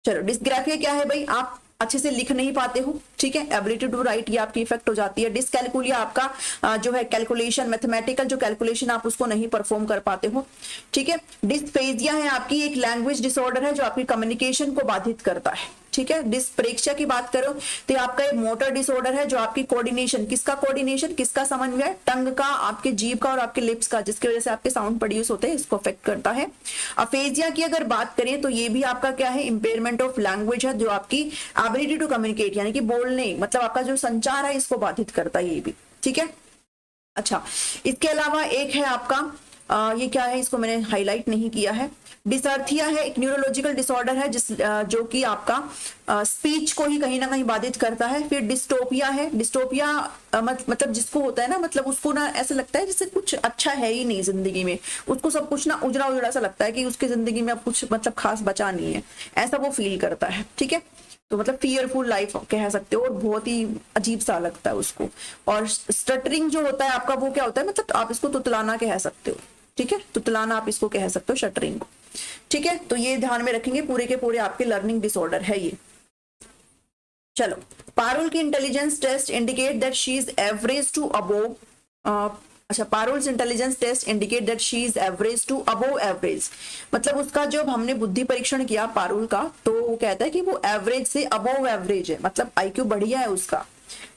A: चलो डिसग्राफिया क्या है भाई, आप अच्छे से लिख नहीं पाते हो, ठीक है, एबिलिटी टू राइट ये आपकी इफेक्ट हो जाती है। डिसकैलकुलिया आपका जो है कैलकुलेशन, मैथमेटिकल जो कैलकुलेशन आप उसको नहीं परफॉर्म कर पाते हो, ठीक है। डिस्फेजिया है आपकी एक लैंग्वेज डिसऑर्डर है जो आपकी कम्युनिकेशन को बाधित करता है, ठीक है। डिस्प्रेक्सिया की बात करो तो आपका एक मोटर डिसऑर्डर है जो आपकी कोऑर्डिनेशन, किसका समन्वय, टंग का, आपके जीभ का और आपके लिप्स का, जिसकी वजह से आपके साउंड प्रोड्यूस होते हैं, इसको अफेक्ट करता है। अफेजिया की अगर बात करें तो ये भी आपका क्या है, इंपेयरमेंट ऑफ लैंग्वेज है जो आपकी एबिलिटी टू कम्युनिकेट यानी कि बोलने, मतलब आपका जो संचार है इसको बाधित करता है ये भी, ठीक है। अच्छा इसके अलावा एक है आपका ये क्या है, इसको मैंने हाईलाइट नहीं किया है। डिसर्थिया है एक न्यूरोलॉजिकल डिसऑर्डर है जो कि आपका स्पीच को ही कहीं ना कहीं बाधित करता है। फिर डिस्टोपिया है, डिस्टोपिया मतलब जिसको होता है ना, मतलब उसको ना ऐसा लगता है जैसे कुछ अच्छा है ही नहीं जिंदगी में, उसको सब कुछ ना उजड़ा उजड़ा सा लगता है कि उसकी जिंदगी में अब कुछ मतलब खास बचा नहीं है, ऐसा वो फील करता है, ठीक है। तो मतलब फियरफुल लाइफ कह सकते हो और बहुत ही अजीब सा लगता है उसको। और स्टटरिंग जो होता है आपका वो क्या होता है, मतलब आप इसको तुतलाना कह सकते हो, ठीक है, तुतलाना आप इसको कह सकते हो शटरिंग को, ठीक है। तो ये ध्यान में रखेंगे, पूरे के पूरे आपके लर्निंग डिसऑर्डर है ये। चलो पारुल की intelligence test indicate that she is average to above, अच्छा Parul's intelligence test indicate that she is average to above average, मतलब उसका जब हमने बुद्धि परीक्षण किया पारुल का तो वो कहता है कि वो एवरेज से अबोव एवरेज है, मतलब आईक्यू बढ़िया है उसका,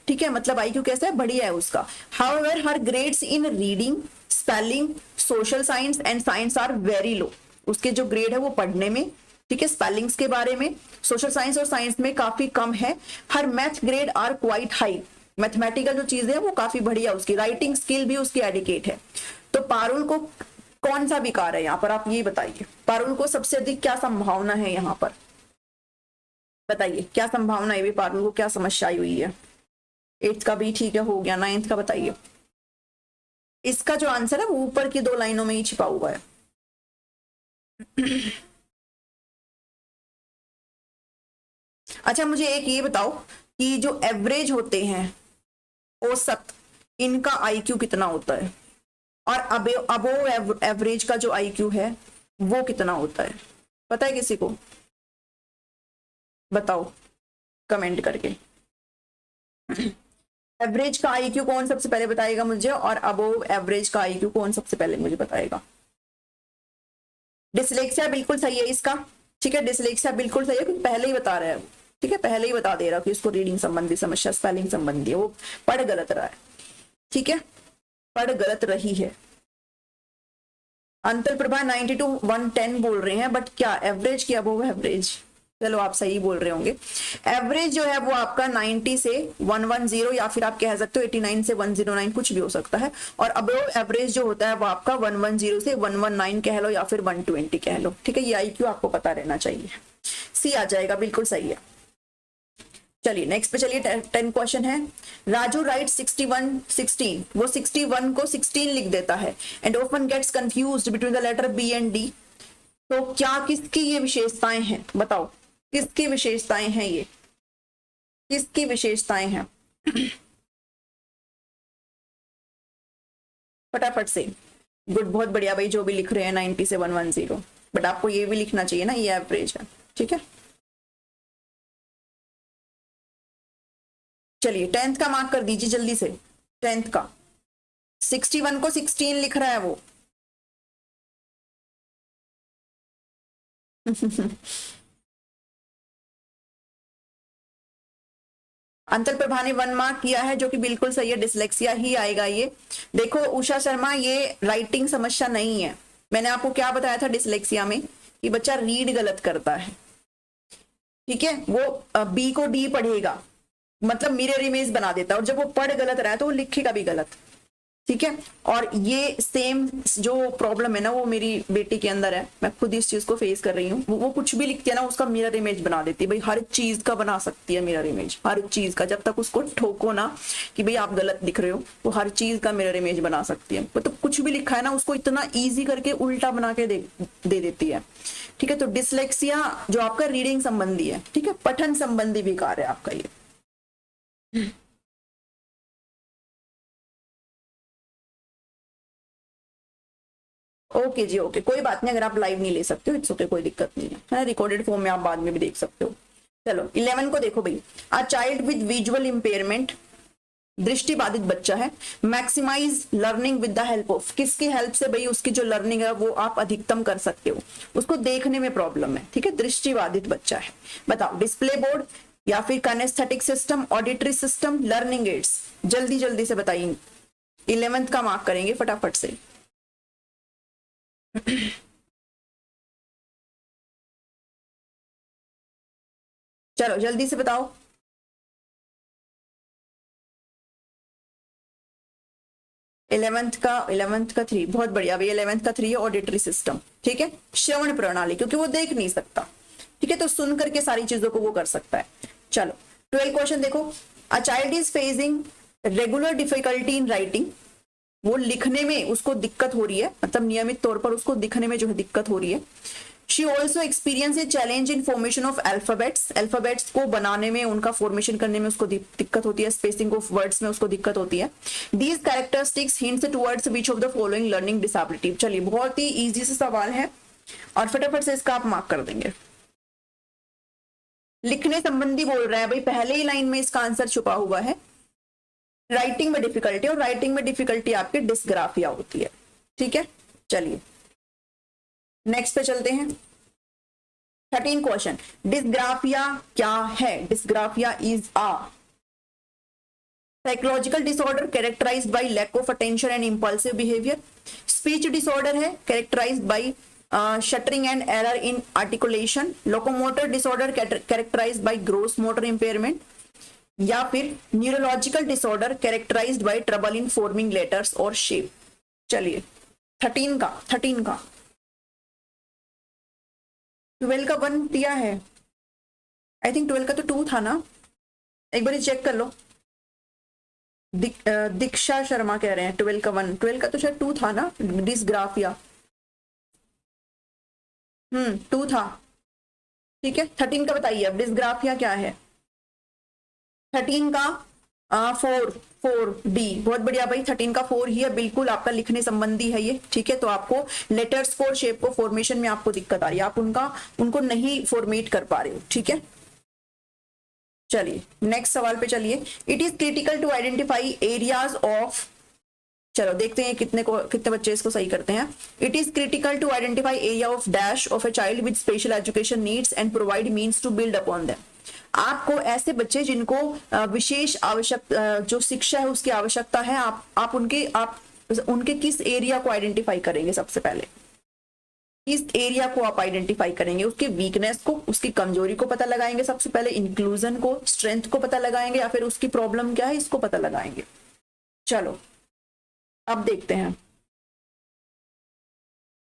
A: ठीक है, मतलब आईक्यू कैसा है, बढ़िया है उसका। However her grades in reading, spelling, social science and science are very low, उसके जो ग्रेड है वो पढ़ने में, ठीक है, स्पेलिंग्स के बारे में, सोशल साइंस और साइंस में काफी कम है। Her math grade are quite high, mathematical जो चीजें हैं वो काफी बढ़िया, उसकी राइटिंग स्किल भी उसकी एडिकेट है। तो पारुल को कौन सा विकार है यहाँ पर, आप ये बताइए, पारुल को सबसे अधिक क्या संभावना है यहाँ पर, बताइए क्या संभावना है, पारुल को क्या समस्या आई हुई है। 8th का भी ठीक है हो गया, 9th का बताइए। इसका जो आंसर है वो ऊपर की 2 लाइनों में ही छिपा हुआ है। अच्छा मुझे एक ये बताओ कि जो एवरेज होते हैं औसत, इनका आईक्यू कितना होता है, और अबोव एवरेज का जो आईक्यू है वो कितना होता है, पता है किसी को? बताओ कमेंट करके। एवरेज का आईक्यू कौन सबसे पहले बताएगा मुझे, और अबोव एवरेज का आईक्यू कौन सबसे पहले मुझे बताएगा। डिसलेक्सिया बिल्कुल सही है इसका, ठीक है, डिसलेक्सिया बिल्कुल सही है, क्योंकि पहले ही बता रहा है, ठीक है, पहले ही बता दे रहा कि उसको रीडिंग संबंधी समस्या, स्पेलिंग संबंधी है, वो पढ़ गलत रहा है, ठीक है, पढ़ गलत रही है। अंतर प्रभा 90 to 110 बोल रहे हैं, बट क्या एवरेज की अबोव एवरेज, चलो आप सही बोल रहे होंगे। एवरेज जो है वो आपका 90 से 110, या फिर आप कह सकते हो 89 से 109, कुछ भी हो सकता है। और अबोव एवरेज जो होता है वो आपका 110 से 119 कह लो, या फिर 120 कह लो, ठीक है। ये आईक्यू आपको पता रहना चाहिए। सी आ जाएगा, बिल्कुल सही है। चलिए नेक्स्ट पे चलिए, 10 क्वेश्चन है। राजू राइट 61 16, वो 61 को 16 लिख देता है, and often gets confused between the letter B and D. तो क्या किसकी ये विशेषताएं हैं, बताओ किसकी विशेषताएं हैं, ये किसकी विशेषताएं हैं? फटाफट से, गुड, बहुत बढ़िया भाई, जो भी लिख रहे हैं 90 से 110, बट आपको ये भी लिखना चाहिए ना, ये एवरेज है, ठीक है। चलिए 10th का मार्क कर दीजिए जल्दी से, 10th का 61 को 16 लिख रहा है वो। अंतर प्रभा ने 1 मार्क किया है, जो कि बिल्कुल सही है, डिसलेक्सिया ही आएगा ये। देखो उषा शर्मा, ये राइटिंग समस्या नहीं है। मैंने आपको क्या बताया था डिसलेक्सिया में, कि बच्चा रीड गलत करता है, ठीक है, वो बी को डी पढ़ेगा, मतलब मिरर इमेज बना देता है, और जब वो पढ़ गलत रहा है तो वो लिखेगा भी गलत, ठीक है। और ये सेम जो प्रॉब्लम है ना, वो मेरी बेटी के अंदर है, मैं खुद इस चीज को फेस कर रही हूँ। वो कुछ भी लिखती है ना, उसका मिरर इमेज बना देती है। भाई हर चीज का बना सकती है मिरर इमेज, हर चीज का, जब तक उसको ठोको ना कि भाई आप गलत लिख रहे हो, वो हर चीज का मिरर इमेज बना सकती है। मतलब कुछ भी लिखा है ना, उसको इतना ईजी करके उल्टा बना के दे देती है, ठीक है। तो डिसलेक्सिया जो आपका रीडिंग संबंधी है, ठीक है, पठन संबंधी विकार है आपका ये। ओके जी, ओके, कोई बात नहीं, अगर आप लाइव नहीं ले सकते हो इट्स ओके, कोई दिक्कत नहीं है, रिकॉर्डेड फॉर्म में आप बाद में भी देख सकते हो। चलो 11 को देखो भाई, a child with visual impairment, दृष्टि बाधित बच्चा है, maximise learning with the help of, किसकी हेल्प से भाई उसकी जो लर्निंग है वो आप अधिकतम कर सकते हो। उसको देखने में प्रॉब्लम है, ठीक है, दृष्टि बाधित बच्चा है। बताओ डिस्प्ले बोर्ड, या फिर kinesthetic system, auditory system, learning aids, जल्दी जल्दी से बताइए। 11th का मार्क करेंगे फटाफट से। चलो जल्दी से बताओ। इलेवेंथ का 3, बहुत बढ़िया भैया, 11th का 3 है, ऑडिटरी सिस्टम, ठीक है, श्रवण प्रणाली, क्योंकि वो देख नहीं सकता, ठीक है, तो सुन करके सारी चीजों को वो कर सकता है। चलो 12 क्वेश्चन देखो, a child is facing regular difficulty in writing, वो लिखने में उसको दिक्कत हो रही है, मतलब नियमित तौर पर उसको दिखने में जो है दिक्कत हो रही है। She also experience a challenge in formation of alphabets, alphabets को बनाने में, उनका फॉर्मेशन करने में उसको दिक्कत होती है, स्पेसिंग ऑफ वर्ड्स में उसको दिक्कत होती है। These characteristics hints towards which of the following learning disability. चलिए बहुत ही इजी से सवाल है, और फटाफट से इसका आप मार्क कर देंगे। लिखने संबंधी बोल रहा है भाई, पहले ही लाइन में इसका आंसर छुपा हुआ है, राइटिंग में डिफिकल्टी, और राइटिंग में डिफिकल्टी आपकी डिस्ग्राफिया होती है, ठीक है। चलिए नेक्स्ट पे चलते हैं। 13 क्वेश्चन, डिस्ग्राफिया क्या है? Dysgraphia is a psychological disorder characterized by lack of attention and impulsive behaviour. Speech disorder है, characterized by stuttering and error in articulation. Locomotor disorder characterized by gross motor impairment. या फिर neurological disorder characterized by trouble in forming letters और शेप। चलिए 13 का 12 का 1 दिया है, आई थिंक 12 का तो 2 था ना, एक बार चेक कर लो। दीक्षा शर्मा कह रहे हैं 12 का 1, 12 का तो शायद 2 था ना, डिस्ग्राफिया 2 था, ठीक है। 13 का बताइए अब, डिस्ग्राफिया क्या है? 13 का 4 डी, बहुत बढ़िया भाई, 13 का 4 ही है, बिल्कुल आपका लिखने संबंधी है ये, ठीक है। तो आपको लेटर्स को, शेप को, फॉर्मेशन में आपको दिक्कत आ रही है, आप उनको नहीं फॉर्मेट कर पा रहे हो, ठीक है। चलिए नेक्स्ट सवाल पे चलिए। It is critical to identify areas of, चलो देखते हैं कितने बच्चे इसको सही करते हैं। It is critical to identify area of dash of a child with special education needs and provide means to build upon them. आपको ऐसे बच्चे जिनको विशेष आवश्यक जो शिक्षा है उसकी आवश्यकता है, आप उनके किस एरिया को आइडेंटिफाई करेंगे? सबसे पहले इस एरिया को आप आइडेंटिफाई करेंगे, उसके वीकनेस को, उसकी कमजोरी को पता लगाएंगे, सबसे पहले इंक्लूजन को, स्ट्रेंथ को पता लगाएंगे, या फिर उसकी प्रॉब्लम क्या है इसको पता लगाएंगे। चलो अब देखते हैं।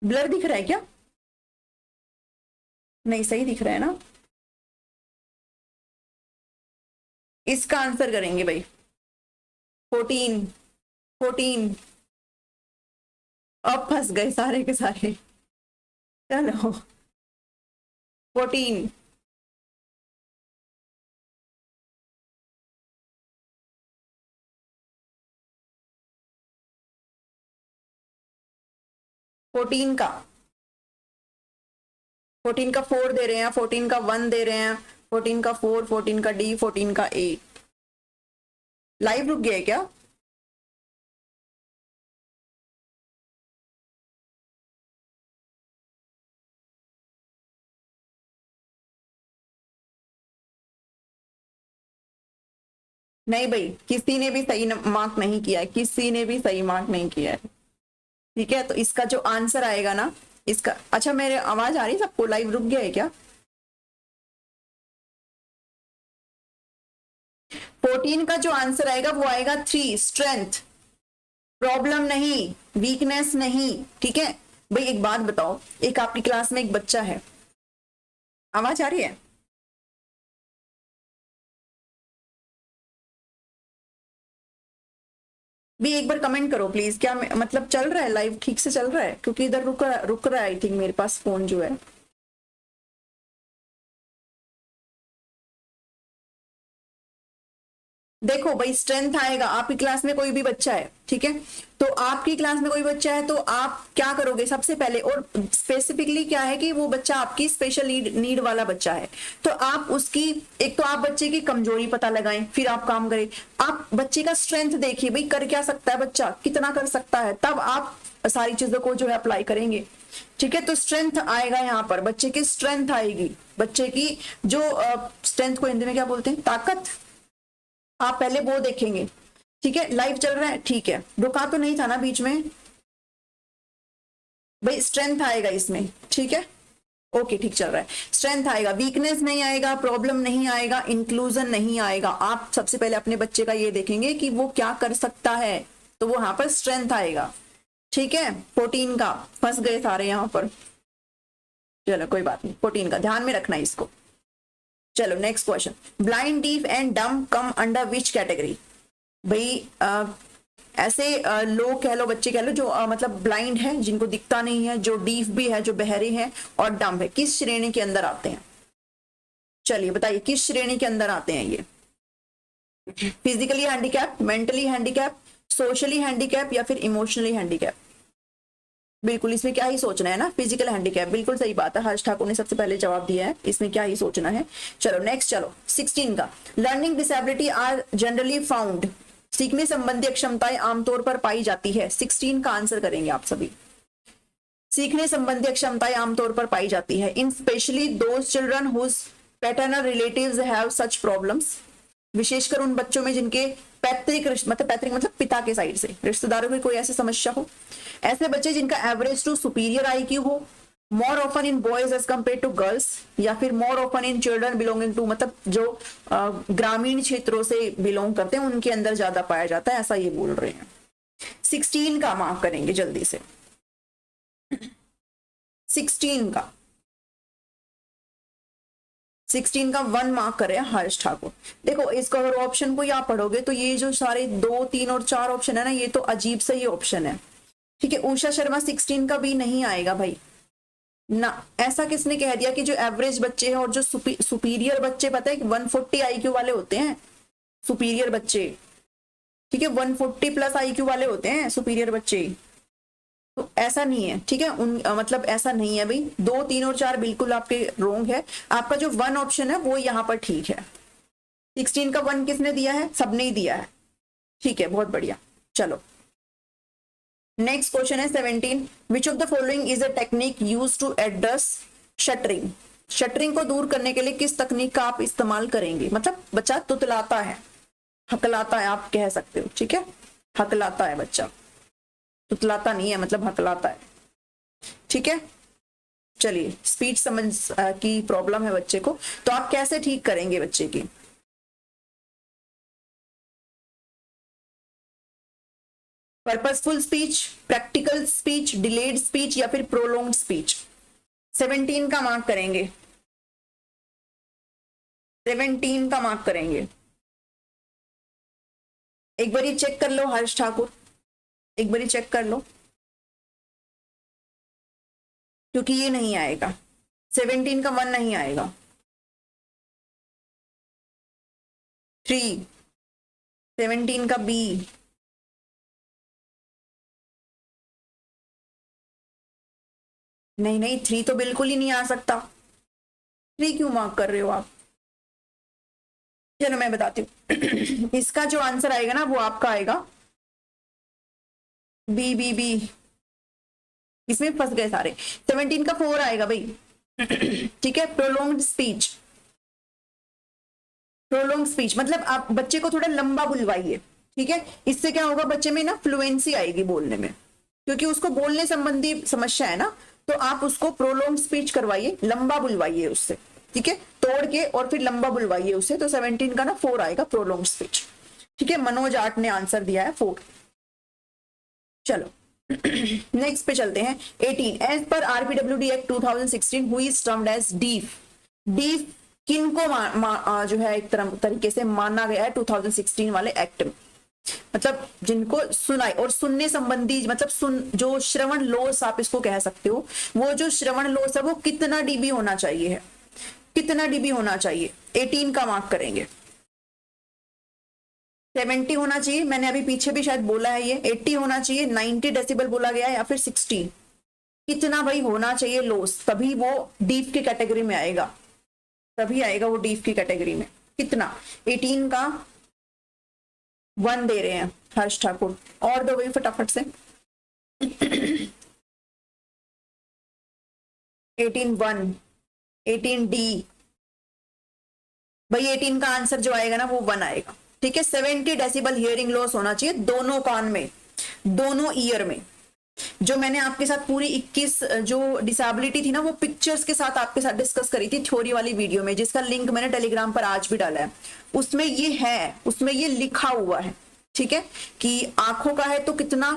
A: ब्लर दिख रहा है क्या? नहीं, सही दिख रहा है ना? इसका आंसर करेंगे भाई 14 14। अब फंस गए सारे के सारे। चलो 14। फोर्टीन का 4 दे रहे हैं, 14 का 1 दे रहे हैं, 14 का 4, 14 का डी, 14 का ए। लाइव रुक गया है क्या? नहीं भाई, किसी ने भी सही मार्क नहीं किया है, किसी ने भी सही मार्क नहीं किया है। ठीक है, तो इसका जो आंसर आएगा ना, इसका, अच्छा मेरे आवाज आ रही है सबको? लाइव रुक गया है क्या? 14 का जो आंसर आएगा वो आएगा 3, स्ट्रेंथ। प्रॉब्लम नहीं, वीकनेस नहीं। ठीक है भाई, एक बात बताओ, एक आपकी क्लास में एक बच्चा है, आवाज आ रही है? भी एक बार कमेंट करो प्लीज, क्या मतलब चल रहा है लाइव, ठीक से चल रहा है? क्योंकि इधर रुक रहा है आई थिंक मेरे पास फोन जो है। देखो भाई, स्ट्रेंथ आएगा, आपकी क्लास में कोई भी बच्चा है, ठीक है, तो आपकी क्लास में कोई बच्चा है तो आप क्या करोगे सबसे पहले? और स्पेसिफिकली क्या है कि वो बच्चा आपकी स्पेशल नीड वाला बच्चा है, तो आप उसकी, एक तो आप बच्चे की कमजोरी पता लगाएं, फिर आप काम करें। आप बच्चे का स्ट्रेंथ देखिए भाई, कर क्या सकता है बच्चा, कितना कर सकता है, तब आप सारी चीजों को जो है अप्लाई करेंगे। ठीक है, तो स्ट्रेंथ आएगा यहाँ पर, बच्चे की स्ट्रेंथ आएगी, बच्चे की जो स्ट्रेंथ को हिंदी में क्या बोलते हैं, ताकत, आप पहले वो देखेंगे। ठीक है, लाइव चल रहा है, ठीक है, रुका तो नहीं था ना बीच में भाई? स्ट्रेंथ आएगा इसमें, ठीक है, ओके ठीक चल रहा है। स्ट्रेंथ आएगा, वीकनेस नहीं आएगा, प्रॉब्लम नहीं आएगा, इंक्लूजन नहीं आएगा। आप सबसे पहले अपने बच्चे का ये देखेंगे कि वो क्या कर सकता है, तो वो यहाँ पर स्ट्रेंथ आएगा। ठीक है, 14 का फंस गए सारे यहाँ पर, चलो कोई बात नहीं, 14 का ध्यान में रखना है इसको। चलो next question, blind, deaf and dumb come under which category? भाई ऐसे लोग कह लो, बच्चे कह लो जो मतलब ब्लाइंड है, जिनको दिखता नहीं है, जो डीफ भी है, जो बहरे हैं, और डम्ब है, किस श्रेणी के अंदर आते हैं? चलिए बताइए किस श्रेणी के अंदर आते हैं ये? Physically handicap, mentally handicap, socially handicap, या फिर इमोशनली हैंडीकैप? बिल्कुल, इसमें क्या ही सोचना है ना, फिजिकल हैंडीकैप, बिल्कुल सही बात है, हर्ष ठाकुर ने सबसे पहले जवाब दिया है, इसमें क्या ही सोचना है। चलो नेक्स्ट, चलो 16 का, learning disability are generally found, सीखने संबंधी अक्षमताएं आमतौर पर पाई जाती है। 16 का आंसर करेंगे आप सभी। सीखने संबंधी अक्षमताएं आमतौर पर पाई जाती है in specially those children whose paternal relatives have such problems, विशेषकर उन बच्चों में जिनके पैतृक मतलब पिता के साइड से रिश्तेदारों की कोई ऐसी समस्या हो, ऐसे बच्चे जिनका एवरेज टू सुपीरियर आईक्यू हो, more often in boys as compare to girls, या फिर more often in children belonging to, मतलब जो ग्रामीण क्षेत्रों से बिलोंग करते हैं उनके अंदर ज्यादा पाया जाता है, ऐसा ये बोल रहे हैं। 16 का मार्क करेंगे जल्दी से। 16 का 16 का 1 मार्क करे हर्ष ठाकुर। देखो इसको अगर ऑप्शन को आप पढ़ोगे तो ये जो सारे 2, 3 और 4 ऑप्शन है ना, ये तो अजीब से ही ऑप्शन है। ठीक है, उषा शर्मा 16 का भी नहीं आएगा भाई ना। ऐसा किसने कह दिया कि जो एवरेज बच्चे हैं और जो सुपीरियर बच्चे, पता है 140 आईक्यू वाले होते हैं सुपीरियर बच्चे। ठीक है, 140 प्लस आईक्यू वाले होते हैं सुपीरियर बच्चे, तो ऐसा नहीं है। ठीक है, मतलब ऐसा नहीं है भाई, 2, 3 और 4 बिल्कुल आपके रोंग है। आपका जो 1 ऑप्शन है वो यहाँ पर ठीक है। 16 का 1 किसने दिया है? सबने ही दिया है, ठीक है, बहुत बढ़िया। चलो नेक्स्ट क्वेश्चन है 17, which of the following is a technique use to address stuttering. Stuttering को दूर करने के लिए किस तकनीक का आप इस्तेमाल करेंगे? मतलब बच्चा तुतलाता है, हकलाता है, आप कह सकते हो, ठीक है, हकलाता है बच्चा, तुतलाता नहीं है, मतलब हकलाता है, ठीक है। चलिए, स्पीच समझ की प्रॉब्लम है बच्चे को, तो आप कैसे ठीक करेंगे बच्चे की? Purposeful speech, practical speech, delayed speech या फिर प्रोलॉन्ग्ड स्पीच? 17 का मार्क करेंगे, 17 का मार्क करेंगे। एक बारी चेक कर लो हर्ष ठाकुर, एक बारी चेक कर लो, क्योंकि ये नहीं आएगा, 17 का 1 नहीं आएगा। 3, 17 का बी, नहीं नहीं 3 तो बिल्कुल ही नहीं आ सकता। 3 क्यों मार्क कर रहे हो आप? चलो मैं बताती हूँ इसका जो आंसर आएगा ना वो आपका आएगा बी बी बी, इसमें फंस गए सारे। 17 का 4 आएगा भाई ठीक है, प्रोलॉन्ग्ड स्पीच। प्रोलॉन्ग स्पीच मतलब आप बच्चे को थोड़ा लंबा बुलवाइए, ठीक है, इससे क्या होगा, बच्चे में ना फ्लुएंसी आएगी बोलने में, क्योंकि उसको बोलने संबंधी समस्या है ना, तो आप उसको प्रोलॉन्ग स्पीच करवाइए, लंबा बुलवाइए उससे, ठीक है, तोड़ के और फिर लंबा बुलवाइए उससे। तो 17 का ना 4 आएगा, प्रोलॉन्ग स्पीच, ठीक है। मनोज आर्ट ने आंसर दिया है 4। चलो नेक्स्ट पे चलते हैं 18, एज पर RPWD act 2016 who is termed as deaf. Deaf किनको जो है एक तरीके से माना गया है 2016 वाले एक्ट में, मतलब जिनको सुनाई और सुनने संबंधी, मतलब जो श्रवण लोस आप इसको कह सकते हो, वो जो श्रवण लोस है वो कितना डीबी होना चाहिए है, कितना डीबी होना चाहिए? 18 का मार्क करेंगे। 70 होना चाहिए, मैंने अभी पीछे भी शायद बोला है ये, 80 होना चाहिए, 90 डेसिबल बोला गया है, या फिर 60, कितना भाई होना चाहिए लोस, तभी वो डीप की कैटेगरी में आएगा, तभी आएगा वो डीप की कैटेगरी में। कितना? 18 का 1 दे रहे हैं हर्ष ठाकुर, और दो भाई फटाफट से 18 1, 18 डी, भाई 18 का आंसर जो आएगा ना वो 1 आएगा, ठीक है। 70 डेसिबल हियरिंग लॉस होना चाहिए दोनों कान में, दोनों ईयर में। जो मैंने आपके साथ पूरी 21 जो डिसेबिलिटी थी ना वो पिक्चर्स के साथ आपके साथ डिस्कस करी थी थ्योरी वाली वीडियो में, जिसका लिंक मैंने टेलीग्राम पर आज भी डाला है, उसमें ये है, उसमें ये लिखा हुआ है, ठीक है, कि आंखों का है तो कितना,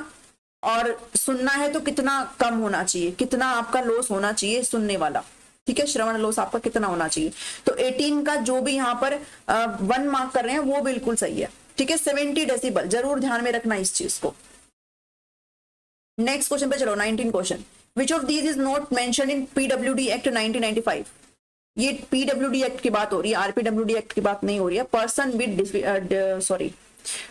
A: और सुनना है तो कितना कम होना चाहिए, कितना आपका लॉस होना चाहिए सुनने वाला, ठीक है, श्रवण लॉस आपका कितना होना चाहिए। तो 18 का जो भी यहाँ पर 1 मार्क कर रहे हैं वो बिल्कुल सही है, ठीक है। 70 डेसिबल जरूर ध्यान में रखना इस चीज को। नेक्स्ट क्वेश्चन पे चलो, 19 question, which of these is not mentioned in PWD act 1995। ये पीडब्ल्यूडी एक्ट की बात हो रही है, आरपीडब्ल्यूडी एक्ट की बात नहीं हो रही है, पर्सन विद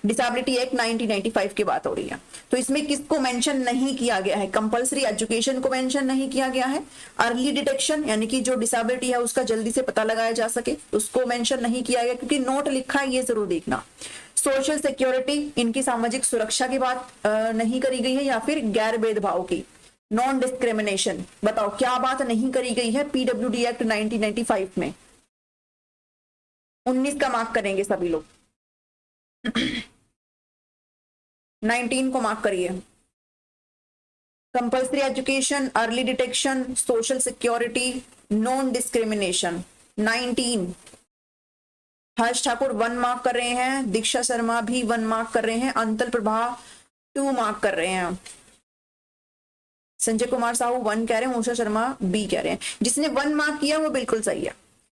A: डिसेबिलिटी एक्ट 1995 की बात हो रही है। तो इसमें किसको मेंशन नहीं किया गया है? कंपलसरी एजुकेशन को मेंशन नहीं किया गया है, अर्ली डिटेक्शन यानी कि जो डिसेबिलिटी है उसका जल्दी से पता लगाया जा सके उसको मेंशन नहीं किया गया, क्योंकि नोट लिखा है ये जरूर देखना। सोशल सिक्योरिटी, इनकी सामाजिक सुरक्षा की बात नहीं करी गई है, या फिर गैर भेदभाव की, नॉन डिस्क्रिमिनेशन, बताओ क्या बात नहीं करी गई है पीडब्ल्यूडी एक्ट 1995 में? 19 का मार्क करेंगे सभी लोग 19 को मार्क करिए। Compulsory education, early detection, social security, non discrimination. 19 हर्ष ठाकुर 1 मार्क कर रहे हैं, दीक्षा शर्मा भी 1 मार्क कर रहे हैं, अंतल प्रभा 2 मार्क कर रहे हैं, संजय कुमार साहू 1 कह रहे हैं, उषा शर्मा बी कह रहे हैं। जिसने 1 मार्क किया वो बिल्कुल सही है।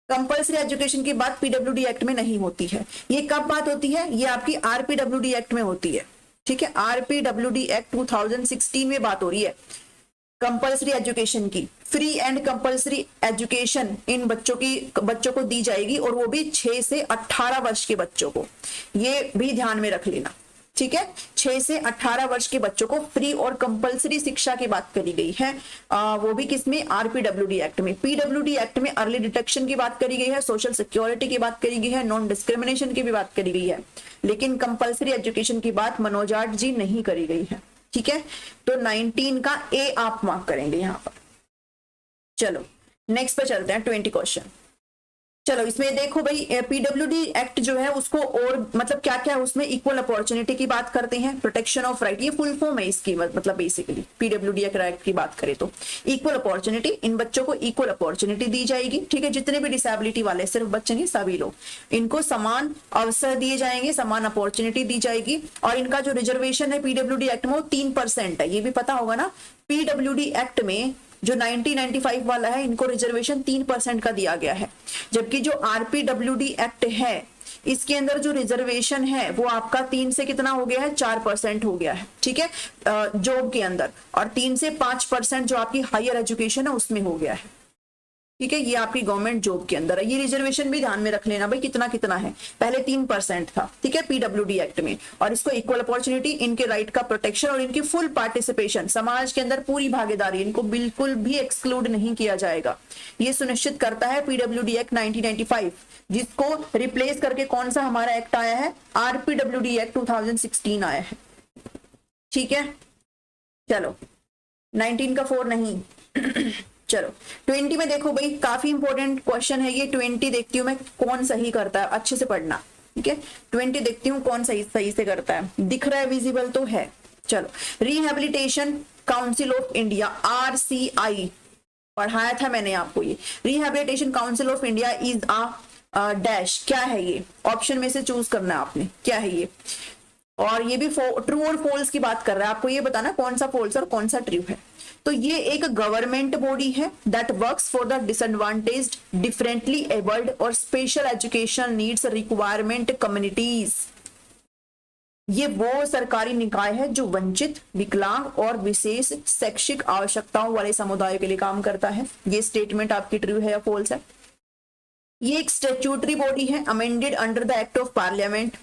A: कंपल्सरी एजुकेशन की बात पीडब्ल्यूडी एक्ट में नहीं होती है, ये कब बात होती है? ये आपकी आरपीडब्ल्यूडी एक्ट में होती है, ठीक है, आरपीडब्ल्यूडी एक्ट 2016 में बात हो रही है कंपल्सरी एजुकेशन की। Free and compulsory education in बच्चों को दी जाएगी, और वो भी 6 से 18 वर्ष के बच्चों को, ये भी ध्यान में रख लेना, ठीक है। 6 से 18 वर्ष के बच्चों को फ्री और कंपलसरी शिक्षा की बात करी गई है, वो भी किसमें, आरपीडब्ल्यूडी एक्ट में। पीडब्ल्यूडी एक्ट में अर्ली डिटेक्शन की बात करी गई है, सोशल सिक्योरिटी की बात करी गई है, नॉन डिस्क्रिमिनेशन की भी बात करी गई है, लेकिन कंपलसरी एजुकेशन की बात मनोज जाट जी नहीं करी गई है। ठीक है, तो 19 का ए आप मार्क करेंगे यहां पर। चलो नेक्स्ट पे चलते हैं, 20 क्वेश्चन। चलो इसमें देखो भाई, पीडब्ल्यूडी एक्ट जो है उसको और मतलब क्या क्या उसमें इक्वल अपॉर्चुनिटी की बात करते हैं, प्रोटेक्शन ऑफ राइट, ये फुल फॉर्म है इसकी, मतलब बेसिकली पीडब्ल्यूडी एक्ट की बात करें तो इक्वल अपॉर्चुनिटी, इन बच्चों को इक्वल अपॉर्चुनिटी दी जाएगी। ठीक है, जितने भी डिसेबिलिटी वाले, सिर्फ बच्चे नहीं सभी लोग, इनको समान अवसर दिए जाएंगे, समान अपॉर्चुनिटी दी जाएगी। और इनका जो रिजर्वेशन है पीडब्ल्यूडी एक्ट में वो 3% है, ये भी पता होगा ना। पीडब्ल्यूडी एक्ट में जो 1995 वाला है इनको रिजर्वेशन 3% का दिया गया है, जबकि जो आरपीडब्ल्यूडी एक्ट है इसके अंदर जो रिजर्वेशन है वो आपका 3 से कितना हो गया है, 4% हो गया है। ठीक है, जॉब के अंदर, और 3 से 5% जो आपकी हायर एजुकेशन है उसमें हो गया है। ठीक है, ये आपकी गवर्नमेंट जॉब के अंदर है। ये रिजर्वेशन भी ध्यान में रख लेना भाई, कितना कितना है, पहले 3% था। ठीक है, पीडब्ल्यूडी एक्ट में, और इसको इक्वल अपॉर्चुनिटी, इनके राइट का प्रोटेक्शन और इनकी फुल पार्टिसिपेशन, समाज के अंदर पूरी भागीदारी, इनको बिल्कुल भी एक्सक्लूड नहीं किया जाएगा, ये सुनिश्चित करता है पीडब्ल्यूडी एक्ट 1995, जिसको रिप्लेस करके कौन सा हमारा एक्ट आया है, आरपीडब्ल्यूडी एक्ट 2016 आया है। ठीक है, चलो 19 का 4 नहीं चलो 20 में देखो भाई, काफी इंपॉर्टेंट क्वेश्चन है ये। 20 देखती हूँ मैं कौन सही करता है, अच्छे से पढ़ना। ठीक है, 20 देखती हूँ कौन सही से करता है, दिख रहा है, विजिबल तो है। चलो, rehabilitation council of India, RCI, पढ़ाया था मैंने आपको ये। Rehabilitation council of India is a dash, क्या है ये, ऑप्शन में से चूज करना है आपने, क्या है ये। और ये भी ट्रू और फॉल्स की बात कर रहा है, आपको ये बताना कौन सा फॉल्स और कौन सा ट्रू है। तो ये एक गवर्नमेंट बॉडी है that works for the disadvantaged, differently abled और special education needs requirement communities. ये वो सरकारी निकाय है जो वंचित, विकलांग और विशेष शैक्षिक आवश्यकताओं वाले समुदायों के लिए काम करता है। ये स्टेटमेंट आपकी ट्रू है या फॉल्स है। ये एक स्टैट्यूटरी बॉडी है, amended under the act of parliament.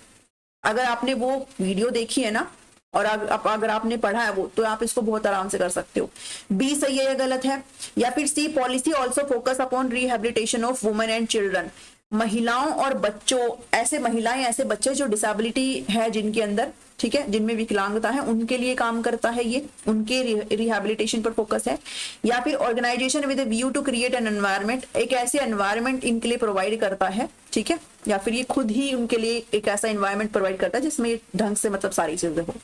A: अगर आपने वो वीडियो देखी है ना, और अगर आपने पढ़ा है वो, तो आप इसको बहुत आराम से कर सकते हो। बी सही है या गलत है। या फिर C, policy also focus upon rehabilitation of women and children, महिलाओं और बच्चों, ऐसे महिलाएं, ऐसे बच्चे जो डिसेबिलिटी है जिनके अंदर, ठीक है, जिनमें विकलांगता है, उनके लिए काम करता है ये, उनके रिहेबिलिटेशन पर फोकस है। या फिर organisation with view to create an environment, एक ऐसे एनवायरनमेंट इनके लिए प्रोवाइड करता है। ठीक है, या फिर ये खुद ही उनके लिए एक ऐसा एनवायरनमेंट प्रोवाइड करता है जिसमें ढंग से मतलब सारी चीजें हो।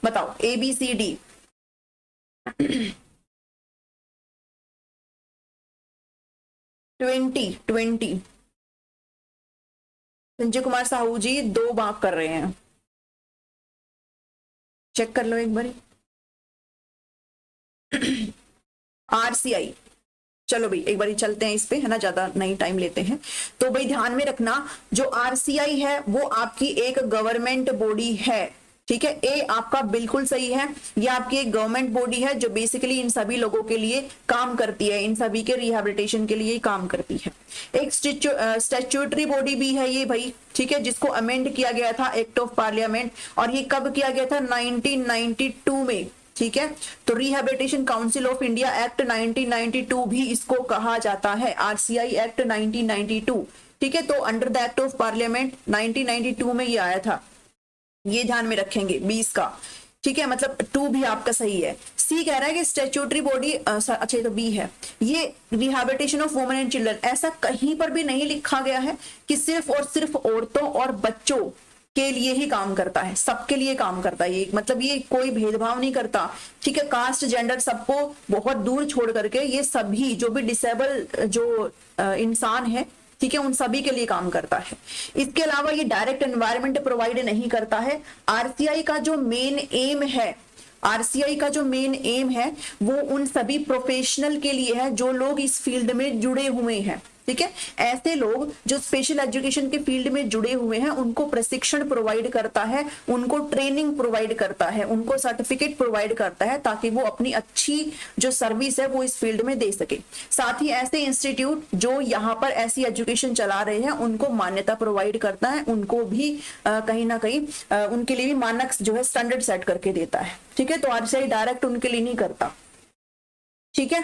A: बताओ ABCD। 20 संजय कुमार साहू जी 2 मार्क कर रहे हैं, चेक कर लो एक बारी। RCI, चलो भाई एक बारी चलते हैं इस पे, है ना, ज्यादा नहीं टाइम लेते हैं। तो भाई ध्यान में रखना, जो RCI है वो आपकी एक गवर्नमेंट बॉडी है। ठीक है, ए आपका बिल्कुल सही है, ये आपकी एक गवर्नमेंट बॉडी है जो बेसिकली इन सभी लोगों के लिए काम करती है, इन सभी के रिहेबिलिटेशन के लिए काम करती है। एक स्टैट्यूटरी बॉडी भी है ये भाई, ठीक है, जिसको अमेंड किया गया था एक्ट ऑफ पार्लियामेंट, और ये कब किया गया था, 1992 में। ठीक है, तो rehabilitation council of India act 1992 भी इसको कहा जाता है, RCI एक्ट 1992। ठीक है, तो under the act of parliament 1992 में ये आया था, ये ध्यान में रखेंगे 20 का। ठीक है, मतलब 2 भी आपका सही है। सी कह रहा है कि स्टैट्यूटरी बॉडी, अच्छा तो बी है, ये rehabilitation of women and children, ऐसा कहीं पर भी नहीं लिखा गया है कि सिर्फ और सिर्फ औरतों और बच्चों के लिए ही काम करता है, सबके लिए काम करता है ये, मतलब ये कोई भेदभाव नहीं करता। ठीक है, कास्ट जेंडर सबको बहुत दूर छोड़ करके ये सभी जो भी डिसेबल जो इंसान है, ठीक है, उन सभी के लिए काम करता है। इसके अलावा ये डायरेक्ट एनवायरनमेंट प्रोवाइड नहीं करता है। RCI का जो मेन एम है, RCI का जो मेन एम है वो उन सभी प्रोफेशनल के लिए है जो लोग इस फील्ड में जुड़े हुए हैं। ठीक है। ऐसे लोग जो स्पेशल एजुकेशन के फील्ड में जुड़े हुए हैं उनको प्रशिक्षण प्रोवाइड करता है, उनको ट्रेनिंग प्रोवाइड करता है, उनको सर्टिफिकेट प्रोवाइड करता है ताकि वो अपनी अच्छी जो सर्विस है वो इस फील्ड में दे सके। साथ ही ऐसे इंस्टीट्यूट जो यहाँ पर ऐसी एजुकेशन चला रहे हैं उनको मान्यता प्रोवाइड करता है, उनको भी कहीं ना कहीं उनके लिए भी मानक जो है स्टैंडर्ड सेट करके देता है। ठीक है, तो आरसीआई डायरेक्ट उनके लिए नहीं करता। ठीक है।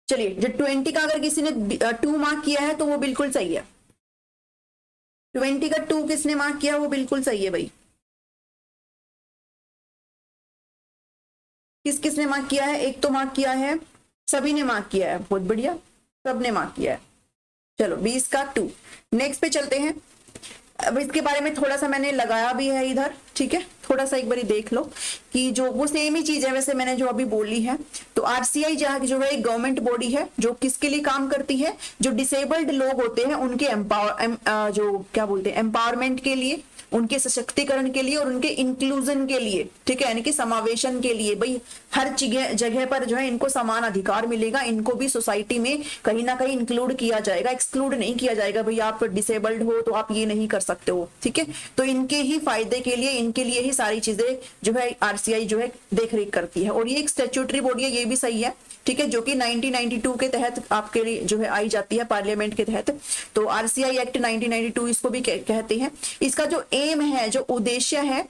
A: चलिए, जो 20 का अगर किसी ने 2 मार्क किया है तो वो बिल्कुल सही है। 20 का 2 किसने मार्क किया वो बिल्कुल सही है भाई। किसने मार्क किया है? एक तो मार्क किया है, सभी ने मार्क किया है, बहुत बढ़िया, सबने मार्क किया है। चलो 20 का 2। नेक्स्ट पे चलते हैं। अब इसके बारे में थोड़ा सा मैंने लगाया भी है इधर, ठीक है, थोड़ा सा एक बारी देख लो कि जो वो सेम ही चीज है वैसे मैंने जो अभी बोली है। तो आरसीआई जो है एक गवर्नमेंट बॉडी है जो किसके लिए काम करती है? जो डिसेबल्ड लोग होते हैं उनके जो क्या बोलते हैं एम्पावरमेंट के लिए, उनके सशक्तिकरण के लिए और उनके इंक्लूजन के लिए, ठीक है, यानी कि समावेशन के लिए। भाई हर जगह पर जो है इनको समान अधिकार मिलेगा, इनको भी सोसाइटी में कहीं ना कहीं इंक्लूड किया जाएगा, एक्सक्लूड नहीं किया जाएगा। भाई आप डिसेबल्ड हो तो आप ये नहीं कर सकते हो, ठीक है। तो इनके ही फायदे के लिए, इनके लिए ही सारी चीजें जो है आरसीआई जो है देख रेख करती है। और ये एक स्टैट्यूटरी बॉडी है, ये भी सही है, ठीक है, जो कि 1992 के तहत आपके लिए जो है आई जाती है पार्लियामेंट के तहत। तो आरसीआई एक्ट 1992 इसको भी कहते हैं। इसका जो एम है, जो उद्देश्य है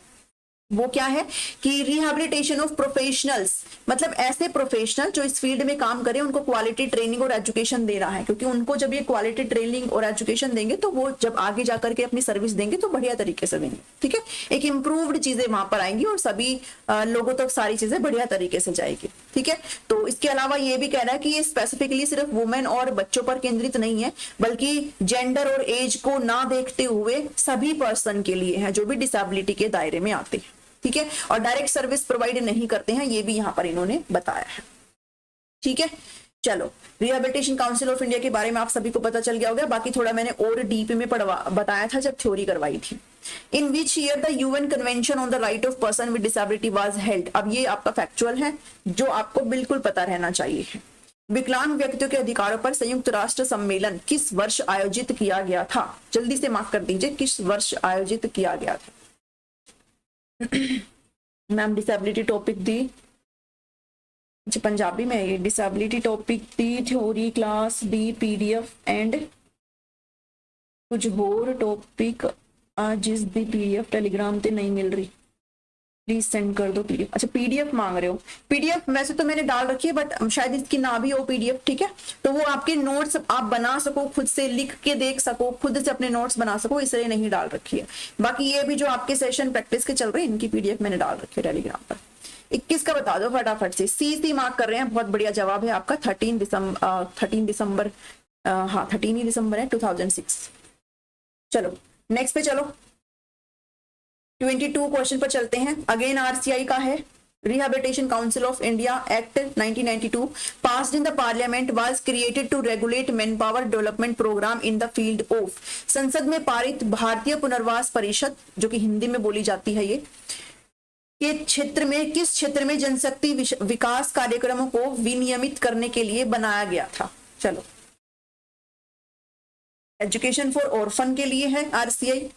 A: वो क्या है कि रिहैबिलिटेशन ऑफ प्रोफेशनल्स, मतलब ऐसे प्रोफेशनल जो इस फील्ड में काम करें उनको क्वालिटी ट्रेनिंग और एजुकेशन देना है। क्योंकि उनको जब ये क्वालिटी ट्रेनिंग और एजुकेशन देंगे तो वो जब आगे जाकर के अपनी सर्विस देंगे तो बढ़िया तरीके से देंगे, ठीक है। एक इंप्रूव्ड चीजें वहां पर आएंगी और सभी लोगों तक सारी चीजें बढ़िया तरीके से जाएगी, ठीक है। तो इसके अलावा ये भी कह रहा है कि ये स्पेसिफिकली सिर्फ वुमेन और बच्चों पर केंद्रित नहीं है, बल्कि जेंडर और एज को ना देखते हुए सभी पर्सन के लिए है जो भी डिसेबिलिटी के दायरे में आते हैं, ठीक है। और डायरेक्ट सर्विस प्रोवाइड नहीं करते हैं, ये भी यहां पर इन्होंने बताया है, ठीक है। चलो, रिहैबिलिटेशन काउंसिल ऑफ इंडिया के बारे में आप सभी को पता चल गया होगा। बाकी थोड़ा मैंने और डीप में बताया था जब थ्योरी करवाई थी। In which year the UN convention on the right of person with disability was held. अब ये आपका फैक्चुअल है जो आपको बिल्कुल पता रहना चाहिए। विकलांग व्यक्तियों के अधिकारों पर संयुक्त राष्ट्र सम्मेलन किस वर्ष आयोजित किया गया था? जल्दी से मार्क कर दीजिए, किस वर्ष आयोजित किया गया था? मैम डिसेबिलिटी टॉपिक दी, अच्छा पंजाबी में ये disability topic the, theory class the, PDF and कुछ होर टॉपिक जिस दी पीडीएफ टेलीग्राम पे नहीं मिल रही, प्लीज सेंड कर दो पीडीएफ। अच्छा पीडीएफ मांग रहे हो? पीडीएफ वैसे तो मैंने डाल रखी है बट शायद इसकी ना भी हो पीडीएफ, ठीक है। तो वो आपके नोट्स आप बना सको, खुद से लिख के देख सको, खुद से अपने नोट्स बना सको, इसलिए नहीं डाल रखी है। बाकी ये भी जो आपके सेशन प्रैक्टिस के चल रहे हैं इनकी पीडीएफ मैंने डाल रखी है टेलीग्राम पर। 21 का बता दो फटाफट से। सी मार्क कर रहे हैं, बहुत बढ़िया जवाब है आपका। 13 दिसंबर, हाँ 13 ही दिसंबर है 2006। चलो नेक्स्ट पे चलो, 22 क्वेश्चन पर चलते हैं। अगेन आरसीआई का है। Rehabilitation council of India act 1992 passed in the parliament was created to regulate man power development program in the field of. संसद में पारित भारतीय पुनर्वास परिषद, जो कि हिंदी में बोली जाती है, ये के क्षेत्र में किस क्षेत्र में जनशक्ति विकास कार्यक्रमों को विनियमित करने के लिए बनाया गया था? चलो, एजुकेशन फॉर ऑर्फन के लिए है RCI,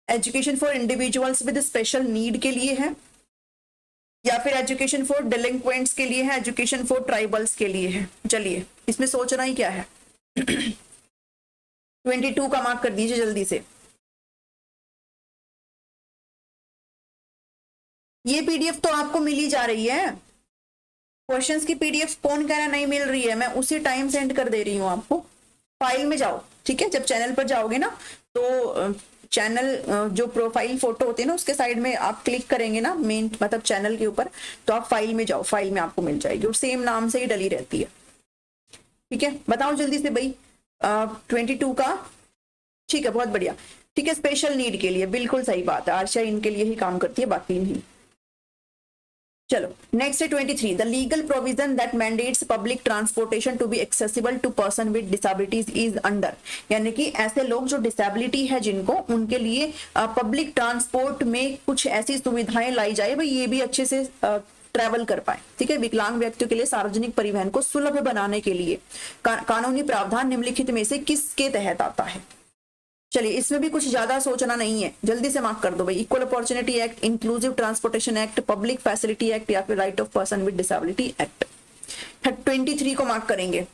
A: education for individuals with special need के लिए है, या फिर एजुकेशन फॉर डेलिंक्वेंट्स के लिए है, एजुकेशन फॉर ट्राइबल्स के लिए है? चलिए इसमें सोचना ही क्या है। 22 का मार्क कर दीजिए जल्दी से। ये पीडीएफ तो आपको मिल ही जा रही है, क्वेश्चंस की पीडीएफ कौन कह रहा नहीं मिल रही है, मैं उसी टाइम सेंड कर दे रही हूँ आपको। फाइल में जाओ, ठीक है, जब चैनल पर जाओगे ना तो चैनल जो प्रोफाइल फोटो होती है ना उसके साइड में आप क्लिक करेंगे ना, मेन मतलब चैनल के ऊपर, तो आप फाइल में जाओ, फाइल में आपको मिल जाएगी और सेम नाम से ही डली रहती है, ठीक है। बताओ जल्दी से भाई। 22 का, ठीक है, बहुत बढ़िया, ठीक है। स्पेशल नीड के लिए बिल्कुल सही बात है, आरसीआई इनके लिए ही काम करती है, बाकी नहीं। चलो नेक्स्ट है 23, the legal provision that mandates public transportation to be accessible to person with disabilities is under, यानी कि ऐसे लोग जो डिसेबिलिटी है जिनको, उनके लिए पब्लिक ट्रांसपोर्ट में कुछ ऐसी सुविधाएं लाई जाए भाई ये भी अच्छे से ट्रैवल कर पाए। ठीक है, विकलांग व्यक्तियों के लिए सार्वजनिक परिवहन को सुलभ बनाने के लिए कानूनी प्रावधान निम्नलिखित में से किसके तहत आता है। चलिए इसमें भी कुछ ज्यादा सोचना नहीं है, जल्दी से मार्क कर दो भाई। Equal opportunity act, inclusive transportation act, public facility act या फिर right of person with disability act. 23 को मार्क करेंगे।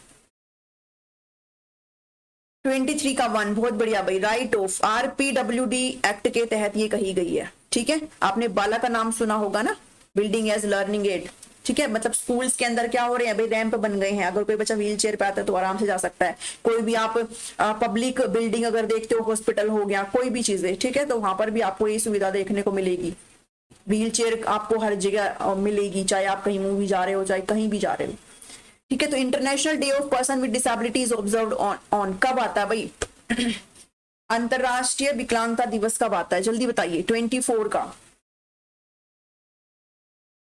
A: 23 का 1, बहुत बढ़िया भाई, राइट ऑफ RPWD एक्ट के तहत ये कही गई है। ठीक है, आपने बाला का नाम सुना होगा ना, बिल्डिंग एज लर्निंग एड। ठीक है, मतलब स्कूल्स के अंदर क्या हो रहे हैं भाई, रैंप बन गए हैं, अगर कोई बच्चा व्हील चेयर पे आता है तो आराम से जा सकता है। कोई भी आप पब्लिक बिल्डिंग अगर देखते हो, हॉस्पिटल हो गया, कोई भी चीजें, ठीक है, तो वहां पर भी आपको ये सुविधा देखने को मिलेगी। व्हील चेयर आपको हर जगह मिलेगी, चाहे आप कहीं मूवी जा रहे हो, चाहे कहीं भी जा रहे हो। ठीक है, तो international day of person with disability is observed on कब आता है भाई? अंतरराष्ट्रीय विकलांगता दिवस कब आता है, जल्दी बताइए। 24 का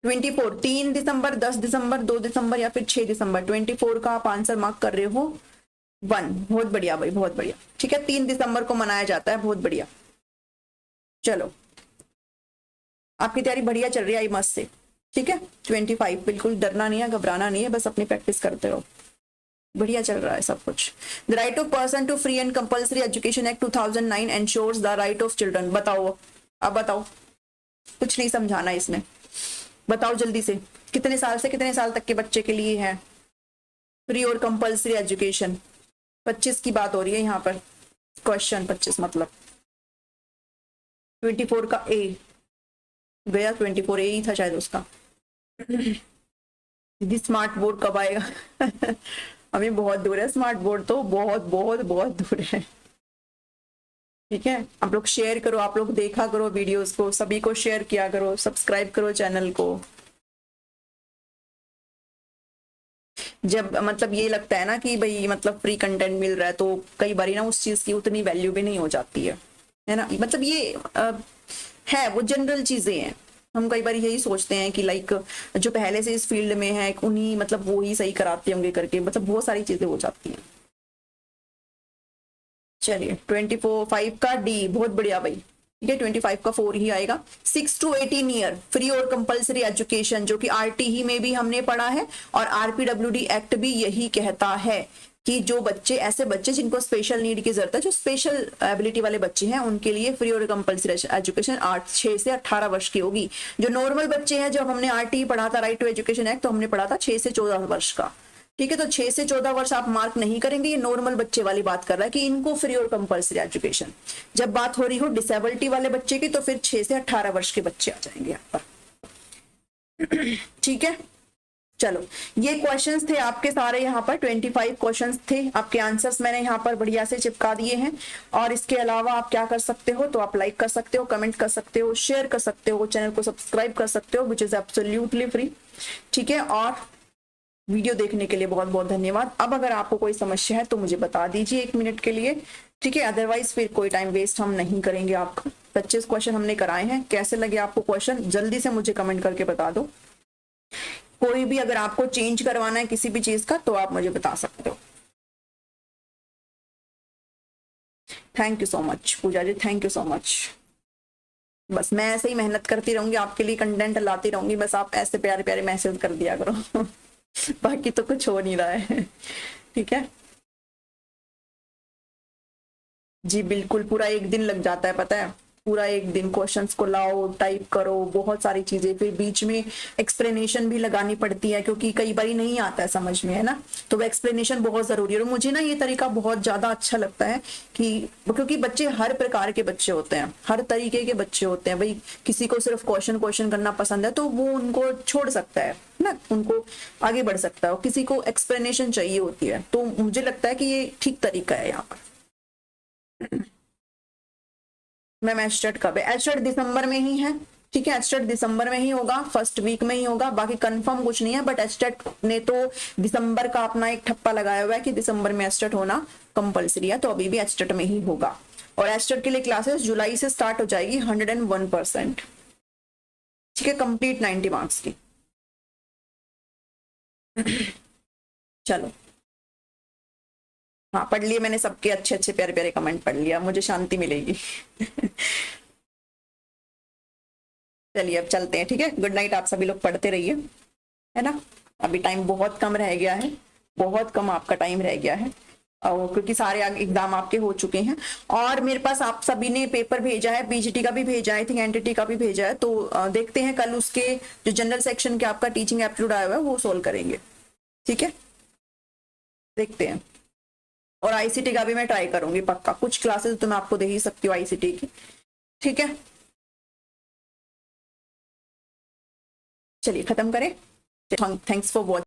A: 24, 3 दिसंबर, 10 दिसंबर, 2 दिसंबर या फिर 6 दिसंबर। 24 का आप आंसर मार्क कर रहे हो 1, बहुत बढ़िया भाई, बहुत बढ़िया। ठीक है, 3 दिसंबर को मनाया जाता है, बहुत बढ़िया। चलो आपकी तैयारी बढ़िया चल रही है, आई मस्त से। ठीक है, 25, बिल्कुल डरना नहीं है, घबराना नहीं है, बस अपनी प्रैक्टिस करते रहो, बढ़िया चल रहा है सब कुछ। The right of person to free and compulsory education act 2009 ensures the right of children. बताओ, अब बताओ, कुछ नहीं समझाना इसमें, बताओ जल्दी से, कितने साल से कितने साल तक के बच्चे के लिए है फ्री और कंपल्सरी एजुकेशन? 25 की बात हो रही है यहाँ पर, क्वेश्चन 25 मतलब 24 का ए गया, 24 ए ही था शायद उसका। दीदी स्मार्ट बोर्ड कब आएगा? अभी बहुत दूर है स्मार्ट बोर्ड, तो बहुत बहुत बहुत दूर है। ठीक है, आप लोग शेयर करो, आप लोग देखा करो वीडियोस को, सभी को शेयर किया करो, सब्सक्राइब करो चैनल को। जब मतलब ये लगता है ना कि भाई मतलब फ्री कंटेंट मिल रहा है, तो कई बार ना उस चीज की उतनी वैल्यू भी नहीं हो जाती है ना। मतलब ये है वो जनरल चीजें हैं, हम कई बार यही सोचते हैं कि लाइक जो पहले से इस फील्ड में है उन्हीं मतलब वो ही सही कराते होंगे करके, मतलब बहुत सारी चीजें हो जाती हैं। चलिए 24 का डी, बहुत बढ़िया भाई। ठीक है, 25 का 4 ही आएगा। 6 to 18 ईयर फ्री और कंपलसरी एजुकेशन, जो कि RTE में भी हमने पढ़ा है और RPWD एक्ट भी यही कहता है कि जो बच्चे, ऐसे बच्चे जिनको स्पेशल नीड की जरूरत है, जो स्पेशल एबिलिटी वाले बच्चे हैं, उनके लिए फ्री और कंपलसरी एजुकेशन 6 से 18 वर्ष की होगी। जो नॉर्मल बच्चे हैं, जब हमने RTE पढ़ा था, राइट टू एजुकेशन एक्ट, तो हमने पढ़ा था 6 से 14 वर्ष का। ठीक है, तो 6 से 14 वर्ष आप मार्क नहीं करेंगे, ये नॉर्मल बच्चे वाली बात कर रहा है कि इनको फ्री और कंपलसरी एजुकेशन। जब बात हो रही हो डिसेबिलिटी वाले बच्चे की, तो फिर 6 से 18 वर्ष के बच्चे आ जाएंगे यहाँ पर। ठीक है, चलो ये क्वेश्चंस थे आपके सारे, यहाँ पर 25 क्वेश्चंस थे, आपके आंसर्स मैंने यहाँ पर बढ़िया से चिपका दिए हैं। और इसके अलावा आप क्या कर सकते हो, तो आप लाइक कर सकते हो, कमेंट कर सकते हो, शेयर कर सकते हो, चैनल को सब्सक्राइब कर सकते हो, विच इज एब्सोल्युटली फ्री। ठीक है, और वीडियो देखने के लिए बहुत बहुत धन्यवाद। अब अगर आपको कोई समस्या है तो मुझे बता दीजिए 1 मिनट के लिए। ठीक है, अदरवाइज फिर कोई टाइम वेस्ट हम नहीं करेंगे आपका। 25 क्वेश्चन हमने कराए हैं, कैसे लगे आपको क्वेश्चन जल्दी से मुझे कमेंट करके बता दो। कोई भी अगर आपको चेंज करवाना है किसी भी चीज का, तो आप मुझे बता सकते हो। Thank you so much Puja ji, thank you so much. बस मैं ऐसे ही मेहनत करती रहूंगी, आपके लिए कंटेंट लाती रहूंगी, बस आप ऐसे प्यारे प्यारे मैसेज कर दिया करो। बाकी तो कुछ हो नहीं रहा है। ठीक है जी, बिल्कुल पूरा 1 दिन लग जाता है, पता है, पूरा 1 दिन क्वेश्चंस को लाओ, टाइप करो, बहुत सारी चीजें, फिर बीच में एक्सप्लेनेशन भी लगानी पड़ती है, क्योंकि कई बार नहीं आता है समझ में, है ना, तो वो एक्सप्लेनेशन बहुत जरूरी है। और मुझे ना ये तरीका बहुत ज्यादा अच्छा लगता है कि क्योंकि बच्चे हर प्रकार के बच्चे होते हैं, हर तरीके के बच्चे होते हैं भाई। किसी को सिर्फ क्वेश्चन करना पसंद है तो वो उनको छोड़ सकता है ना, उनको आगे बढ़ सकता है, और किसी को एक्सप्लेनेशन चाहिए होती है, तो मुझे लगता है कि ये ठीक तरीका है यहाँ पर। मैम एस्टेट कब है? एस्टेट दिसंबर में ही है। ठीक है, एस्टेट दिसंबर में ही होगा, फर्स्ट वीक में ही होगा, बाकी कंफर्म कुछ नहीं है, बट एस्टेट ने तो दिसंबर का अपना एक ठप्पा लगाया हुआ है कि दिसंबर में एस्टेट होना कंपलसरी है, तो अभी भी एस्टेट में ही होगा। और एस्टेट के लिए क्लासेस जुलाई से स्टार्ट हो जाएगी 101%। ठीक है, कंप्लीट 90 मार्क्स की। चलो, हाँ पढ़ लिए मैंने, सबके अच्छे अच्छे प्यारे प्यारे कमेंट पढ़ लिया, मुझे शांति मिलेगी। चलिए अब चलते हैं, ठीक है। गुड नाइट, आप सभी लोग पढ़ते रहिए, है ना। अभी टाइम बहुत कम रह गया है, बहुत कम आपका टाइम रह गया है, और क्योंकि सारे एग्जाम आपके हो चुके हैं। और मेरे पास आप सभी ने पेपर भेजा है, पीजीटी का भी भेजा है, आई थिंक एनटीटी का भी भेजा है, तो देखते हैं कल उसके जो जनरल सेक्शन के आपका टीचिंग एप्टीट्यूड आया हुआ है वो सोल्व करेंगे, ठीक है। देखते हैं। और आईसीटी का भी मैं ट्राई करूंगी पक्का, कुछ क्लासेस तो मैं आपको दे ही सकती हूँ आईसीटी की, ठीक है। चलिए खत्म करें, थैंक्स फॉर वॉचिंग।